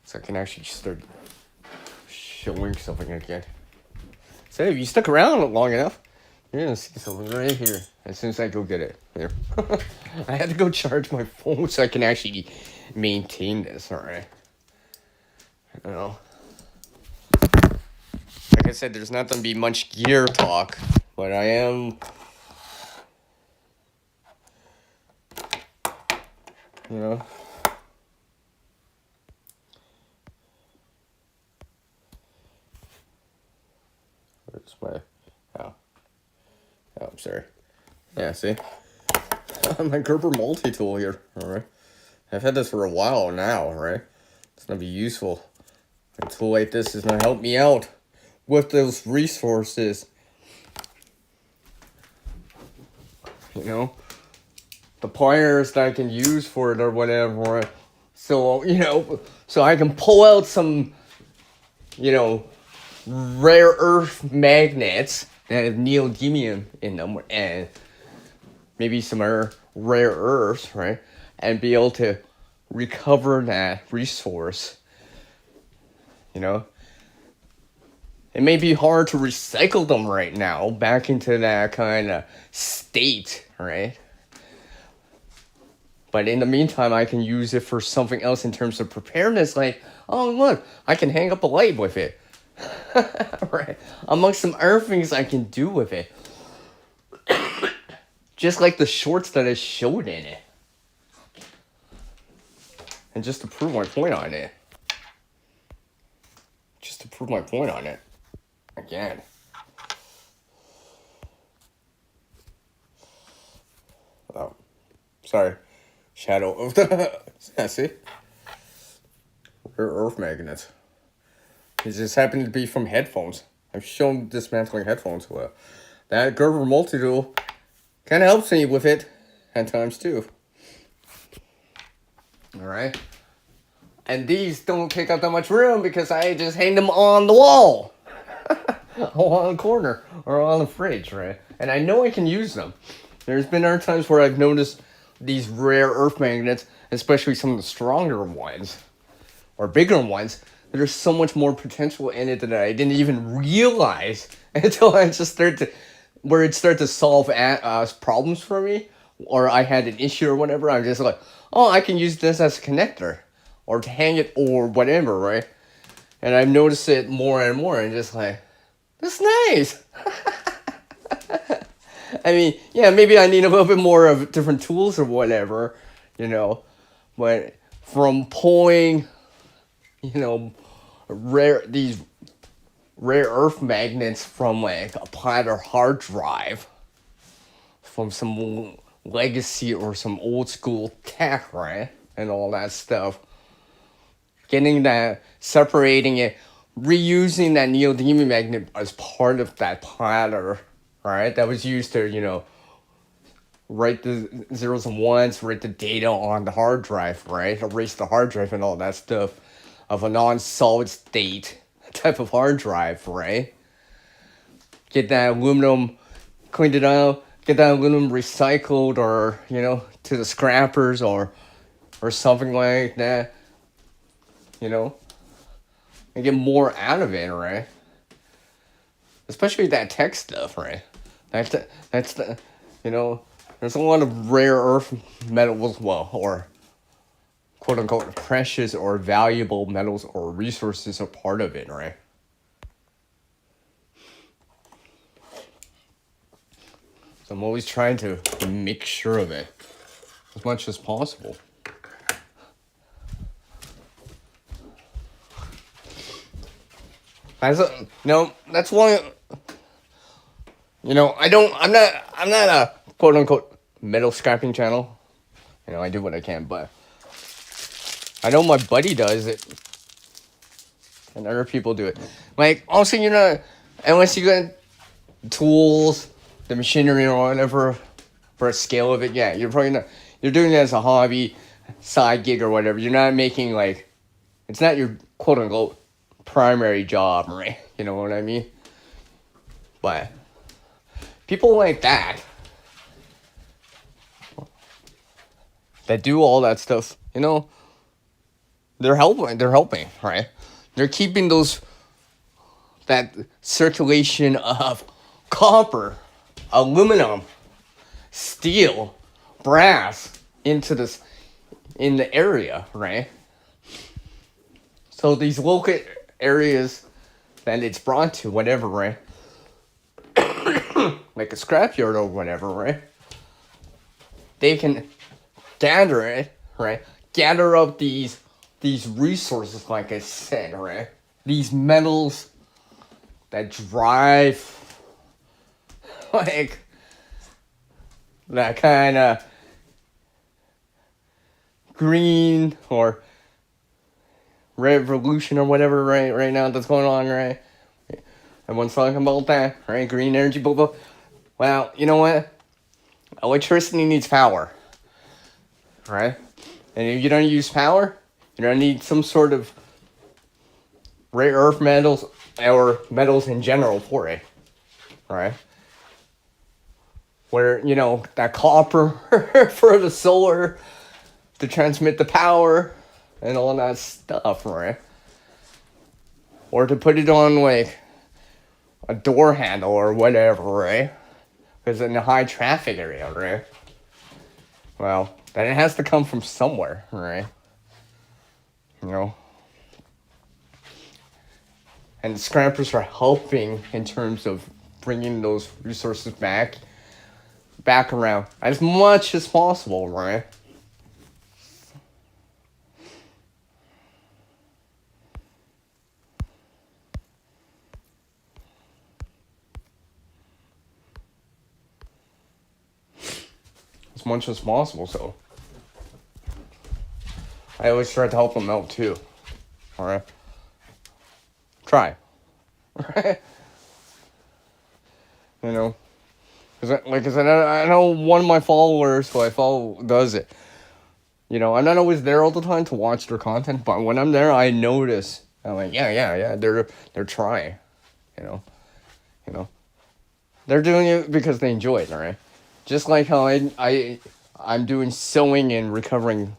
So I can actually start showing something again. So if you stuck around long enough, you're going to see something right here as soon as I go get it. Here. I had to go charge my phone so I can actually maintain this, alright? I don't know. Like I said, there's not going to be much gear talk, but I am... Where's my... Oh, I'm sorry. Yeah, see? My Gerber multi-tool here, alright? I've had this for a while now, right? It's going to be useful. A tool like this is going to help me out with those resources. The pliers that I can use for it or whatever. So, so I can pull out some, rare earth magnets that have neodymium in them and maybe some rare earths, right? And be able to recover that resource. It may be hard to recycle them right now back into that kind of state, right? But in the meantime, I can use it for something else in terms of preparedness. Like, oh, look, I can hang up a light with it. Right? Amongst some other things I can do with it. Just like the shorts that I showed in it. And just to prove my point on it. Again. Oh, sorry. Shadow of the... Yeah, see? Rare earth magnets. It just happened to be from headphones. I've shown dismantling headphones. Well, that Gerber multi-tool kind of helps me with it at times too. Alright. And these don't take up that much room because I just hang them on the wall. Or on the corner. Or on the fridge, right? And I know I can use them. There's been other times where I've noticed these rare earth magnets, especially some of the stronger ones, or bigger ones, there's so much more potential in it that I didn't even realize until I just started to solve problems for me, or I had an issue or whatever. I'm just like, oh, I can use this as a connector, or to hang it, or whatever, right? And I've noticed it more and more, and just like, that's nice. I mean, yeah, maybe I need a little bit more of different tools or whatever, but from pulling, these rare earth magnets from like a platter hard drive from some legacy or some old school tech, right? And all that stuff. Getting that, separating it, reusing that neodymium magnet as part of that platter, right? That was used to, write the zeros and ones, write the data on the hard drive, right? Erase the hard drive and all that stuff of a non-solid state type of hard drive, right? Get that aluminum, cleaned it out, get that aluminum recycled or, to the scrappers or something like that, and get more out of it, right? Especially that tech stuff, right? That's the, there's a lot of rare earth metals, or quote unquote precious or valuable metals or resources are part of it, right? So I'm always trying to make sure of it as much as possible. That's why, I'm not a quote unquote metal scrapping channel. I do what I can, but I know my buddy does it, and other people do it. Like, also, unless you got tools, the machinery or whatever, for a scale of it, yeah, you're probably not, you're doing it as a hobby, side gig or whatever. You're not making, like, it's not your quote unquote primary job, right? You know what I mean? But people like that do all that stuff, they're helping, right? They're keeping that circulation of copper, aluminum, steel, brass in the area, right? So these local areas that it's brought to, whatever, right? Like a scrapyard or whatever, right? They can gather it, right? Gather up these resources, like I said, right? These metals that drive, like, that kind of green or revolution or whatever, right now that's going on, right? Everyone's talking about that, right? Green energy, blah, blah. Well, you know what? Electricity needs power, right? And if you don't use power, you're going to need some sort of rare earth metals or metals in general for it, right? Where, that copper for the solar to transmit the power and all that stuff, right? Or to put it on, like, a door handle or whatever, right? Because in a high traffic area, right? Well, then it has to come from somewhere, right? And the scrappers are helping in terms of bringing those resources back around as much as possible, right? As much as possible, so I always try to help them out too. Alright? Try. Right? Because, like I said, I know one of my followers who I follow does it. I'm not always there all the time to watch their content, but when I'm there, I notice. I'm like, yeah, they're trying. You know, they're doing it because they enjoy it, alright? Just like how I'm doing sewing and recovering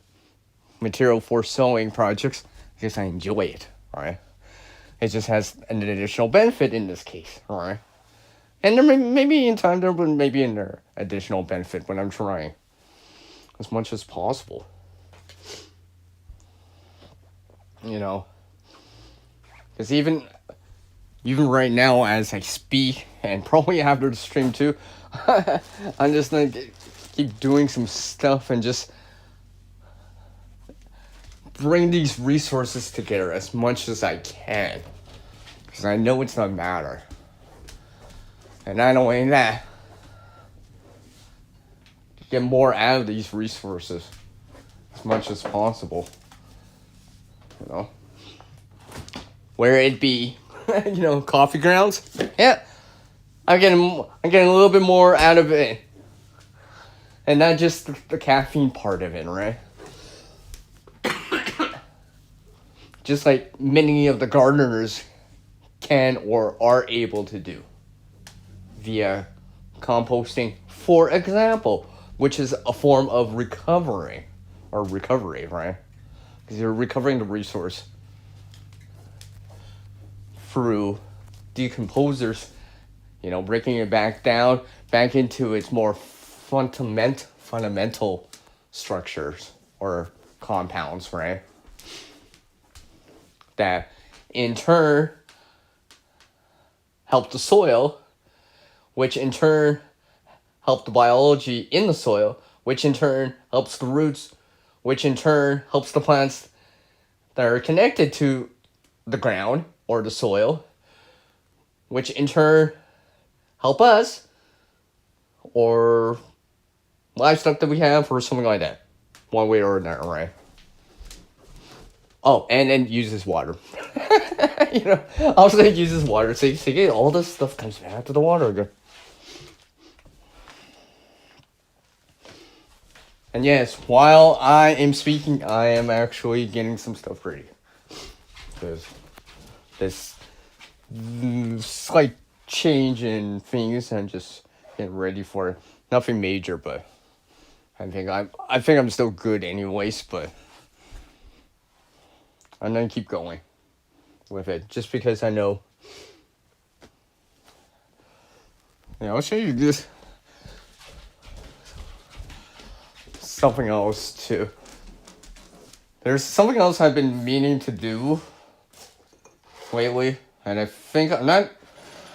material for sewing projects because I enjoy it, alright? It just has an additional benefit in this case, alright? And there maybe in time there would maybe an additional benefit when I'm trying as much as possible. Because even right now as I speak, and probably after the stream too, I'm just gonna keep doing some stuff and just bring these resources together as much as I can. Because I know it's not matter. And not only that, get more out of these resources as much as possible. Where it be, coffee grounds. Yeah, I'm getting a little bit more out of it, and not just the caffeine part of it, right? Just like many of the gardeners can or are able to do via composting, for example, which is a form of recovery, right? Because you're recovering the resource through decomposers, breaking it back down, back into its more fundamental structures or compounds, right? That in turn help the soil, which in turn help the biology in the soil, which in turn helps the roots, which in turn helps the plants that are connected to the ground or the soil, which in turn help us or livestock that we have or something like that, one way or another, right? Oh, and then uses water. Also it uses water. So all this stuff comes back to the water again. And yes, while I am speaking, I am actually getting some stuff ready. Because this slight change in things, I'm just getting ready for it. Nothing major, but I think I'm still good anyways, but I'm gonna keep going with it just because I know. Yeah, I'll show you this something else too. There's something else I've been meaning to do lately, and I think I'm not.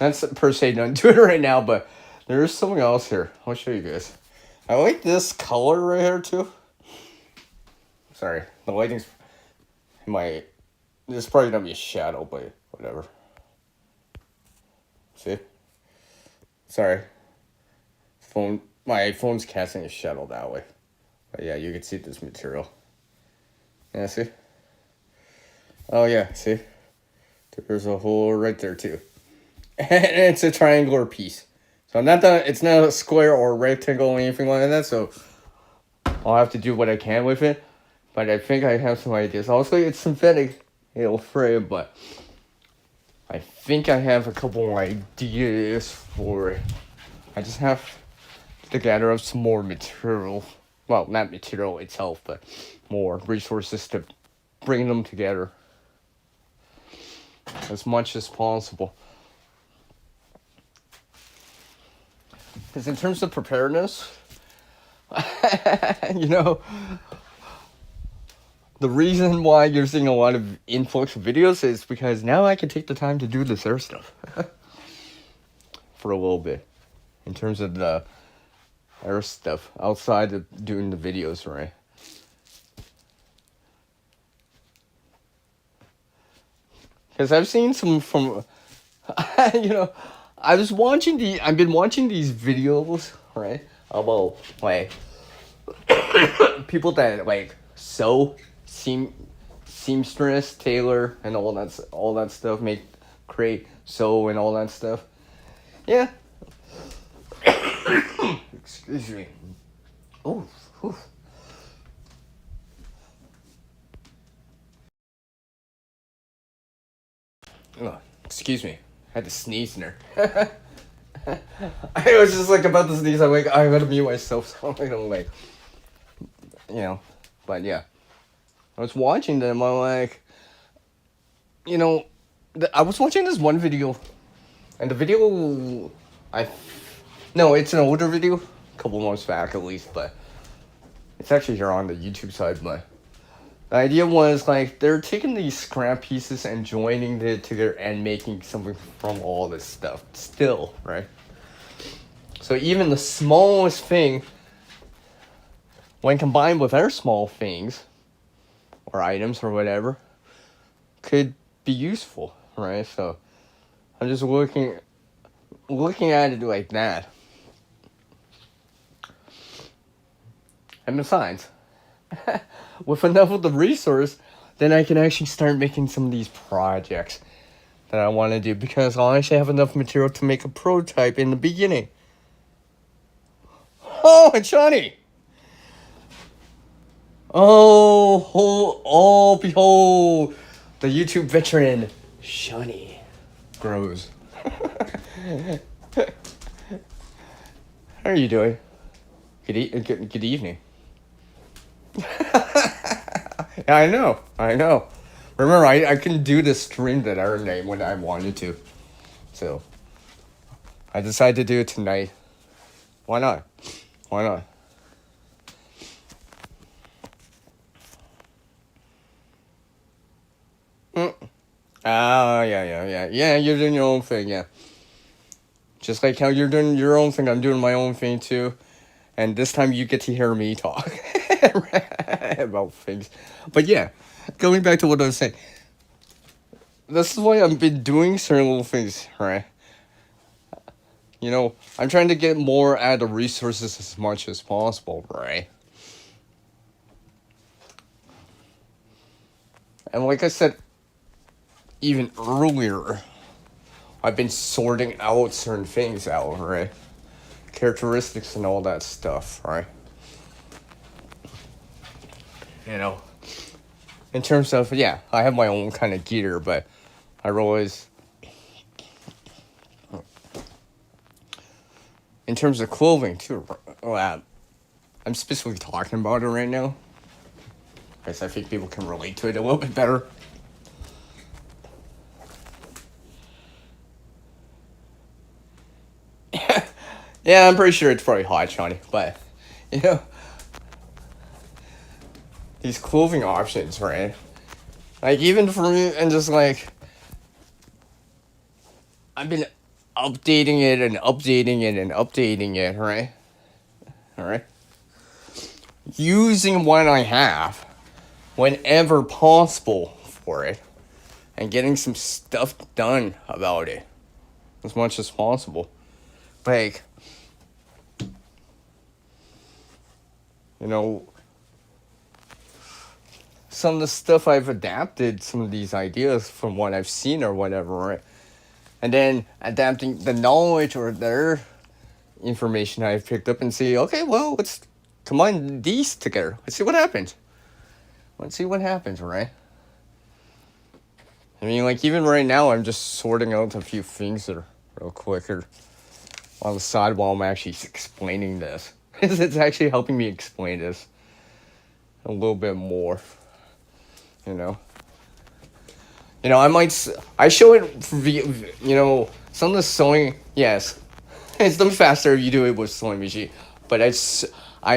That's per se not doing it right now, but there's something else here. I'll show you guys. I like this color right here too. Sorry, the lighting's my. This is probably gonna be a shadow, but whatever. See? Sorry. My phone's casting a shadow that way. But yeah, you can see this material. Yeah, see? Oh yeah, see? There's a hole right there too. And it's a triangular piece. So it's not a square or a rectangle or anything like that, so I'll have to do what I can with it. But I think I have some ideas. Also, it's synthetic, frame, but I think I have a couple ideas for it. I just have to gather up some more material. Well, not material itself, but more resources to bring them together as much as possible. Because in terms of preparedness, the reason why you're seeing a lot of influx of videos is because now I can take the time to do this air stuff for a little bit. In terms of the air stuff outside of doing the videos, right? Because I've seen some from, I've been watching these videos, right? About people that sew, seamstress, tailor, and all that stuff, sew and all that stuff. Yeah. Excuse me. Oh. Excuse me. I had to sneeze in there. I was just about to sneeze. I'm I gotta mute myself so I don't But yeah, I was watching them. I'm I was watching this one video, and the video, no, it's an older video, a couple months back at least, but it's actually here on the YouTube side. But the idea was they're taking these scrap pieces and joining it together and making something from all this stuff. Still, right? So even the smallest thing, when combined with other small things, or items or whatever, could be useful, right? So I'm just looking at it like that. And besides, with enough of the resource, then I can actually start making some of these projects that I want to do, because I'll actually have enough material to make a prototype in the beginning. Oh, it's Johnny! Oh, behold, the YouTube veteran, Shani, grows. How are you doing? Good evening. Yeah, I know. Remember, I can do the stream that I name when I wanted to. So, I decided to do it tonight. Why not? Oh, yeah. Yeah, you're doing your own thing, yeah. Just like how you're doing your own thing, I'm doing my own thing too. And this time you get to hear me talk about things. But yeah, going back to what I was saying, this is why I've been doing certain little things, right? I'm trying to get more out of the resources as much as possible, right? And like I said, even earlier, I've been sorting out certain things out, right? Characteristics and all that stuff, right? In terms of, yeah, I have my own kind of gear, but I realize, in terms of clothing, too, I'm specifically talking about it right now, because I think people can relate to it a little bit better. Yeah, I'm pretty sure it's probably hot, Johnny, but, you know, these clothing options, right? Like, even for me, and just like, I've been updating it and updating it and updating it, right? Alright? Using what I have whenever possible for it and getting some stuff done about it as much as possible. Like, some of the stuff I've adapted, some of these ideas from what I've seen or whatever, right? And then adapting the knowledge or their information I've picked up and see, okay, well, let's combine these together. Let's see what happens. Right? I mean, like, even right now, I'm just sorting out a few things that are real quicker on the side while I'm actually explaining this. It's actually helping me explain this a little bit more. I show it, some of the sewing, yes, it's done faster if you do it with sewing machine, but I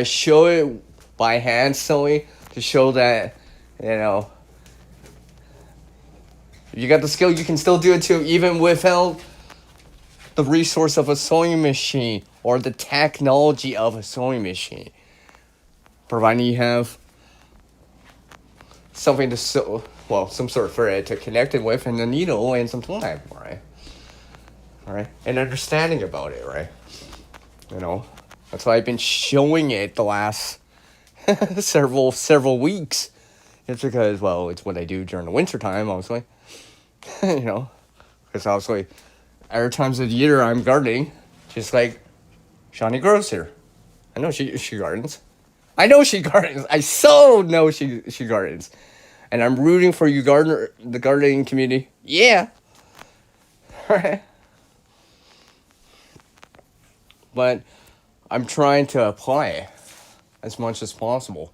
show it by hand sewing to show that, if you got the skill, you can still do it too, even without the resource of a sewing machine or the technology of a sewing machine, providing you have something to sew, well, some sort of thread to connect it with, and a needle and some time, right? And understanding about it, right? That's why I've been showing it the last several weeks. It's because, well, it's what I do during the winter time, obviously. Because obviously, other times of the year I'm gardening, just like Shawnee grows here. I know she gardens. I know she gardens. I so know she gardens. And I'm rooting for you, the gardening community. Yeah. But I'm trying to apply it as much as possible.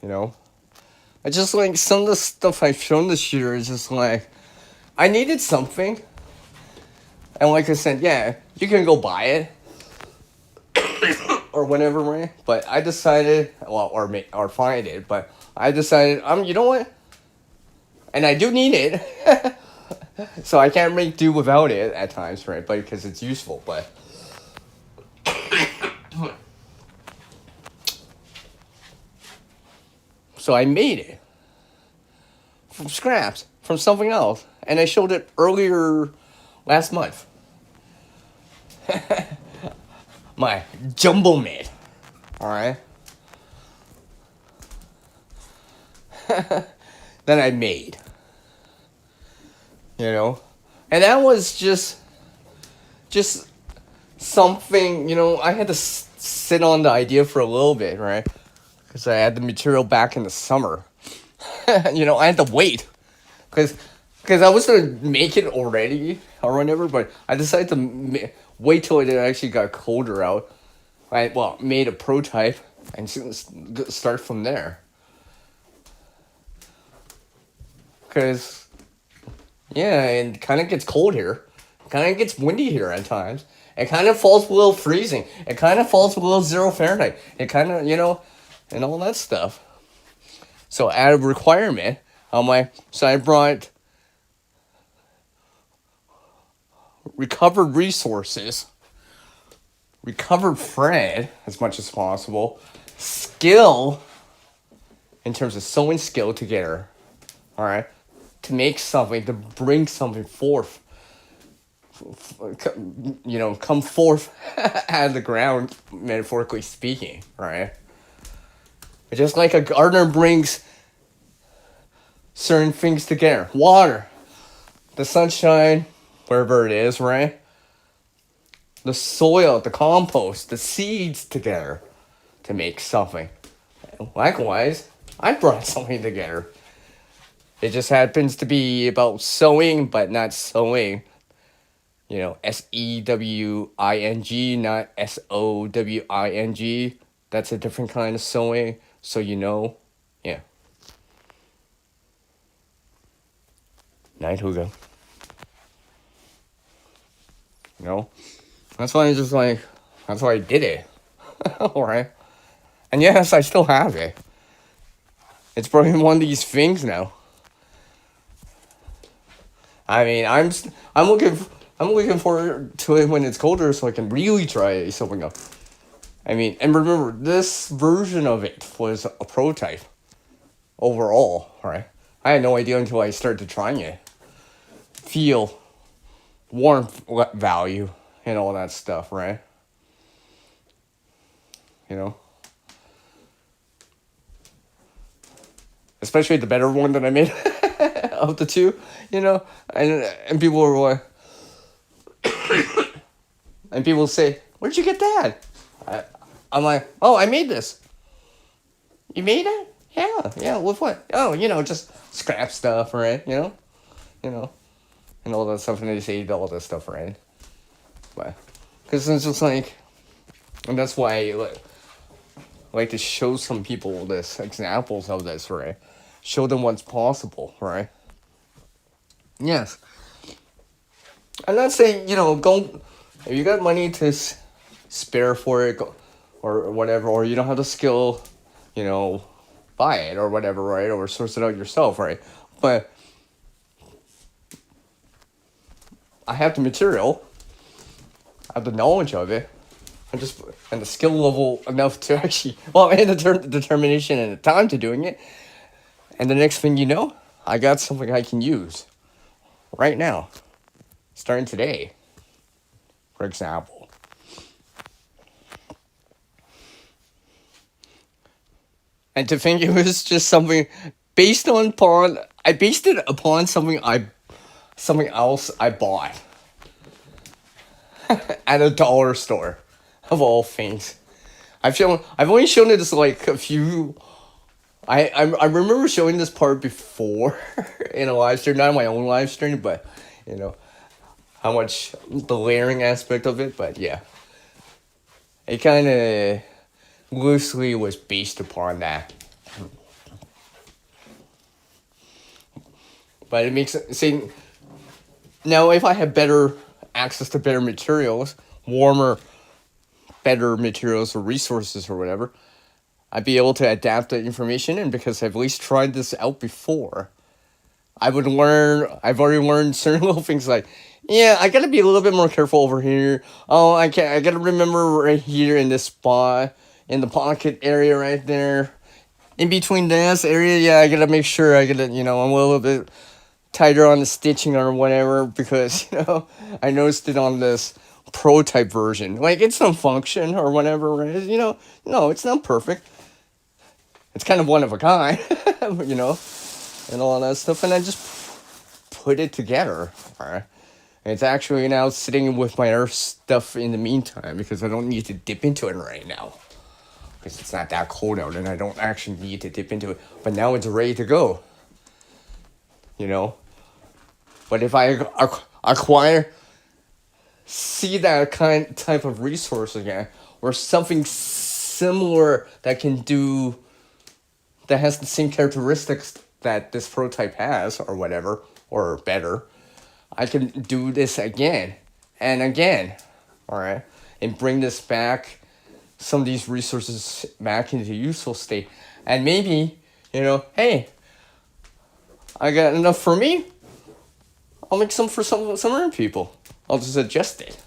I just like some of the stuff I've shown this year is just like, I needed something. And like I said, yeah, you can go buy it. Or whatever, right? But I decided, well, or find it, but I decided, you know what? And I do need it. So I can't make do without it at times, right? But because it's useful, but so I made it from scraps, from something else, and I showed it earlier last month. My jumbo mitt, all right. That I made, and that was just something, I had to sit on the idea for a little bit, right? Because I had the material back in the summer. I had to wait, because I was gonna make it already or whatever, but I decided to wait till it actually got colder out. I made a prototype and start from there. Because, yeah, it kind of gets cold here. It kind of gets windy here at times. It kind of falls below freezing. It kind of falls below 0 Fahrenheit. It kind of, and all that stuff. So, out of requirement, so I brought recovered resources, recovered thread as much as possible, skill in terms of sewing skill together, all right, to make something, to bring something forth, come forth out of the ground, metaphorically speaking, right? Just like a gardener brings certain things together, water, the sunshine, wherever it is, right? The soil, the compost, the seeds together to make something. Likewise, I brought something together. It just happens to be about sewing, but not sewing. SEWING, not SOWING. That's a different kind of sewing, so yeah. Night, Hugo. That's why that's why I did it. Alright. And yes, I still have it. It's probably one of these things now. I mean, I'm looking forward to it when it's colder, so I can really try something up. I mean, and remember, this version of it was a prototype overall, right? I had no idea until I started trying it. Feel, warmth value, and all that stuff, right? Especially the better one that I made of the two, and people were like, and people say, "Where'd you get that?" I'm like, "Oh, I made this." You made it? Yeah. With what? Oh, just scrap stuff, right? And all that stuff, and they say all that stuff, right? But because it's just like, and that's why I like to show some people this examples of this, right? Show them what's possible, right? Yes. I'm not saying go if you got money to spare for it, or whatever, or you don't have the skill, buy it or whatever, right? Or source it out yourself, right? But I have the material, I have the knowledge of it, and the skill level enough to actually, and the determination and the time to doing it. And the next thing you know, I got something I can use right now, starting today, for example. And to think it was just something I based it upon something else I bought at a dollar store, of all things. I've only shown it as like a few. I remember showing this part before in a live stream, not my own live stream, but how much the layering aspect of it. But yeah, it kind of loosely was based upon that. But it makes say now if I had better access to better materials, warmer, better materials or resources or whatever, I'd be able to adapt the information, and because I've at least tried this out before, I've already learned certain little things like, yeah, I gotta be a little bit more careful over here. Oh, I gotta remember right here in this spot, in the pocket area right there. In between this area, yeah, I gotta make sure I'm a little bit tighter on the stitching or whatever, because, I noticed it on this prototype version. Like, it's some function or whatever, right? No, it's not perfect. It's kind of one of a kind, and all that stuff, and I just put it together, right? And it's actually now sitting with my other stuff in the meantime, because I don't need to dip into it right now. Because it's not that cold out, and I don't actually need to dip into it. But now it's ready to go. But if I see that type of resource again, or something similar that has the same characteristics that this prototype has, or whatever, or better, I can do this again and again, all right, and bring this back, some of these resources back into useful state, and maybe, hey, I got enough for me, I'll make some for some other people, I'll just adjust it,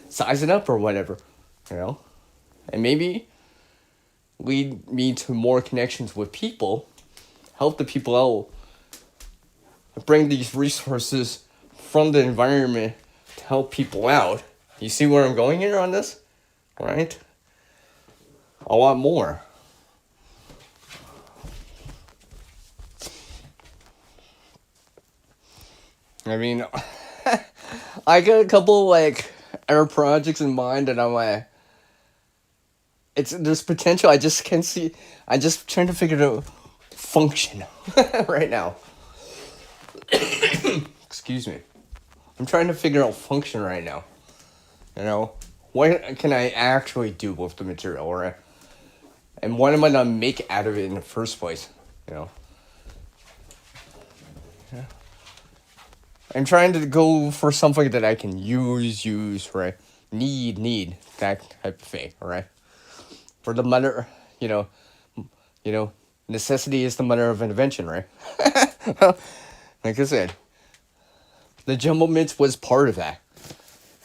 size it up or whatever, and maybe lead me to more connections with people, help the people out, bring these resources from the environment to help people out. You see where I'm going here on this? Right? I want more. I mean, I got a couple like air projects in mind, and I'm like, there's potential. I just can't see. I just trying to figure out function right now. Excuse me. I'm trying to figure out function right now. What can I actually do with the material, right? And what am I gonna make out of it in the first place? Yeah. I'm trying to go for something that I can use, right? Need that type of thing, right? For the mother, necessity is the mother of invention, right? Like I said, the jumbo mints was part of that.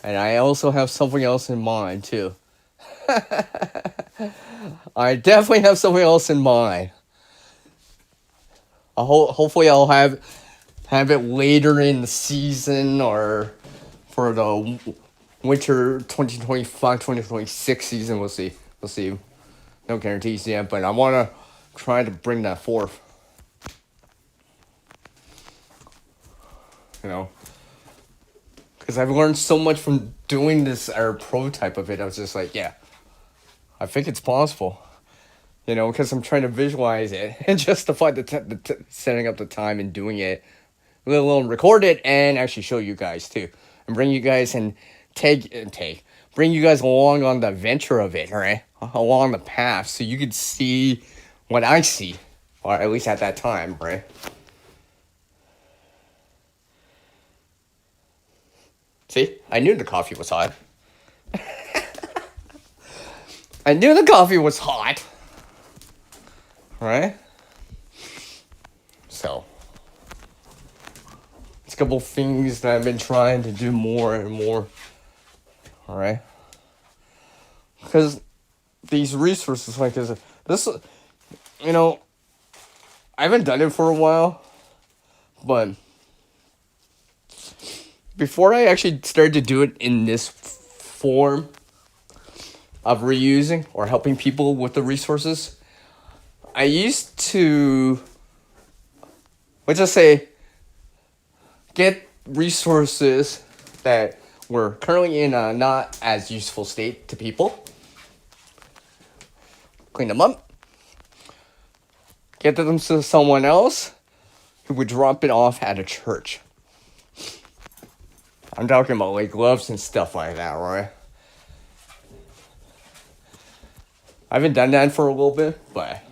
And I also have something else in mind, too. I definitely have something else in mind. Hopefully I'll have it later in the season or for the winter 2025-2026 season. We'll see. No guarantees yet, but I want to try to bring that forth. Because I've learned so much from doing this prototype of it. I was just like, yeah, I think it's possible. Because I'm trying to visualize it and justify setting up the time and doing it, let alone record it and actually show you guys too, and bring you guys and bring you guys along on the adventure of it, right? Along the path, so you could see what I see, or at least at that time, right? See, I knew the coffee was hot. I knew the coffee was hot. Right? So, it's a couple things that I've been trying to do more and more. Alright? Because these resources, like this, I haven't done it for a while, but before I actually started to do it in this form of reusing or helping people with the resources, I used to, let's just say, get resources that were currently in a not as useful state to people, clean them up, get them to someone else who would drop it off at a church. I'm talking about like gloves and stuff like that, right? I haven't done that for a little bit, but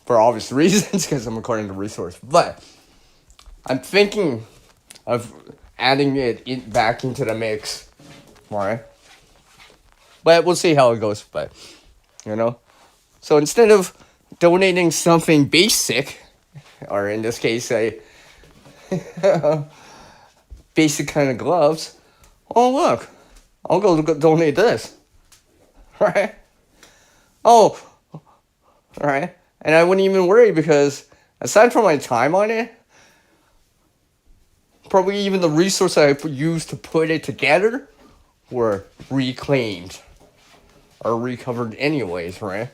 for obvious reasons, because I'm recording the resource. But I'm thinking of adding it back into the mix, right? But we'll see how it goes. But so instead of donating something basic, or in this case, a basic kind of gloves, oh look, I'll go donate this, right? Oh, right. And I wouldn't even worry because aside from my time on it, probably even the resources I used to put it together were reclaimed or recovered anyways, right?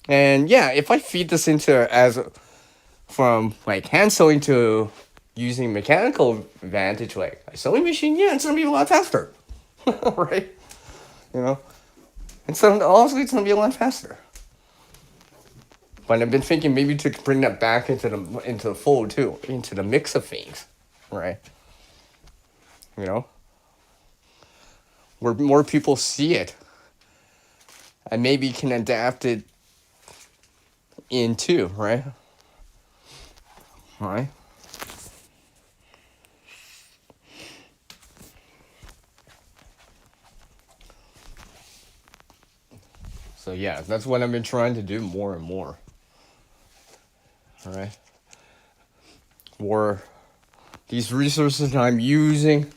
And yeah, if I feed this from like hand sewing to using mechanical advantage, like a sewing machine, yeah, it's gonna be a lot faster, right? And so honestly, it's gonna be a lot faster. But I've been thinking maybe to bring that back into the fold too, into the mix of things, right? Where more people see it, and maybe can adapt it into, right? Right. So yeah, that's what I've been trying to do more and more. All right. these resources that I'm utilizing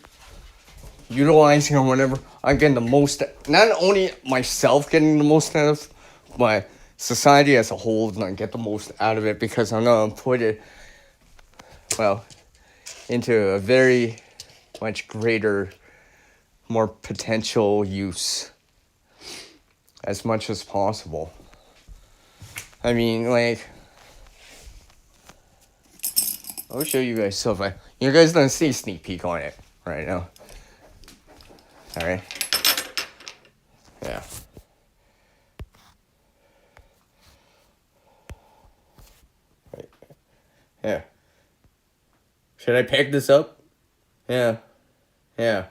or whatever, I'm getting the most, not only myself getting the most out of, but society as a whole is going to get the most out of it, because I'm going to put it, well, into a very much greater, more potential use as much as possible. I mean, like, I'll show you guys stuff. You guys don't see a sneak peek on it right now. Alright. Yeah. Right. Yeah. Should I pick this up? Yeah. Yeah.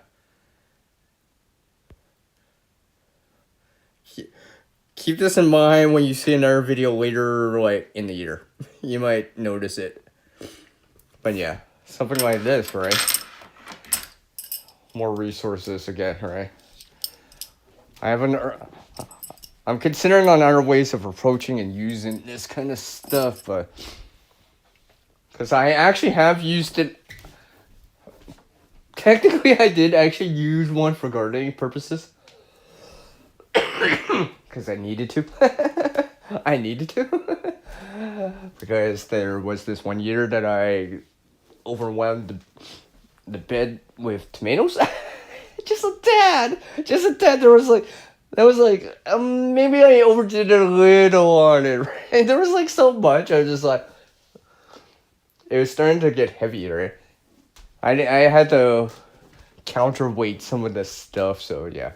Keep this in mind when you see another video later, like, in the year. You might notice it. But yeah, something like this, right? More resources again, right? I'm considering on other ways of approaching and using this kind of stuff, but because I actually have used it. Technically, I did actually use one for gardening purposes. Because I needed to. I needed to. Because there was this one year that I overwhelmed the bed with tomatoes. Just a tad. There was like, maybe I overdid it a little on it. Right? There was like so much. I was just like, it was starting to get heavier. I had to counterweight some of the stuff, so yeah.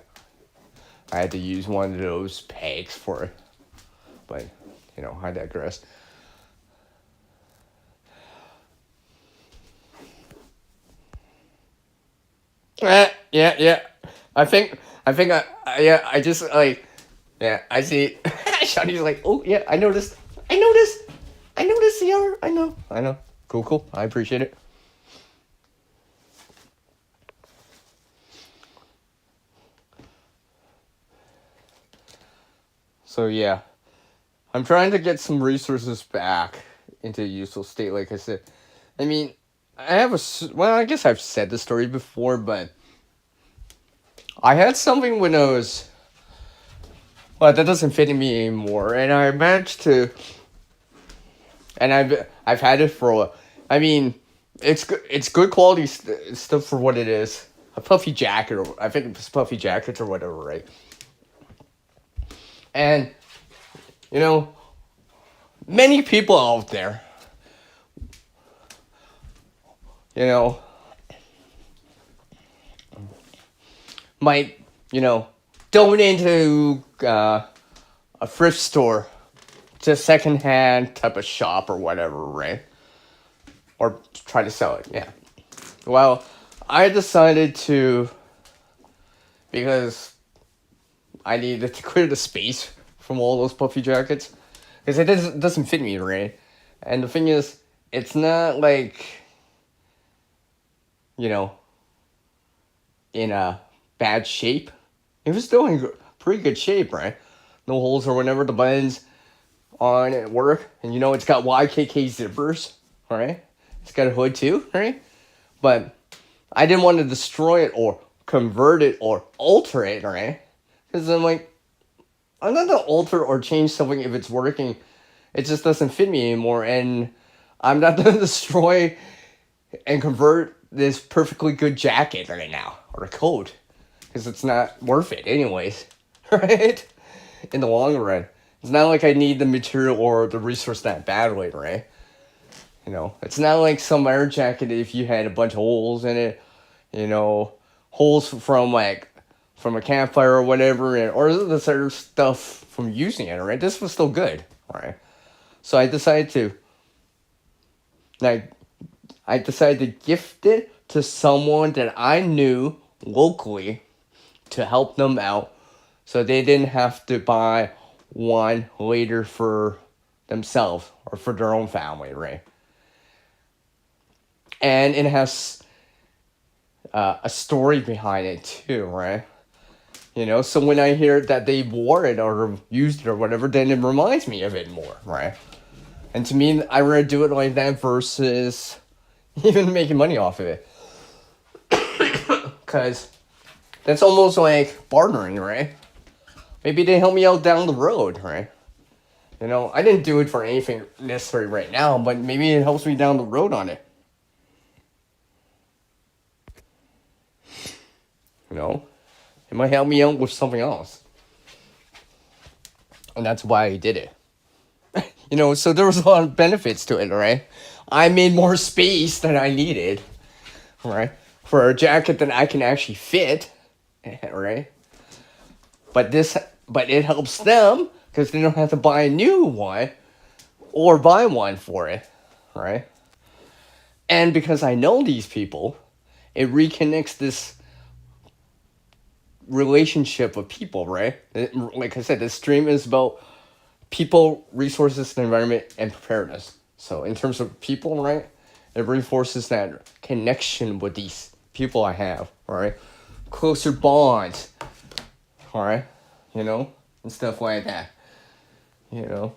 I had to use one of those pegs for it. But, I digress. Yeah. I just, like, yeah, I see. Shawnee's like, oh, yeah, I noticed, CR. I know. Cool. I appreciate it. So, yeah. I'm trying to get some resources back into a useful state, like I said. I mean, I guess I've said the story before, but I had something when I was, well, that doesn't fit in me anymore, and I managed to, and I've had it for, I mean, it's good quality stuff for what it is. A puffy jacket, or I think it's puffy jackets or whatever, right? And, many people out there, might, donate to a thrift store, to a secondhand type of shop or whatever, right? Or try to sell it, yeah. Well, I decided to, because I needed to clear the space from all those puffy jackets, because it doesn't fit me, right? And the thing is, it's not like, in a bad shape. It was still in pretty good shape, right? No holes or whatever. The buttons on it work, and it's got YKK zippers, right? It's got a hood too, right? But I didn't want to destroy it or convert it or alter it, right? Because I'm like, I'm not gonna alter or change something if it's working. It just doesn't fit me anymore, and I'm not gonna destroy and convert this perfectly good jacket right now, or a coat, because it's not worth it anyways, right? In the long run. It's not like I need the material or the resource that badly, right? It's not like some air jacket if you had a bunch of holes in it, holes from a campfire or whatever, or this other stuff from using it, right? This was still good, right? So I decided to gift it to someone that I knew locally to help them out, so they didn't have to buy one later for themselves or for their own family, right? And it has a story behind it too, right? So when I hear that they wore it or used it or whatever, then it reminds me of it more, right? And to me, I rather do it like that versus, even making money off of it. Because that's almost like bartering, right? Maybe they help me out down the road, right? You know, I didn't do it for anything necessary right now, but maybe it helps me down the road on it. You know, it might help me out with something else. And that's why I did it. You know, so there was a lot of benefits to it, right? I made more space than I needed, right? For a jacket that I can actually fit, right? But it helps them because they don't have to buy a new one or buy one for it, right? And because I know these people, it reconnects this relationship of people, right? Like I said, this stream is about people, resources, the environment, and preparedness. So in terms of people, right, it reinforces that connection with these people I have, all right? Closer bonds, all right? You know, and stuff like that. You know,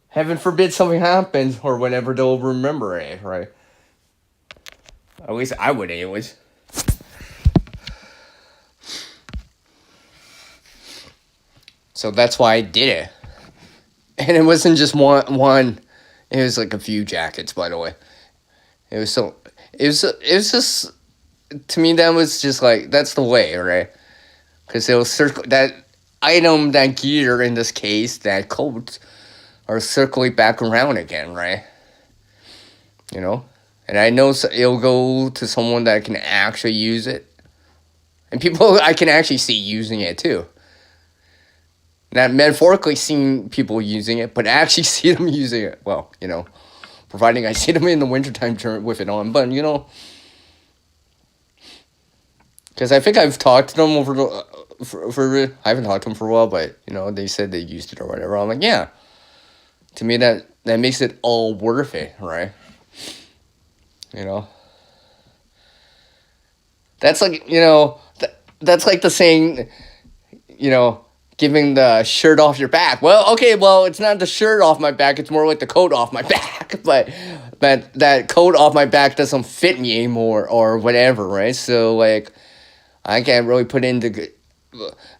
heaven forbid something happens or whatever, they'll remember it, right? At least I would, anyways. So that's why I did it. And it wasn't just one. It was like a few jackets, by the way. It was so. It was just. To me, that was just like that's the way, right? Because it'll circle that item, that gear in this case, that coat, or circulate back around again, right? You know, and I know it'll go to someone that can actually use it, and people I can actually see using it too. Not metaphorically seeing people using it, but actually see them using it. Well, you know, providing I see them in the wintertime with it on. But, you know, because I think I've talked to them over the, I haven't talked to them for a while, but, you know, they said they used it or whatever. I'm like, yeah. To me, that makes it all worth it, right? You know? That's like, you know, that's like the saying, you know, giving the shirt off your back. Well, okay, well, it's not the shirt off my back. It's more like the coat off my back. But that coat off my back doesn't fit me anymore or whatever, right? So, like, I can't really put it into...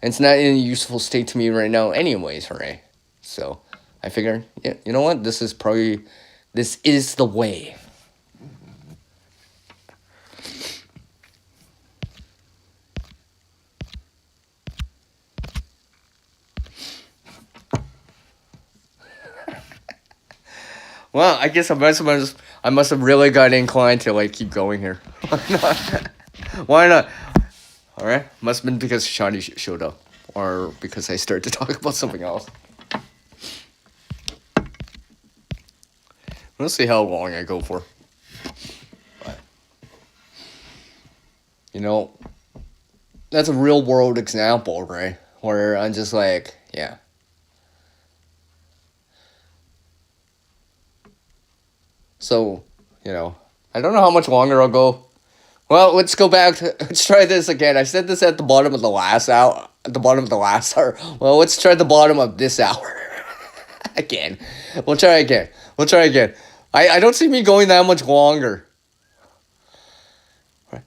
It's not in a useful state to me right now anyways, right? So, I figured, yeah, you know what? This is the way. Well, I guess I must have really got inclined to like keep going here. Why not? Why not? All right, must have been because Shani showed up, or because I started to talk about something else. We'll see how long I go for. But, you know, that's a real world example, right? Where I'm just like, yeah. So, you know, I don't know how much longer I'll go. Well, let's go back. Let's try this again. I said this at the bottom of the last hour. At the bottom of the last hour. Well, let's try the bottom of this hour. Again. We'll try again. I don't see me going that much longer.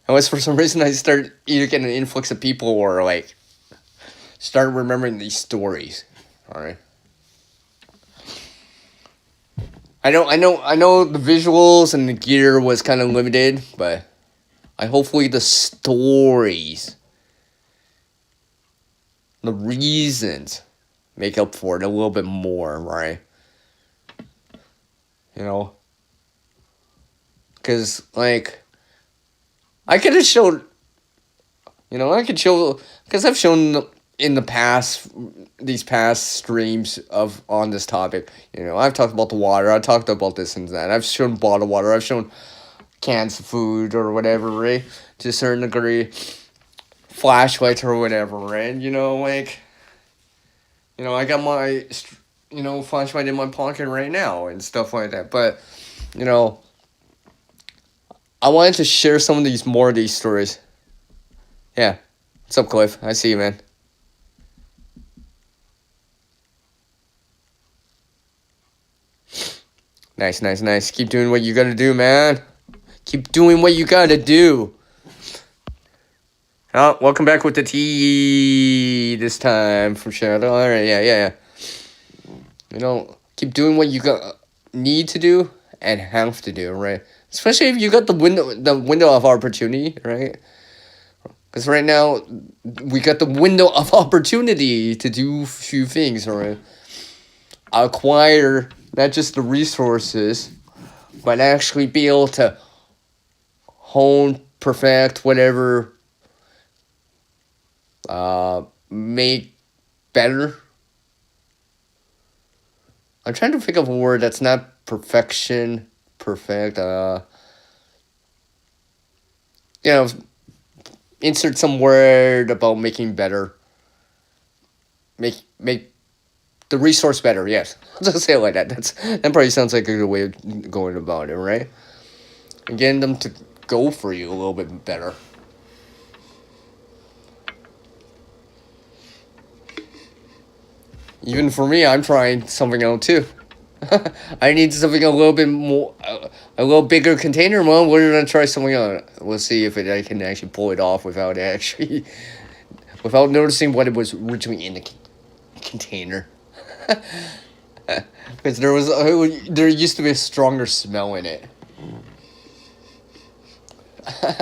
Unless for some reason I start either getting an influx of people or like start remembering these stories. Alright. I know the visuals and the gear was kind of limited, but hopefully the stories, the reasons make up for it a little bit more, right? You know? Because, like, I could have showed, you know, because I've shown in the past, these past streams on this topic, you know, I've talked about the water, I've talked about this and that, I've shown bottled water, I've shown cans of food or whatever, right? To a certain degree, flashlights or whatever, right? You know, like, you know, I got my, you know, flashlight in my pocket right now and stuff like that. But, you know, I wanted to share some of these more of these stories. Yeah. What's up, Cliff? I see you, man. Nice. Keep doing what you gotta do, man. Keep doing what you gotta do. Oh, welcome back with the tea this time from Shadow. All right, yeah. Keep doing what you need to do and have to do, right? Especially if you got the window of opportunity, right? Because right now we got the window of opportunity to do a few things, right? Acquire not just the resources, but actually be able to hone, perfect, whatever, make better. I'm trying to think of a word that's not perfection, perfect. Insert some word about making better. Make the resource better. Yes, I'll just say it like that. That probably sounds like a good way of going about it, right? And getting them to go for you a little bit better. Even for me, I'm trying something out too. I need something a little bit more, a little bigger container. Well, we're gonna try something out. We'll see if I can actually pull it off without without noticing what it was originally in the container. Because there used to be a stronger smell in it.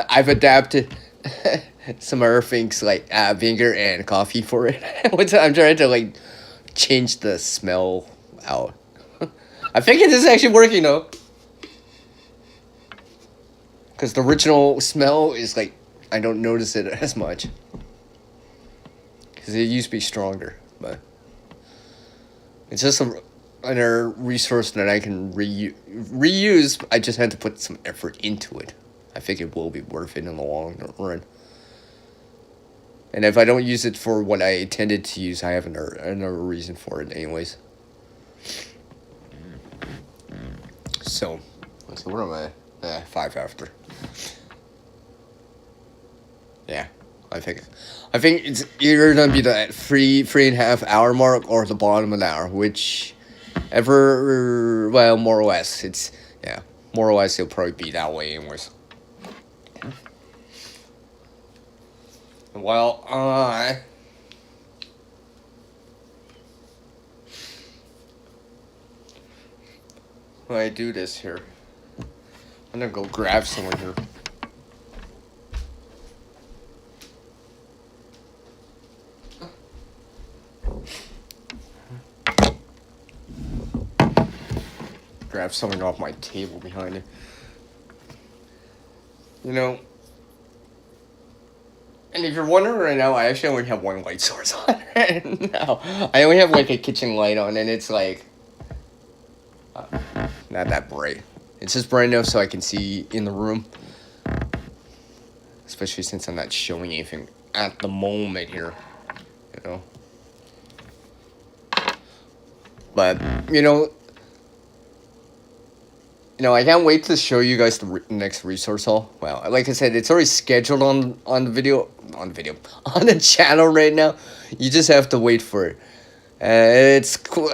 I've adapted some other things like vinegar and coffee for it. I'm trying to change the smell out. I think it is actually working though. Because the original smell is I don't notice it as much. Because it used to be stronger. But it's just another resource that I can reuse. I just had to put some effort into it. I think it will be worth it in the long run. And if I don't use it for what I intended to use, I have another reason for it anyways. So, let's see, what am I? 5 after. Yeah, I think it's either gonna be the 3.5 hour mark or the bottom of the hour, well, more or less. More or less it'll probably be that way anyways. Well, when I do this here, I'm gonna go grab someone here. Grab something off my table behind it. And if you're wondering right now, I actually only have one light source on right now. I only have a kitchen light on, and it's not that bright. It's just bright enough so I can see in the room. Especially since I'm not showing anything at the moment here. But, I can't wait to show you guys the next resource haul. Well, like I said, it's already scheduled on the channel right now. You just have to wait for it. It's cool.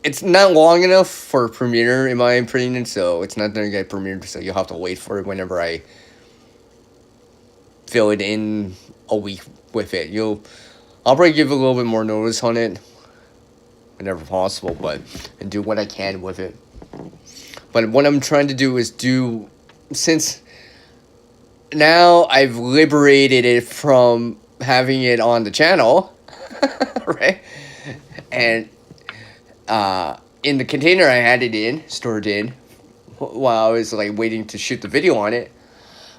It's not long enough for premiere, in my opinion, so it's not gonna get premiered. So you'll have to wait for it whenever I fill it in a week with it. I'll probably give a little bit more notice on it whenever possible, and do what I can with it. But what I'm trying to do is since now I've liberated it from having it on the channel, right? And in the container I had it stored in, while I was waiting to shoot the video on it,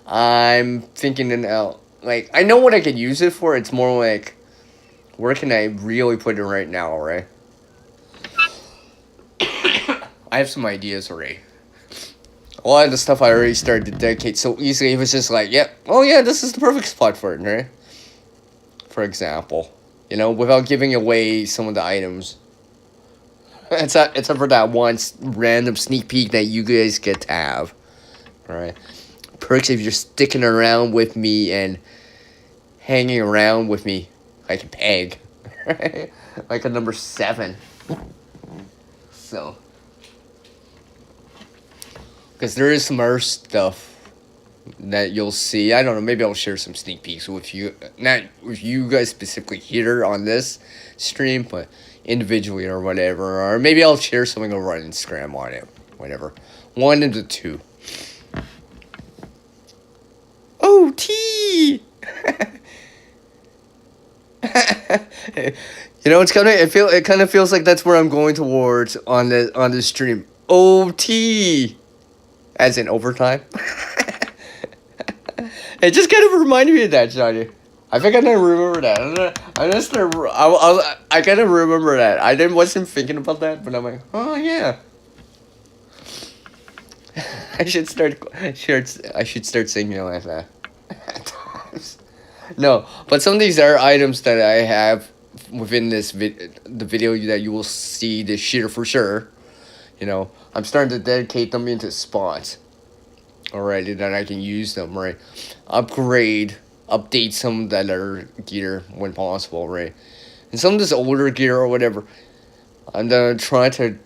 I'm thinking now, I know what I could use it for. It's more where can I really put it right now, right? I have some ideas already. A lot of the stuff I already started to dedicate so easily. It was just this is the perfect spot for it, right? For example, without giving away some of the items. Except for that one random sneak peek that you guys get to have, right? Perks if you're sticking around with me and hanging around with me like a peg, right? Like a number 7. So, because there is some other stuff that you'll see. I don't know. Maybe I'll share some sneak peeks with you, not with you guys specifically here on this stream, but individually or whatever. Or maybe I'll share something over on Instagram on it, whatever. One of the two. Oh, tea. It kind of feels like that's where I'm going towards on this stream. OT, as in overtime. It just kind of reminded me of that, Johnny. I think I didn't remember that. I kind of remember that. Wasn't thinking about that, but I'm like, oh yeah. I should start singing it like that. At times. No, but some of these are items that I have within the video that you will see this year for sure. I'm starting to dedicate them into spots already that I can use them, right? Update some that are gear when possible, right? And some of this older gear or whatever, I'm gonna try to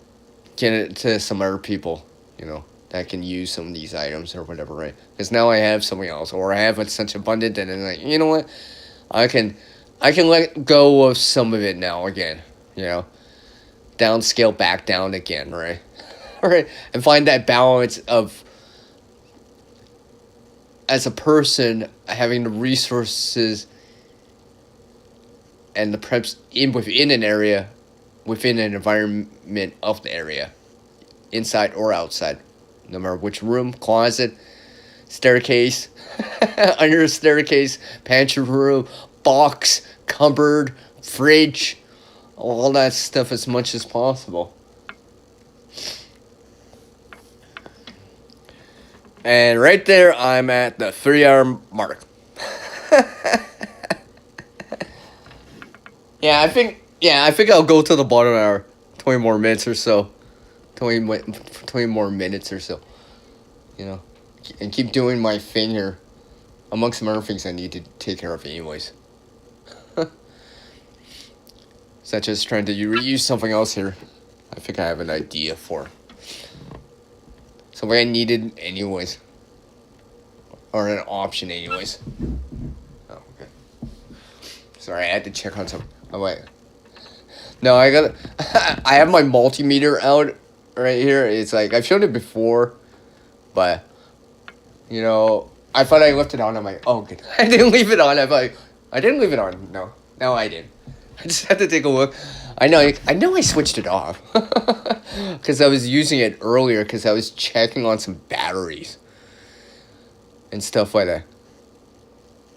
get it to some other people, that can use some of these items or whatever, right? Because now I have something else, or I have it such abundant, and then like, you know what, I can let go of some of it now again, downscale back down again, right? All right, and find that balance of, as a person, having the resources and the preps within an area, within an environment of the area, inside or outside, no matter which room, closet, staircase, under a staircase, pantry room, box, cupboard, fridge, all that stuff as much as possible. And right there, I'm at the 3-hour mark. I think I'll go to the bottom hour, 20 more minutes or so. 20 more minutes or so. And keep doing my thing here, amongst some other things I need to take care of anyways. Such as trying to reuse something else here. I think I have an idea for something I needed anyways. Or an option anyways. Oh, okay. Sorry, I had to check on something. Oh, wait. No, I have my multimeter out right here. It's like, I've shown it before, but, I thought I left it on. I'm like, oh, good. I didn't leave it on. I didn't leave it on. No, I didn't. I just had to take a look. I know I switched it off. Because I was using it earlier because I was checking on some batteries and stuff like that.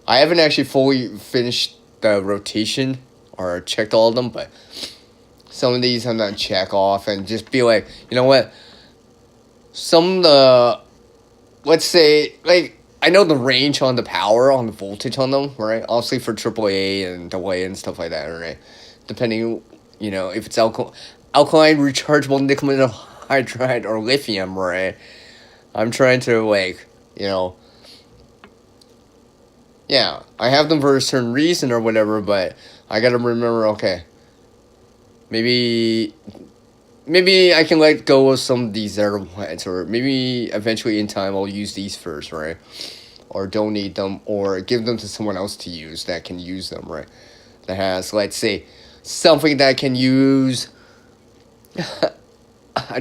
I haven't actually fully finished the rotation or checked all of them, but some of these I'm gonna check off and just be like, you know what? Some of the, let's say, like, I know the range on the power, on the voltage on them, right? Obviously for AAA and AA and stuff like that, right? Depending, if it's alkaline rechargeable nickel metal hydride or lithium, right? I'm trying to, like, I have them for a certain reason or whatever, but I gotta remember, okay, maybe I can let go of some of these other ones, or maybe eventually in time I'll use these first, right? Or donate them, or give them to someone else to use that can use them, right? That has, let's say, something that can use a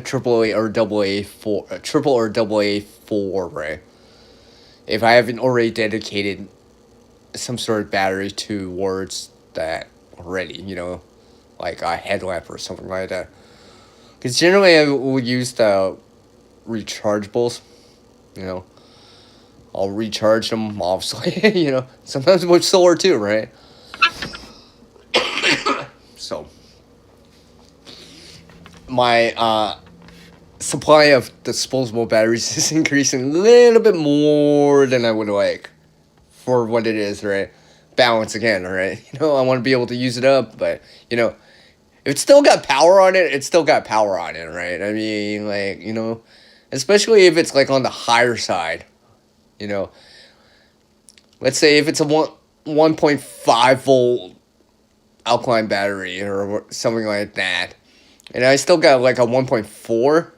AAA or AA4, right? If I haven't already dedicated some sort of battery towards that already, like a headlamp or something like that. Because generally I will use the rechargeables, I'll recharge them, obviously, sometimes with solar too, right? So, my supply of disposable batteries is increasing a little bit more than I would like for what it is, right? Balance again, right? I want to be able to use it up, but, if it's still got power on it, it's still got power on it, right? I mean, like, especially if it's, like, on the higher side, Let's say if it's a 1.5 volt alkaline battery or something like that, and I still got, like, a 1.4,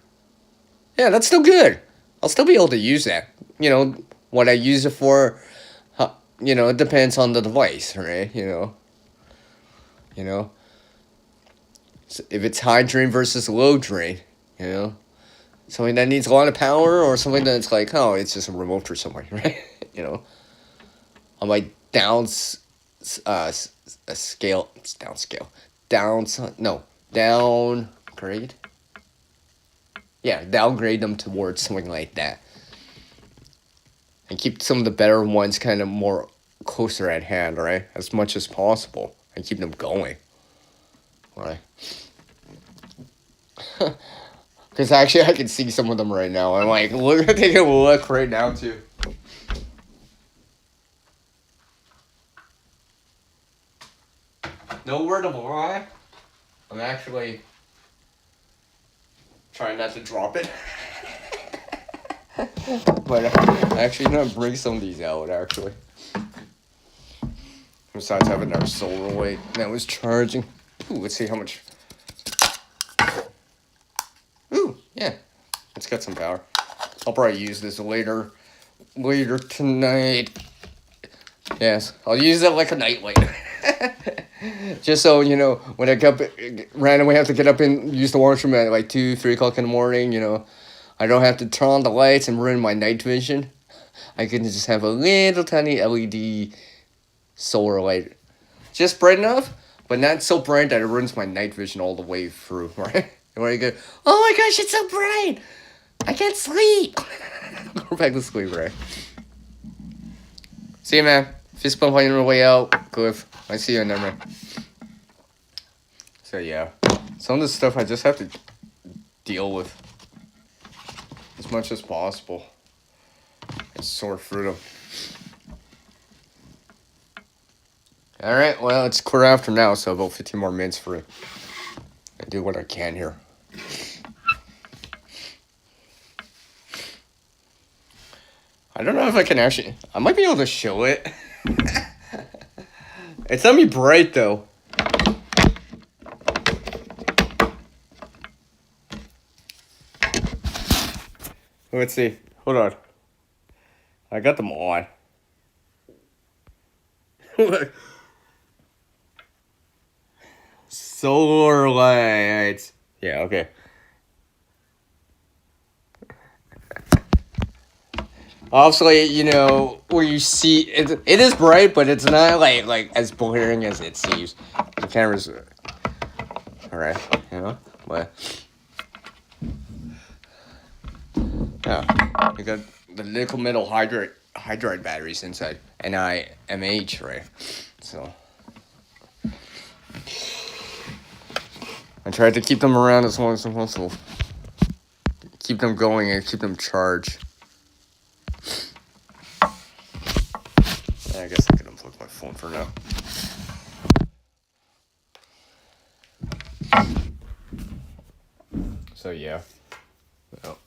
yeah, that's still good. I'll still be able to use that, what I use it for, it depends on the device, right? You know, so if it's high drain versus low drain, you know, something that needs a lot of power or something that's like, oh, it's just a remote or somewhere, right? On my scale, it's downscale, no, downgrade. Yeah, downgrade them towards something like that, and keep some of the better ones kind of more closer at hand, right? As much as possible, and keep them going, right? Because actually, I can see some of them right now. I'm like, look, taking a look right now too. No word of a lie. I'm actually trying not to drop it. But I actually gonna bring some of these out actually. Besides having our solar light that was charging. Ooh, let's see how much. Ooh, yeah, it's got some power. I'll probably use this later tonight. Yes, I'll use it like a nightlight. Just so, when I randomly have to get up and use the washroom at like 2, 3 o'clock in the morning, I don't have to turn on the lights and ruin my night vision. I can just have a little tiny LED solar light. Just bright enough, but not so bright that it ruins my night vision all the way through, right? Where you go, oh my gosh, it's so bright! I can't sleep! Go back to sleep, right? See you, man. Fist bump on your way out. Cliff. I see you in there, man. So, yeah. Some of this stuff I just have to deal with as much as possible and sort through them. Alright, well, it's quarter after now, so about 15 more minutes for it. I do what I can here. I don't know if I can actually... I might be able to show it. It's not me bright, though. Let's see. Hold on. I got them on. Solar lights. Yeah, okay. Obviously, where you see it is bright, but it's not like as blaring as it seems. The camera's all right, but yeah, you got the nickel metal hydride batteries inside, NiMH, right? So I tried to keep them around as long as possible, keep them going and keep them charged. I guess I can unplug my phone for now. So yeah, well,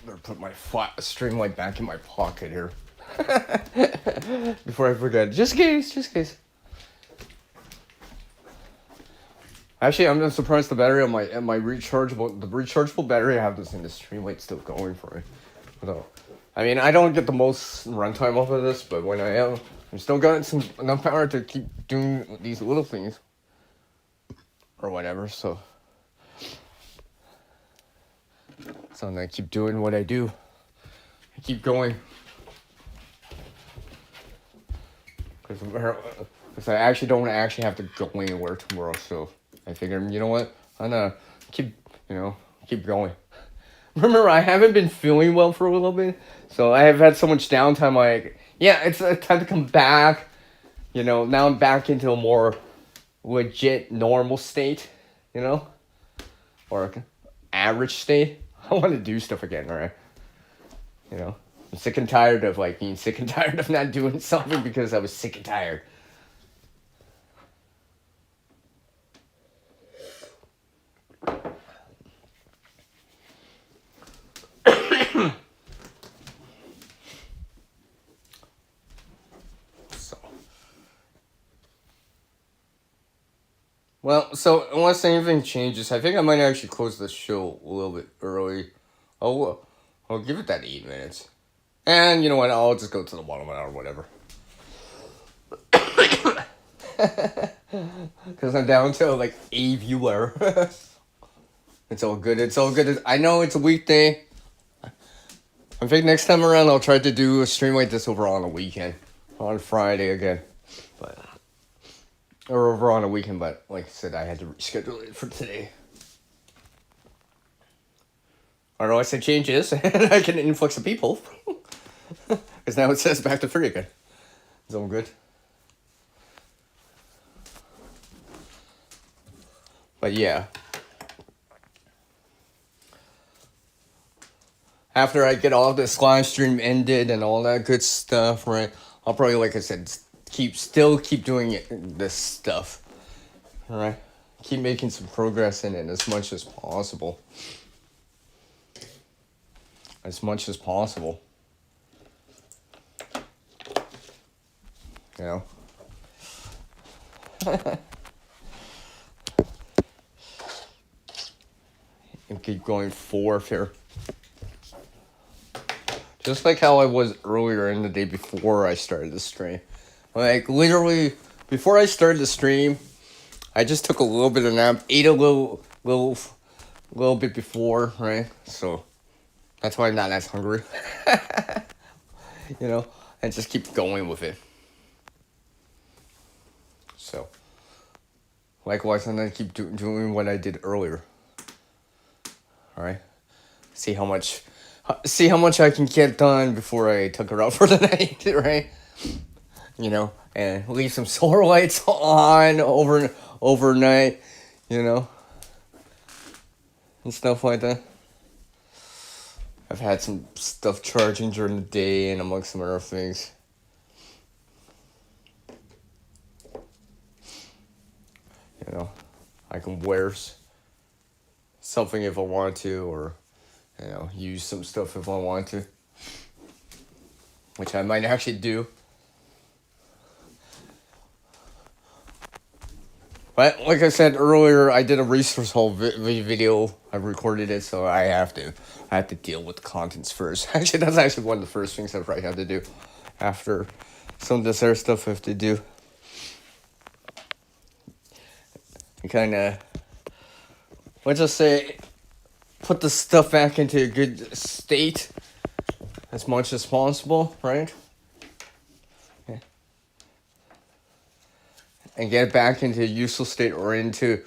better put my string light back in my pocket here before I forget. Just in case. Actually, I'm just surprised the battery on my rechargeable battery. I have this in the string light still going for me. So, I mean, I don't get the most runtime off of this, but when I am, I'm still got enough power to keep doing these little things or whatever. So I'm gonna keep doing what I do. I keep going because I actually don't actually have to go anywhere tomorrow. So I figured, you know what, I'm gonna keep going. Remember, I haven't been feeling well for a little bit, so I have had so much downtime. Like, yeah, it's time to come back. Now I'm back into a more legit normal state, or average state. I want to do stuff again, right? I'm sick and tired of being sick and tired of not doing something because I was sick and tired. So unless anything changes, I think I might actually close the show a little bit early. I'll give it that 8 minutes. And you know what? I'll just go to the bottom of it or whatever. Because I'm down to like a viewer. It's all good. It's all good. I know it's a weekday. I think next time around I'll try to do a stream like this over on a weekend. On Friday again. But or over on a weekend, but like I said, I had to reschedule it for today. Otherwise, it changes, and I get an influx of people. Because now it says back to free again. It's all good. But yeah. After I get all this live stream ended and all that good stuff, right? I'll probably, like I said, keep doing this stuff. Alright? Keep making some progress in it as much as possible. As much as possible. You know? And keep going forth here. Just like how I was earlier in the day before I started the stream. Like, literally, before I started the stream, I just took a little bit of nap, ate a little bit before, right? So, that's why I'm not as hungry. You know? And just keep going with it. So, likewise, I'm gonna keep doing what I did earlier. Alright? See how much I can get done before I took her out for the night, right? You know, and leave some solar lights on overnight, you know, and stuff like that. I've had some stuff charging during the day and amongst some other things. You know, I can wear something if I want to, or you know, use some stuff if I want to, which I might actually do. But like I said earlier, I did a resource hole video. I recorded it, so I have to deal with the contents first. Actually, that's actually one of the first things I probably have to do after some of this other stuff I have to do. Kind of, let's just say, put the stuff back into a good state as much as possible, right? Yeah. And get it back into a useful state or into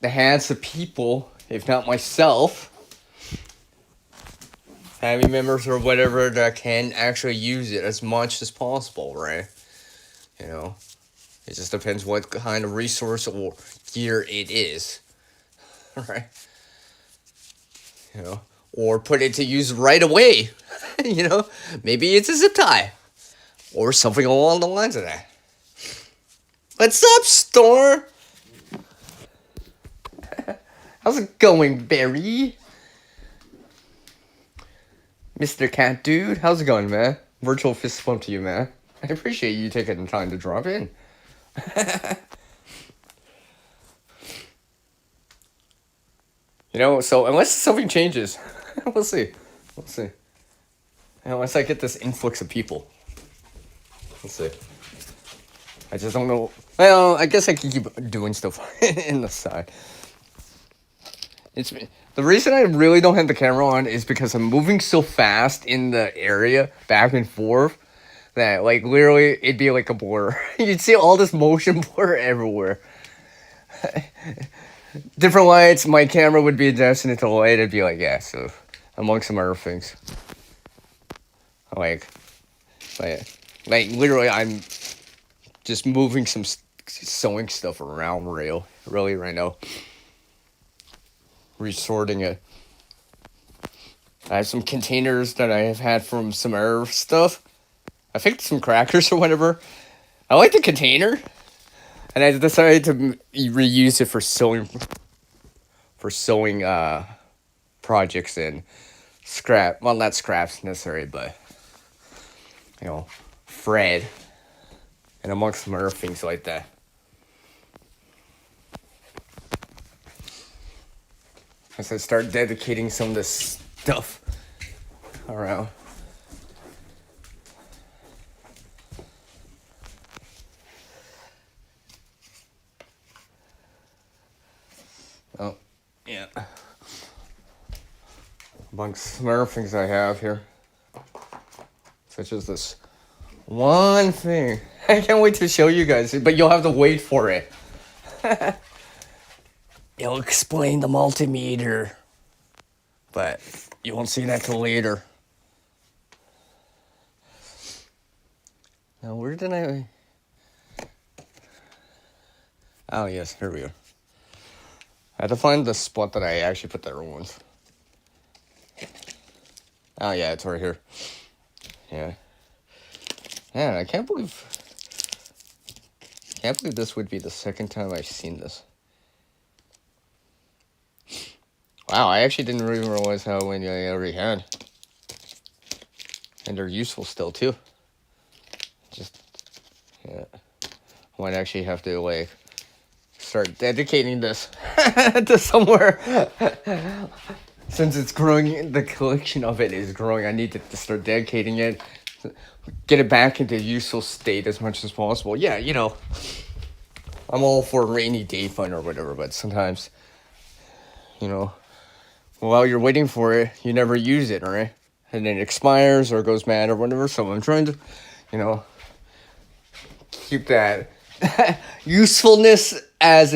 the hands of people, if not myself, family members or whatever, that can actually use it as much as possible, right? You know, it just depends what kind of resource or gear it is, right? You know, or put it to use right away. You know, maybe it's a zip tie or something along the lines of that. What's up, Storm? How's it going, Barry? Mr. Cat Dude, how's it going, man? Virtual fist bump to you, man. I appreciate you taking the time to drop in. You know, so unless something changes, we'll see. We'll see. Unless I get this influx of people. We'll see. I just don't know. Well, I guess I can keep doing stuff in the side. The reason I really don't have the camera on is because I'm moving so fast in the area, back and forth, that, like, literally, it'd be like a blur. You'd see all this motion blur everywhere. Different lights, my camera would be adjusting it to light, it'd be like, yeah, so, amongst some other things. Like, literally, I'm just moving some sewing stuff around really right now. Resorting it. I have some containers that I have had from some other stuff. I think some crackers or whatever. I like the container, and I decided to reuse it for sewing projects and scrap. Well, not scraps necessarily, but you know, thread and amongst some other things like that. As I start dedicating some of this stuff around. Oh, yeah. Amongst some other things I have here, such as this one thing. I can't wait to show you guys, but you'll have to wait for it. It'll explain the multimeter, but you won't see that till later. Now, where did I... Oh, yes, here we go. I had to find the spot that I actually put there once. Oh, yeah, it's right here. Yeah. Man, I can't believe this would be the second time I've seen this. Wow, I actually didn't even realize how many I already had. And they're useful still, too. Just, yeah. I might actually have to, like, start dedicating this to somewhere. Since it's growing, the collection of it is growing, I need to start dedicating it. Get it back into useful state as much as possible. Yeah, you know, I'm all for rainy day fun or whatever, but sometimes, you know, while you're waiting for it, you never use it, right? And then it expires or goes bad or whatever. So I'm trying to, you know, keep that usefulness as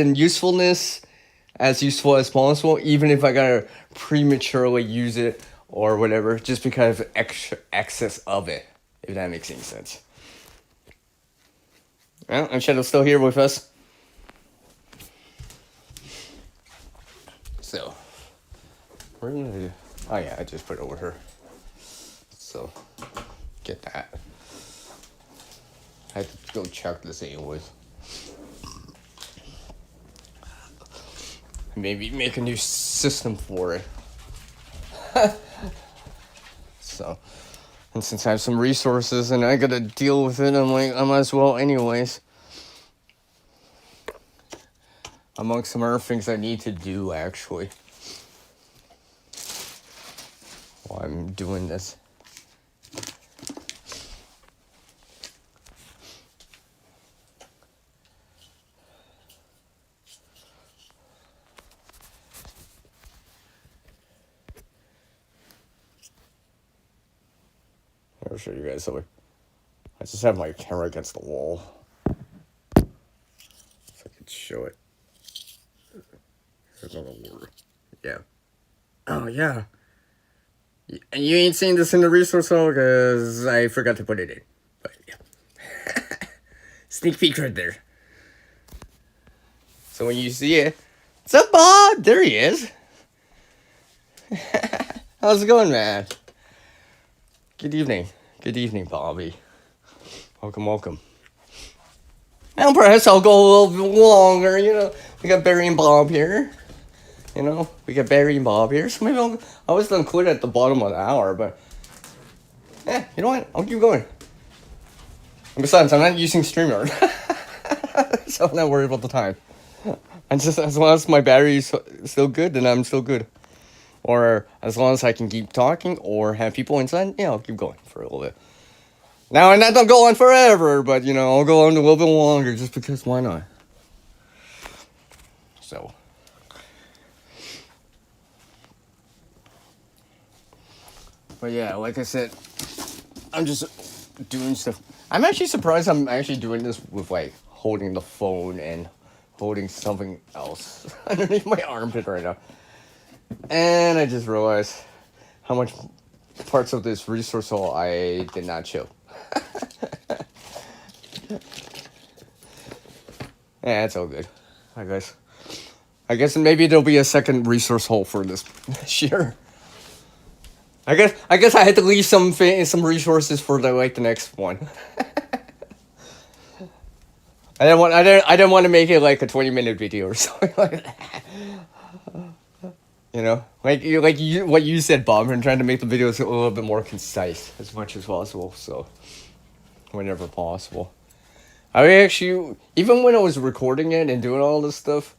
useful as possible, even if I gotta prematurely use it or whatever, just because of extra excess of it, if that makes any sense. Well, and Shadow's still here with us. So, where did I do? Oh yeah, I just put it over here. So, get that. I have to go check this anyways. Maybe make a new system for it. So, and since I have some resources and I gotta deal with it, I'm like, I might as well anyways. Among some other things I need to do, actually, while I'm doing this. I'll show you guys something. I just have my camera against the wall. If I could show it. There's another word. Yeah. Oh, yeah. And you ain't seen this in the resource hole because I forgot to put it in. But, yeah. Sneak peek right there. So when you see it, what's up, Bob? There he is. How's it going, man? Good evening. Good evening, Bobby. Welcome, welcome. And perhaps I'll go a little bit longer, you know. We got Barry and Bob here. You know, we got Barry and Bob here. So maybe I was done quit at the bottom of the hour, but... Yeah, you know what? I'll keep going. And besides, I'm not using StreamYard. So I'm not worried about the time. And just as long as my battery's still good, then I'm still good. Or as long as I can keep talking or have people inside, yeah, I'll keep going for a little bit. Now, and that don't go on forever, but, you know, I'll go on a little bit longer just because why not? So. But yeah, like I said, I'm just doing stuff. I'm actually surprised I'm actually doing this with, like, holding the phone and holding something else underneath my armpit right now. And I just realized how much parts of this resource hole I did not show. Yeah, it's all good. I guess maybe there'll be a second resource hole for this year. I guess I had to leave some resources for the next one. I didn't want to make it like a 20-minute video or something like that. You know, what you said, Bob. I'm trying to make the videos a little bit more concise as much as possible. So, whenever possible. I actually, even when I was recording it and doing all this stuff,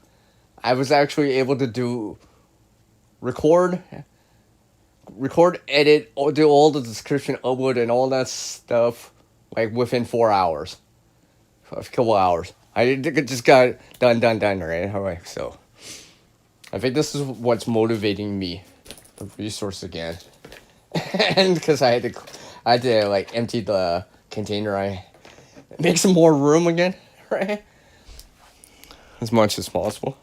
I was actually able to record, edit, do all the description, upload, and all that stuff, like, within 4 hours. A couple hours. I just got done, right? Alright, so. I think this is what's motivating me, the resource again. And because I had to like empty the container, I make some more room again, right? As much as possible.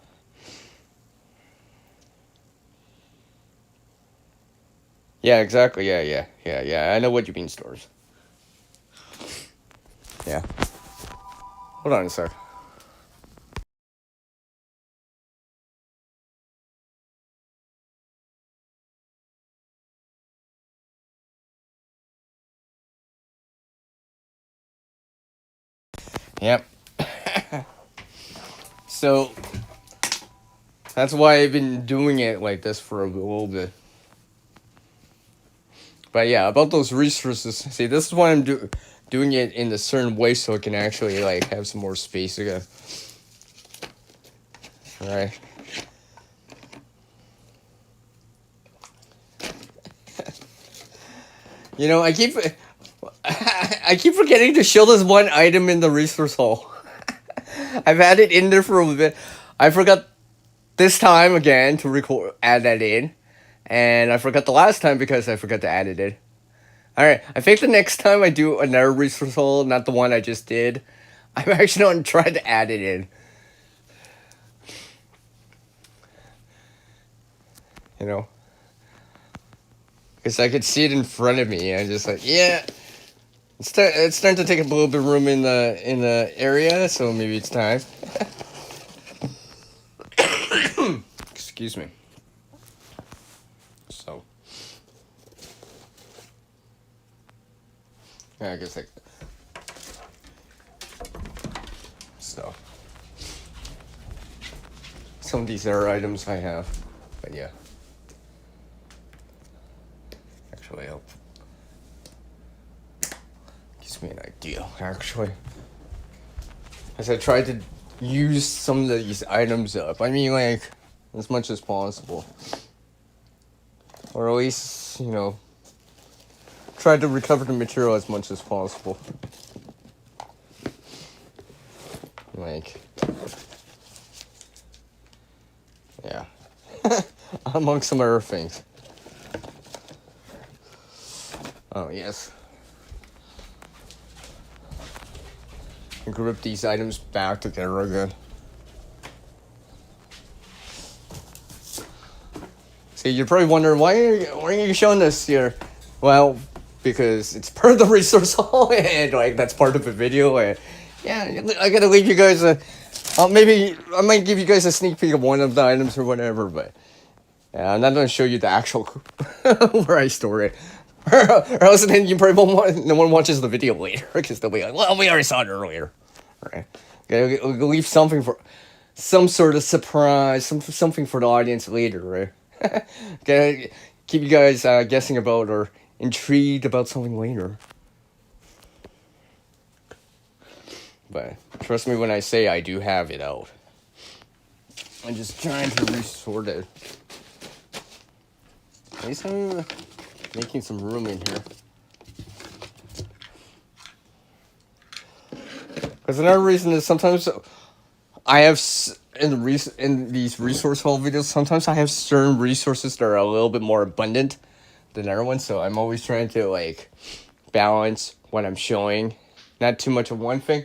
Yeah, exactly. Yeah. I know what you mean, stores. Yeah. Hold on a sec. Yep. So that's why I've been doing it like this for a little bit. But yeah, about those resources. See, this is why I'm doing it in a certain way so I can actually like have some more space again. Right. You know, I keep forgetting to show this one item in the resource hole. I've had it in there for a bit. I forgot this time again to add that in, and I forgot the last time because I forgot to add it in. All right, I think the next time I do another resource hole, not the one I just did, I'm actually going to try to add it in. You know, because I could see it in front of me, and I'm just like, yeah, it's starting to take up a little bit of room in the area, so maybe it's time. Excuse me. So, yeah, I guess like so. Some of these are items I have, but yeah. Actually, help. Gives me an idea, actually. As I tried to use some of these items up. I mean, like, as much as possible. Or at least, you know, try to recover the material as much as possible. Like, yeah. Among some other things. Oh, yes. Group these items back together again. See, you're probably wondering, why are you showing this here? Well, because it's part of the resource hall, and like that's part of the video, and yeah, I gotta leave you guys maybe I might give you guys a sneak peek of one of the items or whatever, but yeah, I'm not gonna show you the actual where I store it. Or else then you probably won't no one watches the video later because they'll be like, well, we already saw it earlier. Right? Gotta leave something for some sort of surprise, something for the audience later, right? Gotta keep you guys guessing about or intrigued about something later. But trust me when I say I do have it out. I'm just trying to resort it. At least I'm making some room in here. Because another reason is sometimes I have in these resource hole videos. Sometimes I have certain resources that are a little bit more abundant than other ones, so I'm always trying to like balance what I'm showing, not too much of one thing.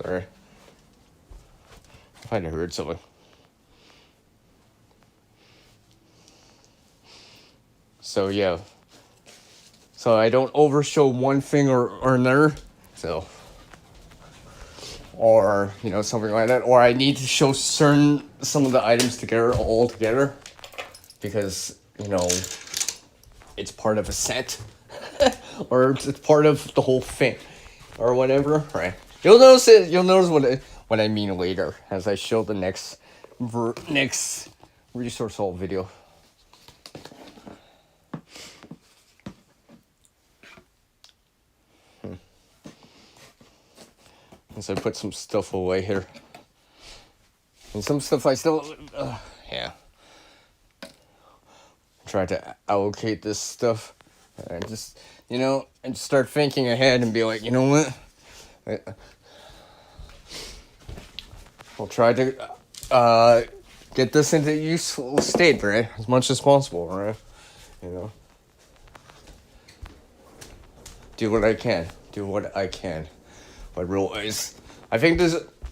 Sorry, I might have heard something. So yeah. So I don't overshow one thing or another. So, or you know, something like that. Or I need to show some of the items together all together because you know it's part of a set or it's part of the whole thing or whatever. Right? You'll notice it. You'll notice what I mean later as I show the next resource hole video. As I put some stuff away here. And some stuff I still, yeah. Try to allocate this stuff. And just, you know, and start thinking ahead and be like, you know what? We'll try to get this into useful state, right? As much as possible, right? You know, do what I can. Do what I can. But realize, I think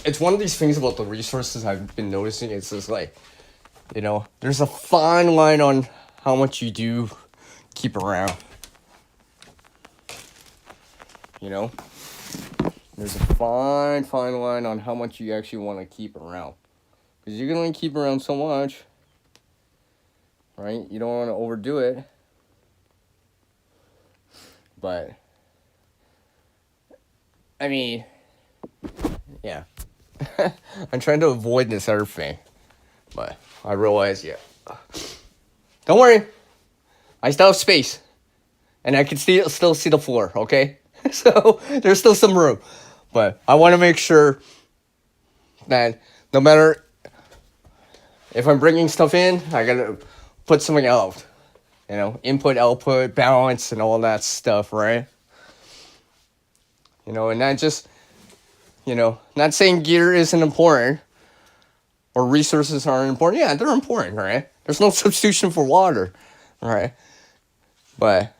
it's one of these things about the resources I've been noticing. It's just like, there's a fine line on how much you do keep around. There's a fine line on how much you actually want to keep around. Because you can only keep around so much, right? You don't want to overdo it. But, I mean, yeah. I'm trying to avoid this other thing. But I realize, yeah. Don't worry. I still have space. And I can still see the floor, okay? So, there's still some room. But I want to make sure that no matter if I'm bringing stuff in, I got to put something out. Input, output, balance, and all that stuff, right? And not just, not saying gear isn't important or resources aren't important. Yeah, they're important, right? There's no substitution for water, right? But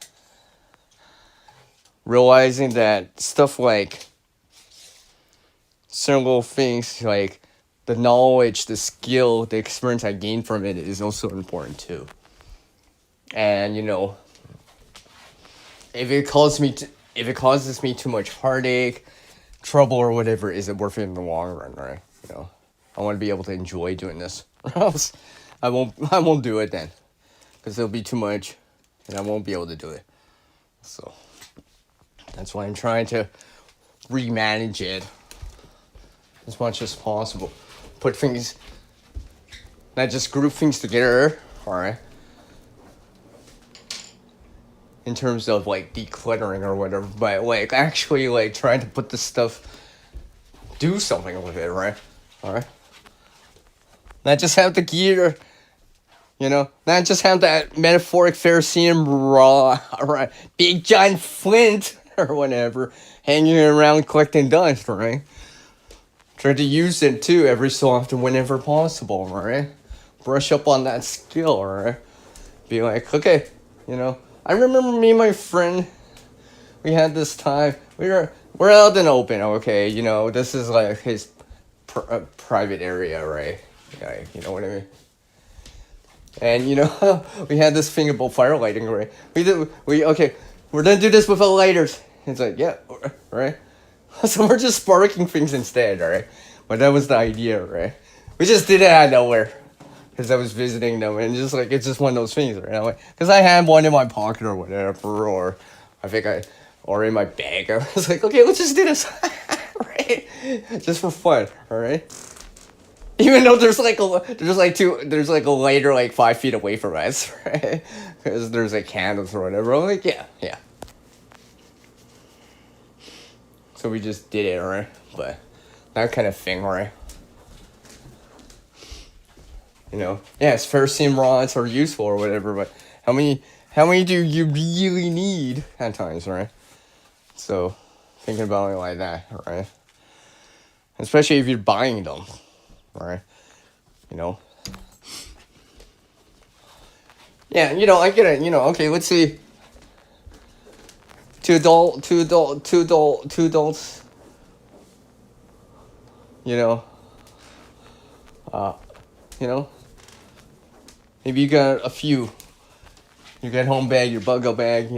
realizing that stuff like certain little things like the knowledge, the skill, the experience I gained from it is also important too. And if it causes me too much heartache, trouble, or whatever, is it worth it in the long run, right? I want to be able to enjoy doing this, or else I won't do it then, because it'll be too much, and I won't be able to do it. So that's why I'm trying to remanage it as much as possible. Put things, not just group things together, all right? In terms of like decluttering or whatever, but like actually like trying to put this stuff, do something with it, right? All right. Not just have the gear, not just have that metaphoric ferrocerium raw, right? Big giant flint or whatever hanging around collecting dust, right? Try to use it too every so often whenever possible, right? Brush up on that skill, right? Be like, okay, I remember me and my friend, we had this time, we're out in open, okay, this is like his private area, right? Yeah, you know what I mean? And we had this thing about fire lighting, right? Okay, we're gonna do this without lighters. It's like, yeah, right? So we're just sparking things instead, right? But that was the idea, right? We just did it out of nowhere. Because I was visiting them, and it's just one of those things, right? Because I had one in my pocket or whatever, or or in my bag. I was like, okay, let's just do this, right? Just for fun, all right? Even though there's like a lighter like 5 feet away from us, right? Because there's like candles or whatever. I'm like, yeah. So we just did it, right? But that kind of thing, right? Yes, ferrocerium rods are useful or whatever, but how many do you really need at times, right? So, thinking about it like that, right? Especially if you're buying them, right? Yeah, I get it. Okay, let's see. Two adults. Uh, you know, maybe you got a few. You got home bag, your buggo bag,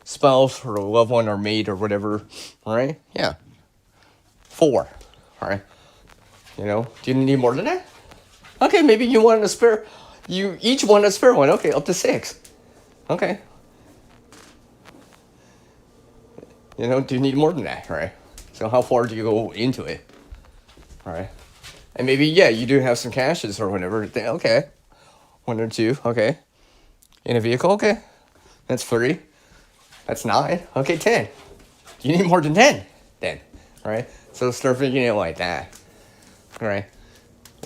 spouse or a loved one or mate or whatever, all right? Yeah. 4, all right? Do you need more than that? Okay, maybe you want a spare. You each want a spare one. Okay, up to 6. Okay. Do you need more than that, right? So how far do you go into it? All right. And maybe, yeah, you do have some caches or whatever. Okay. 1 or 2, okay. In a vehicle, okay. That's 3. That's 9. Okay, 10. Do you need more than 10? Then, all right? So start thinking it like that, all right?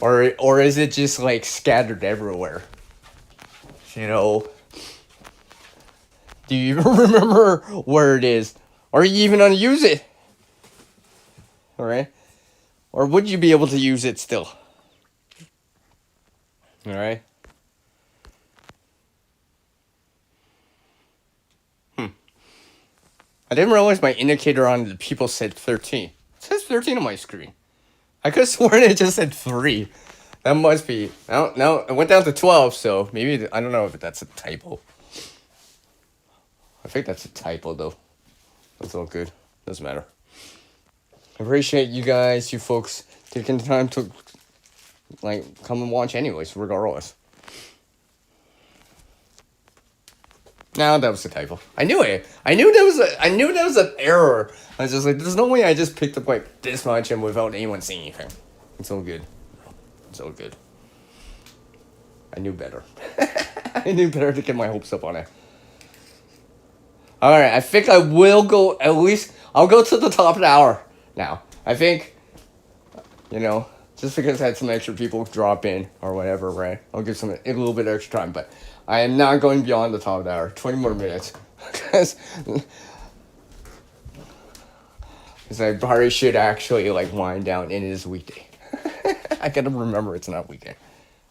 Or is it just like scattered everywhere? Do you even remember where it is? Or you even unuse it? All right? Or would you be able to use it still? Alright. I didn't realize my indicator on the people said 13. It says 13 on my screen. I could have sworn it just said 3. That must be... No, it went down to 12, so maybe... I don't know if that's a typo. I think that's a typo, though. That's all good. Doesn't matter. I appreciate you guys, you folks, taking the time to, like, come and watch anyways, regardless. No, that was a typo. I knew it. I knew that was an error. I was just like, there's no way I just picked up, like, this much and without anyone seeing anything. It's all good. It's all good. I knew better. I knew better to get my hopes up on it. Alright, I think I will go at least... I'll go to the top of the hour now. I think, you know, just because I had some extra people drop in or whatever, right? I'll give some a little bit extra time, but I am not going beyond the top of the hour. 20 more minutes. Because I probably should actually, like, wind down. It is weekday. I gotta remember it's not weekday.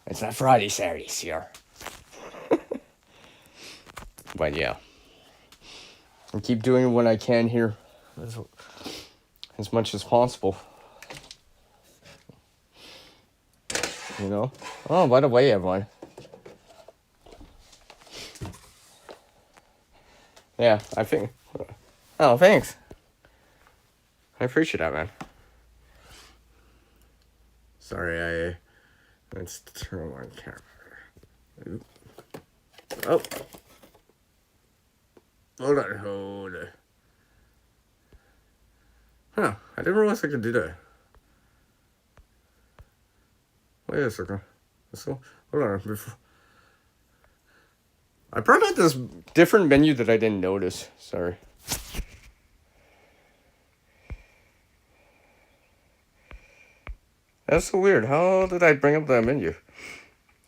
It's not Friday, Saturday, here. But yeah. I keep doing what I can here. As much as possible. You know? Oh, by the way, everyone. Yeah, I think... Oh, thanks. I appreciate that, man. Sorry, let's turn on camera. Oop. Oh. Hold on. Huh, I didn't realize I could do that. Wait a second. So, hold on. I brought out this different menu that I didn't notice. Sorry. That's so weird. How did I bring up that menu?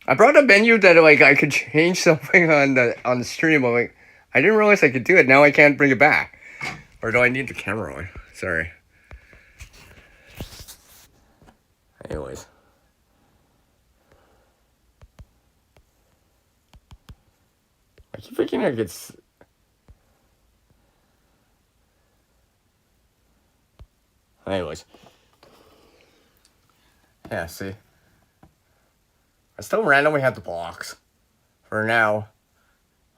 I brought a menu that, like, I could change something on the stream. I'm like, I didn't realize I could do it. Now I can't bring it back. Or do I need the camera on? Sorry. Anyways. I keep thinking I could... Anyways. Yeah, see. I still randomly have the box. For now.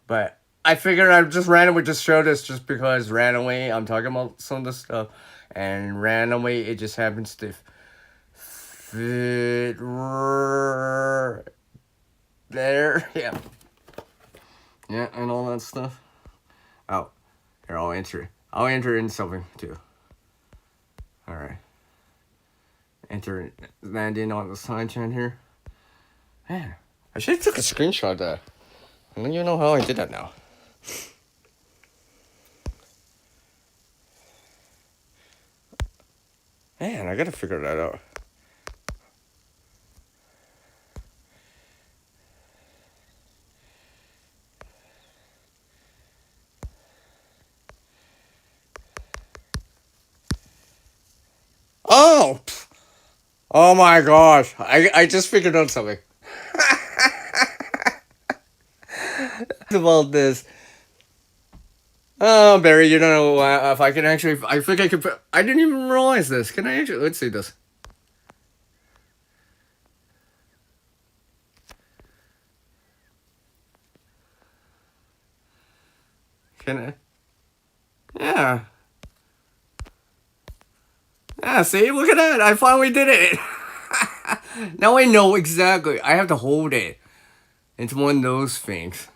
But I figured I'd just randomly just show this just because randomly I'm talking about some of this stuff. And randomly it just happens to fit there. Yeah. Yeah, and all that stuff. Oh. Here, I'll enter in something too. Alright. Enter land in on the side chat here. Man, I should have took a screenshot of that. I don't even know how I did that now. Man, I gotta figure that out. Oh! Oh my gosh. I just figured out something. About this. Oh, Barry, you don't know if I can actually... I think I could... I didn't even realize this. Can I actually... Let's see this. Can I? Yeah. Yeah, see? Look at that. I finally did it. Now I know exactly. I have to hold it. It's one of those things.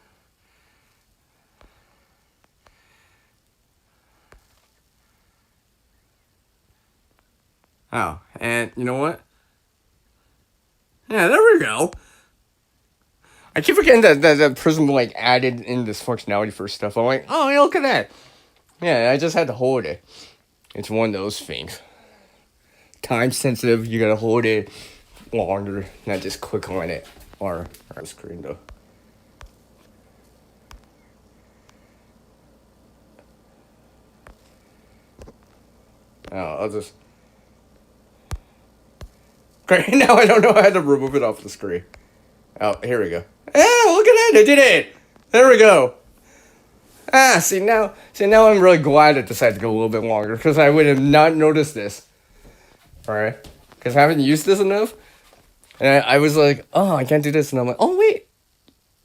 Oh, and you know what? Yeah, there we go. I keep forgetting that Prism, like, added in this functionality for stuff. I'm like, oh, yeah, look at that. Yeah, I just had to hold it. It's one of those things. Time sensitive, you gotta hold it longer, not just click on it or screen though. Oh, I'll just... Great. Now I don't know how to remove it off the screen. Oh, here we go. Ah, look at that! I did it. There we go. Ah, see now I'm really glad I decided to go a little bit longer because I would have not noticed this. All right, because I haven't used this enough, and I was like, oh, I can't do this, and I'm like, oh wait,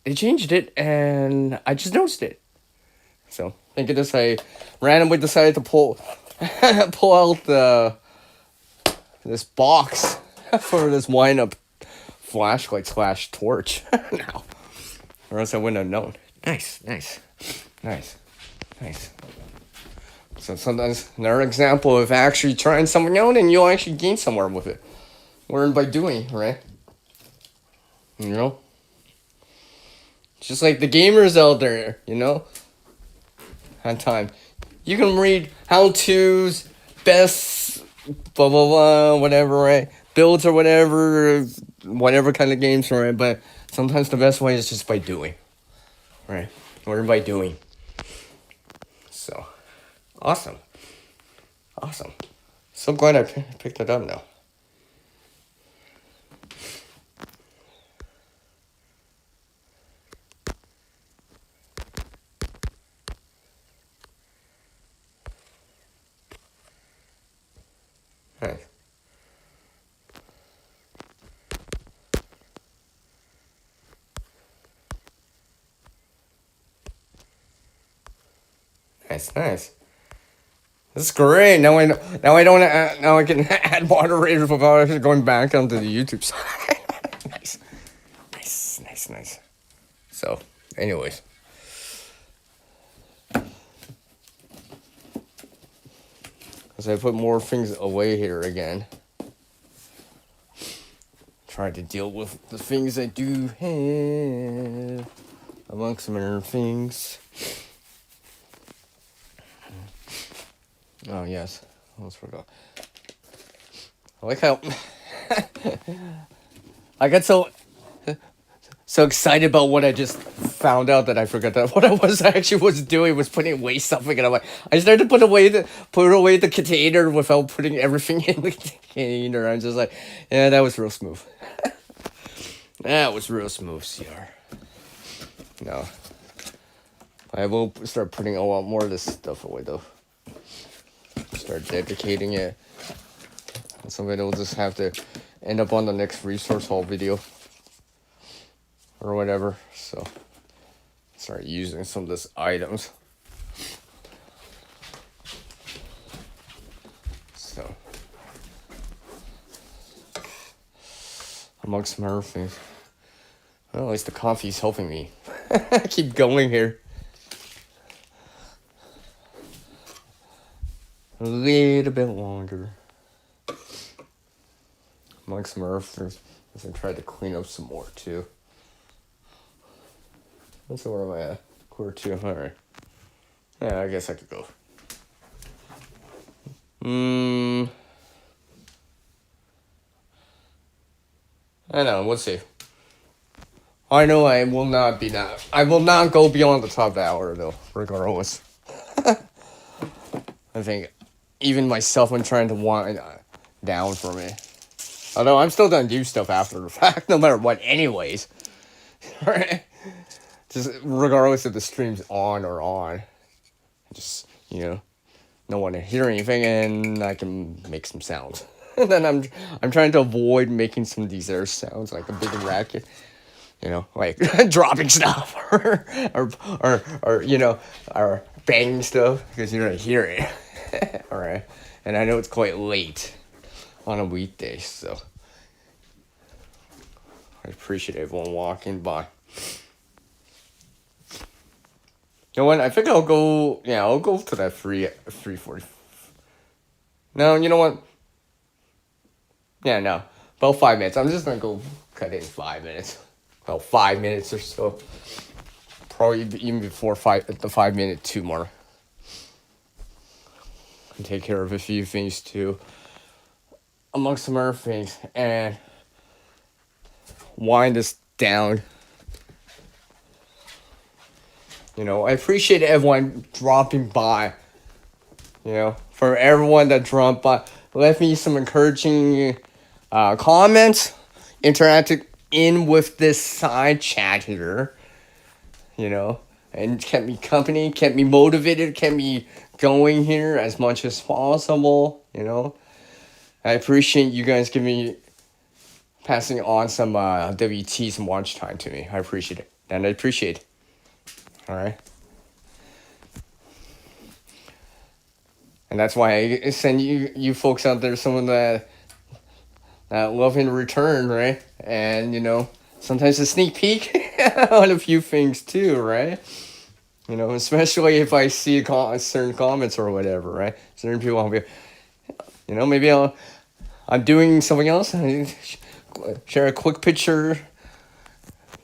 they changed it, and I just noticed it. So thinking this, I randomly decided to pull out this box for this wind up flashlight / torch now, or else I wouldn't have known. Nice. So sometimes another example of actually trying something out and you'll actually gain somewhere with it. Learn by doing, right? You know? Just like the gamers out there, you know? On time. You can read how-tos, best, blah, blah, blah, whatever, right? Builds or whatever kind of games, right? But sometimes the best way is just by doing, right? Learn by doing. So, awesome. So glad I picked it up now. Nice. Nice. This is great. Now I don't. Now I can add moderators without actually going back onto the YouTube side. Nice. So, anyways, as I put more things away here again, trying to deal with the things I do have, amongst some other things. Oh yes, I almost forgot. I like how I got so excited about what I just found out that I forgot that what I was doing was putting away something, and I'm like, I started to put away the container without putting everything in the container. I'm just like, yeah, that was real smooth. That was real smooth, CR. No, I will start putting a lot more of this stuff away though. Start dedicating it. Somebody will just have to end up on the next resource haul video or whatever. So start using some of these items. So amongst some other things. Well, at least the coffee's helping me. Keep going here. A little bit longer. Amongst some earth, as I tried to clean up some more too. That's where am I at? 1:45. Alright. Yeah, I guess I could go. I know, we'll see. I know I will not go beyond the top hour though, regardless. I think even myself when trying to wind down from it. Although I'm still gonna do stuff after the fact, no matter what anyways. Right? Just regardless if the stream's on or on. Just, no one to hear anything and I can make some sounds. And then I'm trying to avoid making some of these air sounds like a big racket. Like dropping stuff or or banging stuff because you're gonna hear it. Alright. And I know it's quite late on a weekday, so I appreciate everyone walking by. You know what? I think I'll go to that 3:40. No, you know what? Yeah, no. About 5 minutes. I'm just gonna go cut in 5 minutes. About 5 minutes or so. Probably even before the 5 minute 2 mark. And take care of a few things too. Amongst some other things. And wind this down. I appreciate everyone dropping by. For everyone that dropped by, left me some encouraging Comments, interacted in with this side chat here, you know, and kept me company, kept me motivated, kept me going here as much as possible, you know. I appreciate you guys passing on some WT, some watch time to me. I appreciate it. And I appreciate it. All right. And that's why I send you folks out there some of that love in return, right? And, you know, sometimes a sneak peek on a few things too, right? You know, especially if I see certain comments or whatever, right? Certain people will be, you know, maybe I'm doing something else. Share a quick picture,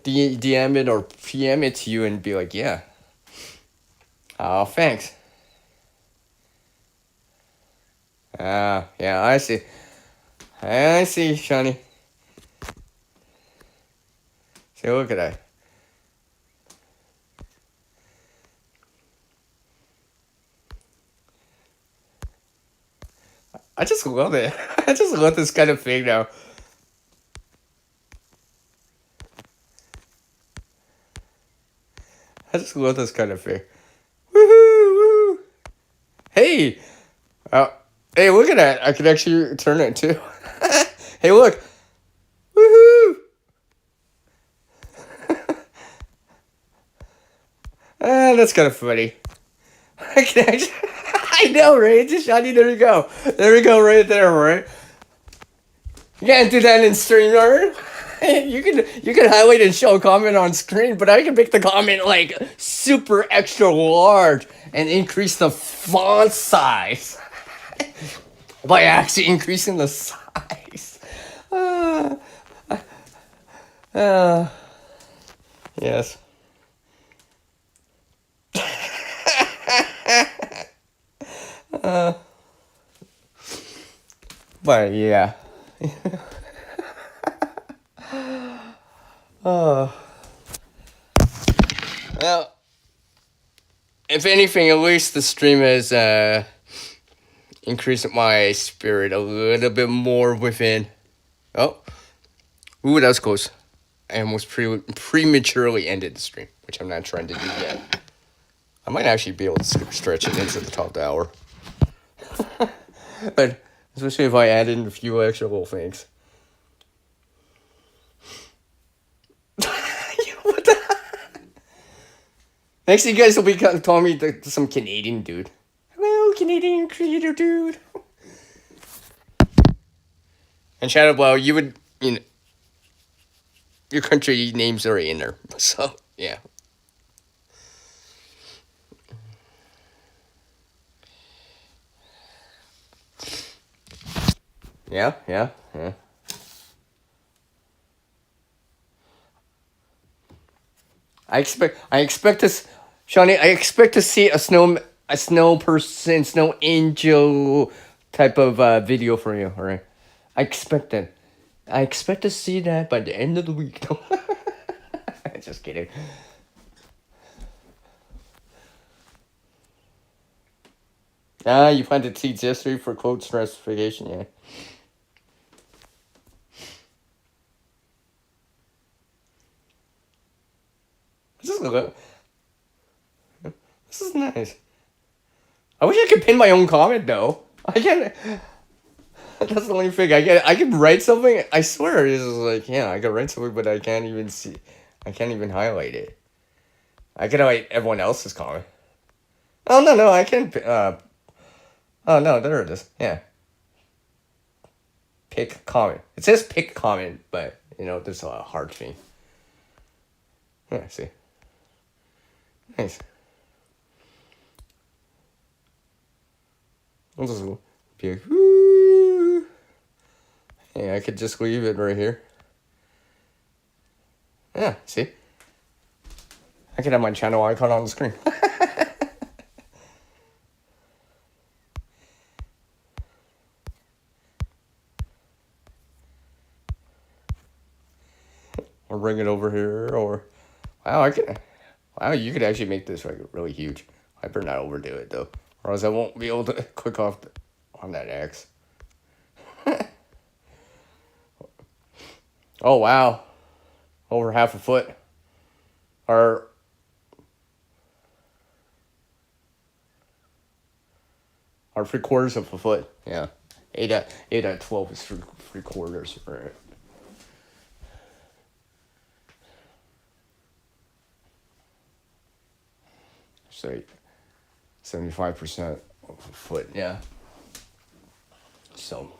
DM it or PM it to you and be like, yeah. Oh, thanks. Yeah, I see. I see, Shawnee. See, look at that. I just love it. I just love this kind of thing now. I just love this kind of thing. Woohoo! Woo! Hey! Uh, hey, look at that. I can actually turn it too. Hey, look. Woohoo! That's kind of funny. I can actually. I know, right? Just Shiny, there you go. There we go, right there, right? You can't do that in StreamYard. You can highlight and show a comment on screen, but I can make the comment like super extra large and increase the font size by actually increasing the size. Yes. But yeah. Well, if anything, at least the stream has increased my spirit a little bit more within. Oh, ooh, that was close. I almost prematurely ended the stream, which I'm not trying to do yet. I might actually be able to stretch it into the top of the hour. But especially if I add in a few extra little things. What the? Next, you guys will be calling me some Canadian dude. Hello, Canadian creator dude. And Shadowblow, you would, you know, your country names are in there, so yeah. Yeah. I expect this, Shawnee. I expect to see a snow person, snow angel type of video for you. All right, I expect that. I expect to see that by the end of the week. Just kidding. You planted seeds yesterday for quote stratification, yeah. This is nice. I wish I could pin my own comment though. I can't. That's the only thing I can write something. I swear it's just like, yeah, I can write something, but I can't even see. I can't even highlight it. I can highlight everyone else's comment. Oh no, I can. Oh no, there it is. Yeah. Pick comment. It says pick comment, but you know there's a hard thing. Yeah, see. Nice. I'll just be like, woo. Yeah, I could just leave it right here. Yeah, see? I could have my channel icon on the screen. Or bring it over here, or... Wow, you could actually make this like really huge. I better not overdo it, though. Or else I won't be able to click off on that X. Oh wow, over half a foot, or or 3/4 of a foot. Yeah, 8 at 12 is three quarters. Right. So 75% of a foot. Yeah. So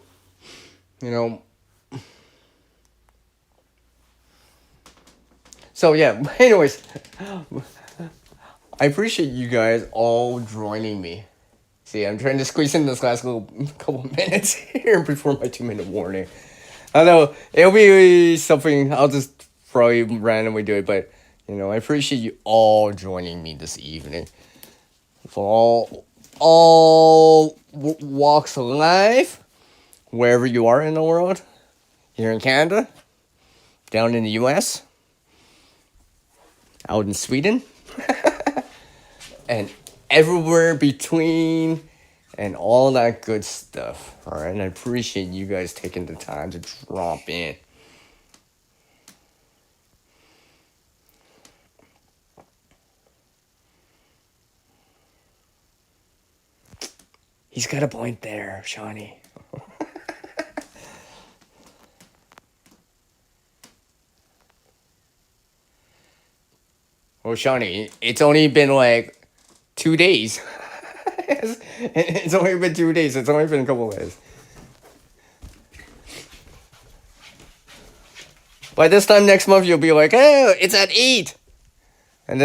you know. So yeah. Anyways, I appreciate you guys all joining me. See, I'm trying to squeeze in this last little couple minutes here before my 2 minute warning. I know it'll be something. I'll just probably randomly do it, but I appreciate you all joining me this evening for all walks of life, wherever you are in the world, here in Canada, down in the U.S., out in Sweden, and everywhere between. And all that good stuff. All right, and I appreciate you guys taking the time to drop in. He's got a point there, Shawnee. Well, Shawnee, it's only been like 2 days. It's only been 2 days. It's only been a couple of days. By this time next month, you'll be like, "Oh, it's at 8." And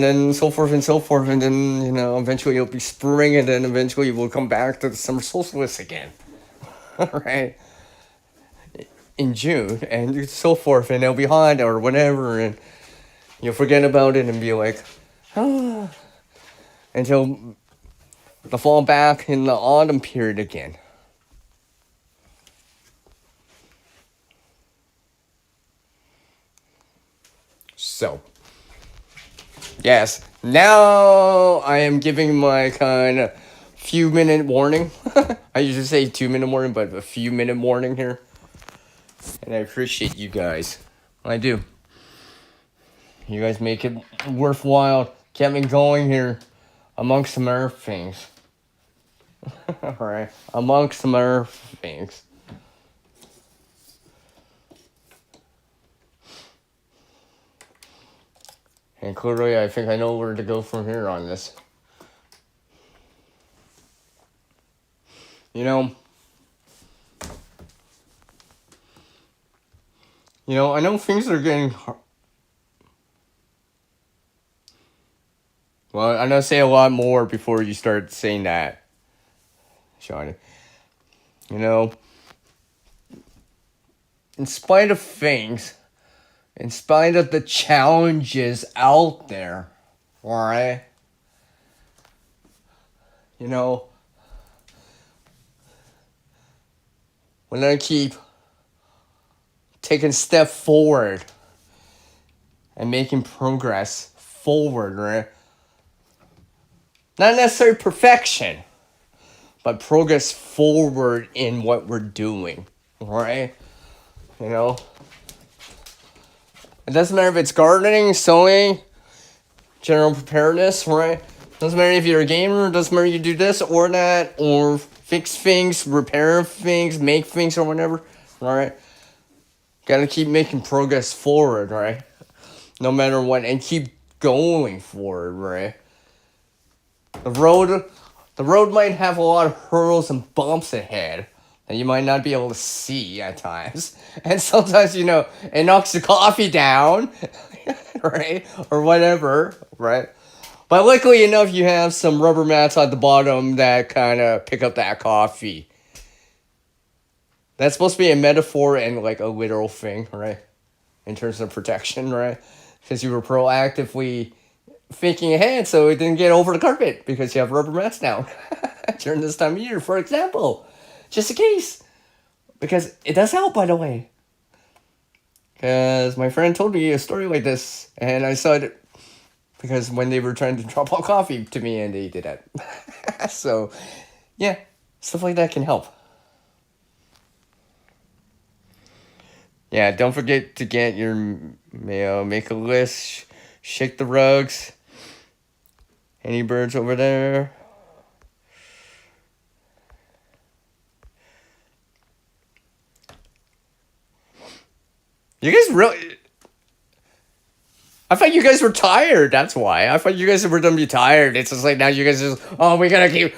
then so forth and so forth. And then, eventually you'll be spring. And then eventually we'll come back to the summer solstice again. Right? In June. And so forth. And it'll be hot or whatever. And you'll forget about it and be like, oh, until the fall back in the autumn period again. So, yes, now I am giving my kind of few-minute warning. I usually say 2 minute warning, but a few-minute warning here. And I appreciate you guys. I do. You guys make it worthwhile. Kept me going here amongst some other things. Alright, amongst some other things. And clearly, I think I know where to go from here on this. I know things are getting hard. Well, I'm gonna say a lot more before you start saying that, Shawnee. In spite of things, in spite of the challenges out there, alright? When I keep taking a step forward and making progress forward, right? Not necessarily perfection, but progress forward in what we're doing, right? It doesn't matter if it's gardening, sewing, general preparedness, right? Doesn't matter if you're a gamer, doesn't matter if you do this or that, or fix things, repair things, make things, or whatever, alright? Gotta keep making progress forward, right? No matter what, and keep going forward, right? The road might have a lot of hurdles and bumps ahead that you might not be able to see at times. And sometimes, it knocks the coffee down, right? Or whatever, right? But luckily enough, you have some rubber mats at the bottom that kind of pick up that coffee. That's supposed to be a metaphor and like a literal thing, right? In terms of protection, right? Because you were proactively thinking ahead so it didn't get over the carpet because you have rubber mats now during this time of year, for example. Just in case. Because it does help, by the way. Because my friend told me a story like this, and I saw it because when they were trying to drop off coffee to me, and they did that. So, yeah, stuff like that can help. Yeah, don't forget to get your mail. Make a list. Shake the rugs. Any birds over there? You guys really? I thought you guys were tired. That's why. I thought you guys were gonna be tired. It's just like now you guys just. Oh, we gotta keep.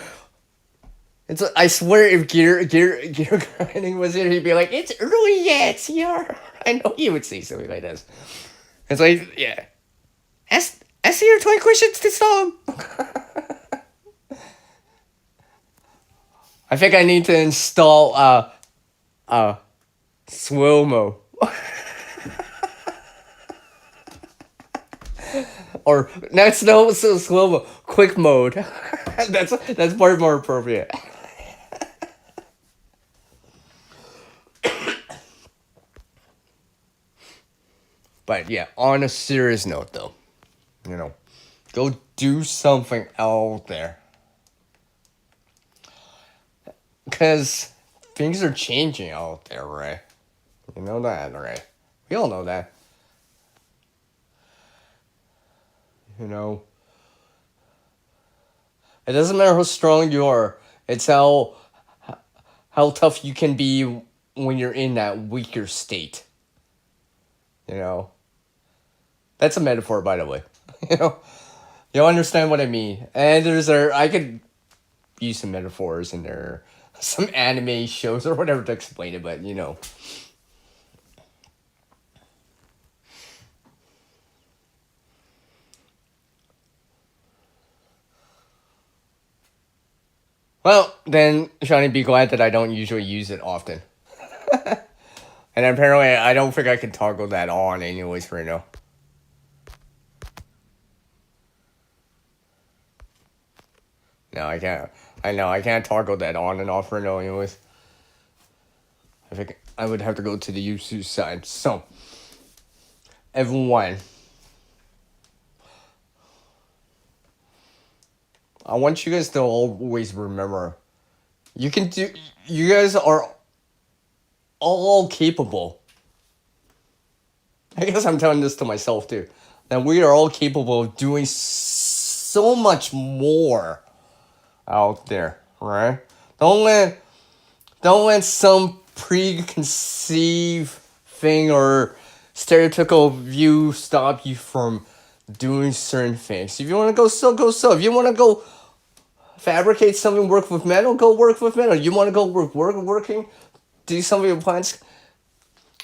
It's. I swear, if gear grinding was here, he'd be like, "It's early yet, CR." I know he would say something like this. It's like, yeah. Ask your 20 questions to song. I think I need to install slow mo. Or that's no so slow mo, quick mode. That's far more appropriate. But yeah, on a serious note though, you know, go do something out there. Cause things are changing out there, right? You know that, right? We all know that. You know, it doesn't matter how strong you are. It's how tough you can be when you're in that weaker state. You know, that's a metaphor, by the way. You know, you'll understand what I mean. And I could use some metaphors in there, some anime shows or whatever to explain it, but you know. Well, then, Shawnee, be glad that I don't usually use it often. And apparently, I don't think I can toggle that on anyways right now. No, I can't. I know, I can't toggle that on and off right now anyways. I think I would have to go to the YouTube side. So, everyone, I want you guys to always remember, you can do, you guys are all capable. I guess I'm telling this to myself too. That we are all capable of doing so much more out there, right? Don't let some preconceived thing or stereotypical view stop you from doing certain things. If you want to go sew, go sew. If you want to go fabricate something, work with metal, go work with metal. You want to go working, do something with plants,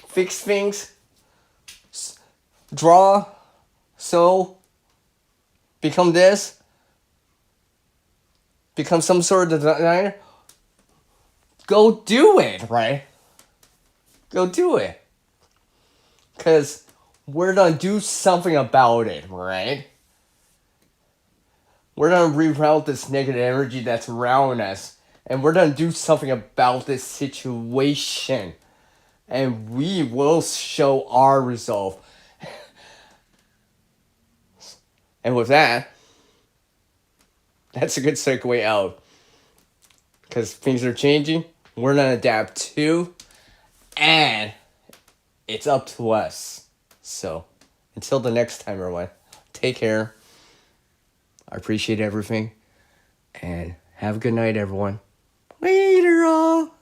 fix things, draw, sew, become this, become some sort of designer. Go do it, right? Go do it. Because we're going to do something about it, right? We're going to reroute this negative energy that's around us. And we're going to do something about this situation. And we will show our resolve. And with that, that's a good segue out. Because things are changing. We're going to adapt too. And it's up to us. So, until the next time, everyone, take care. I appreciate everything. And have a good night, everyone. Later, all.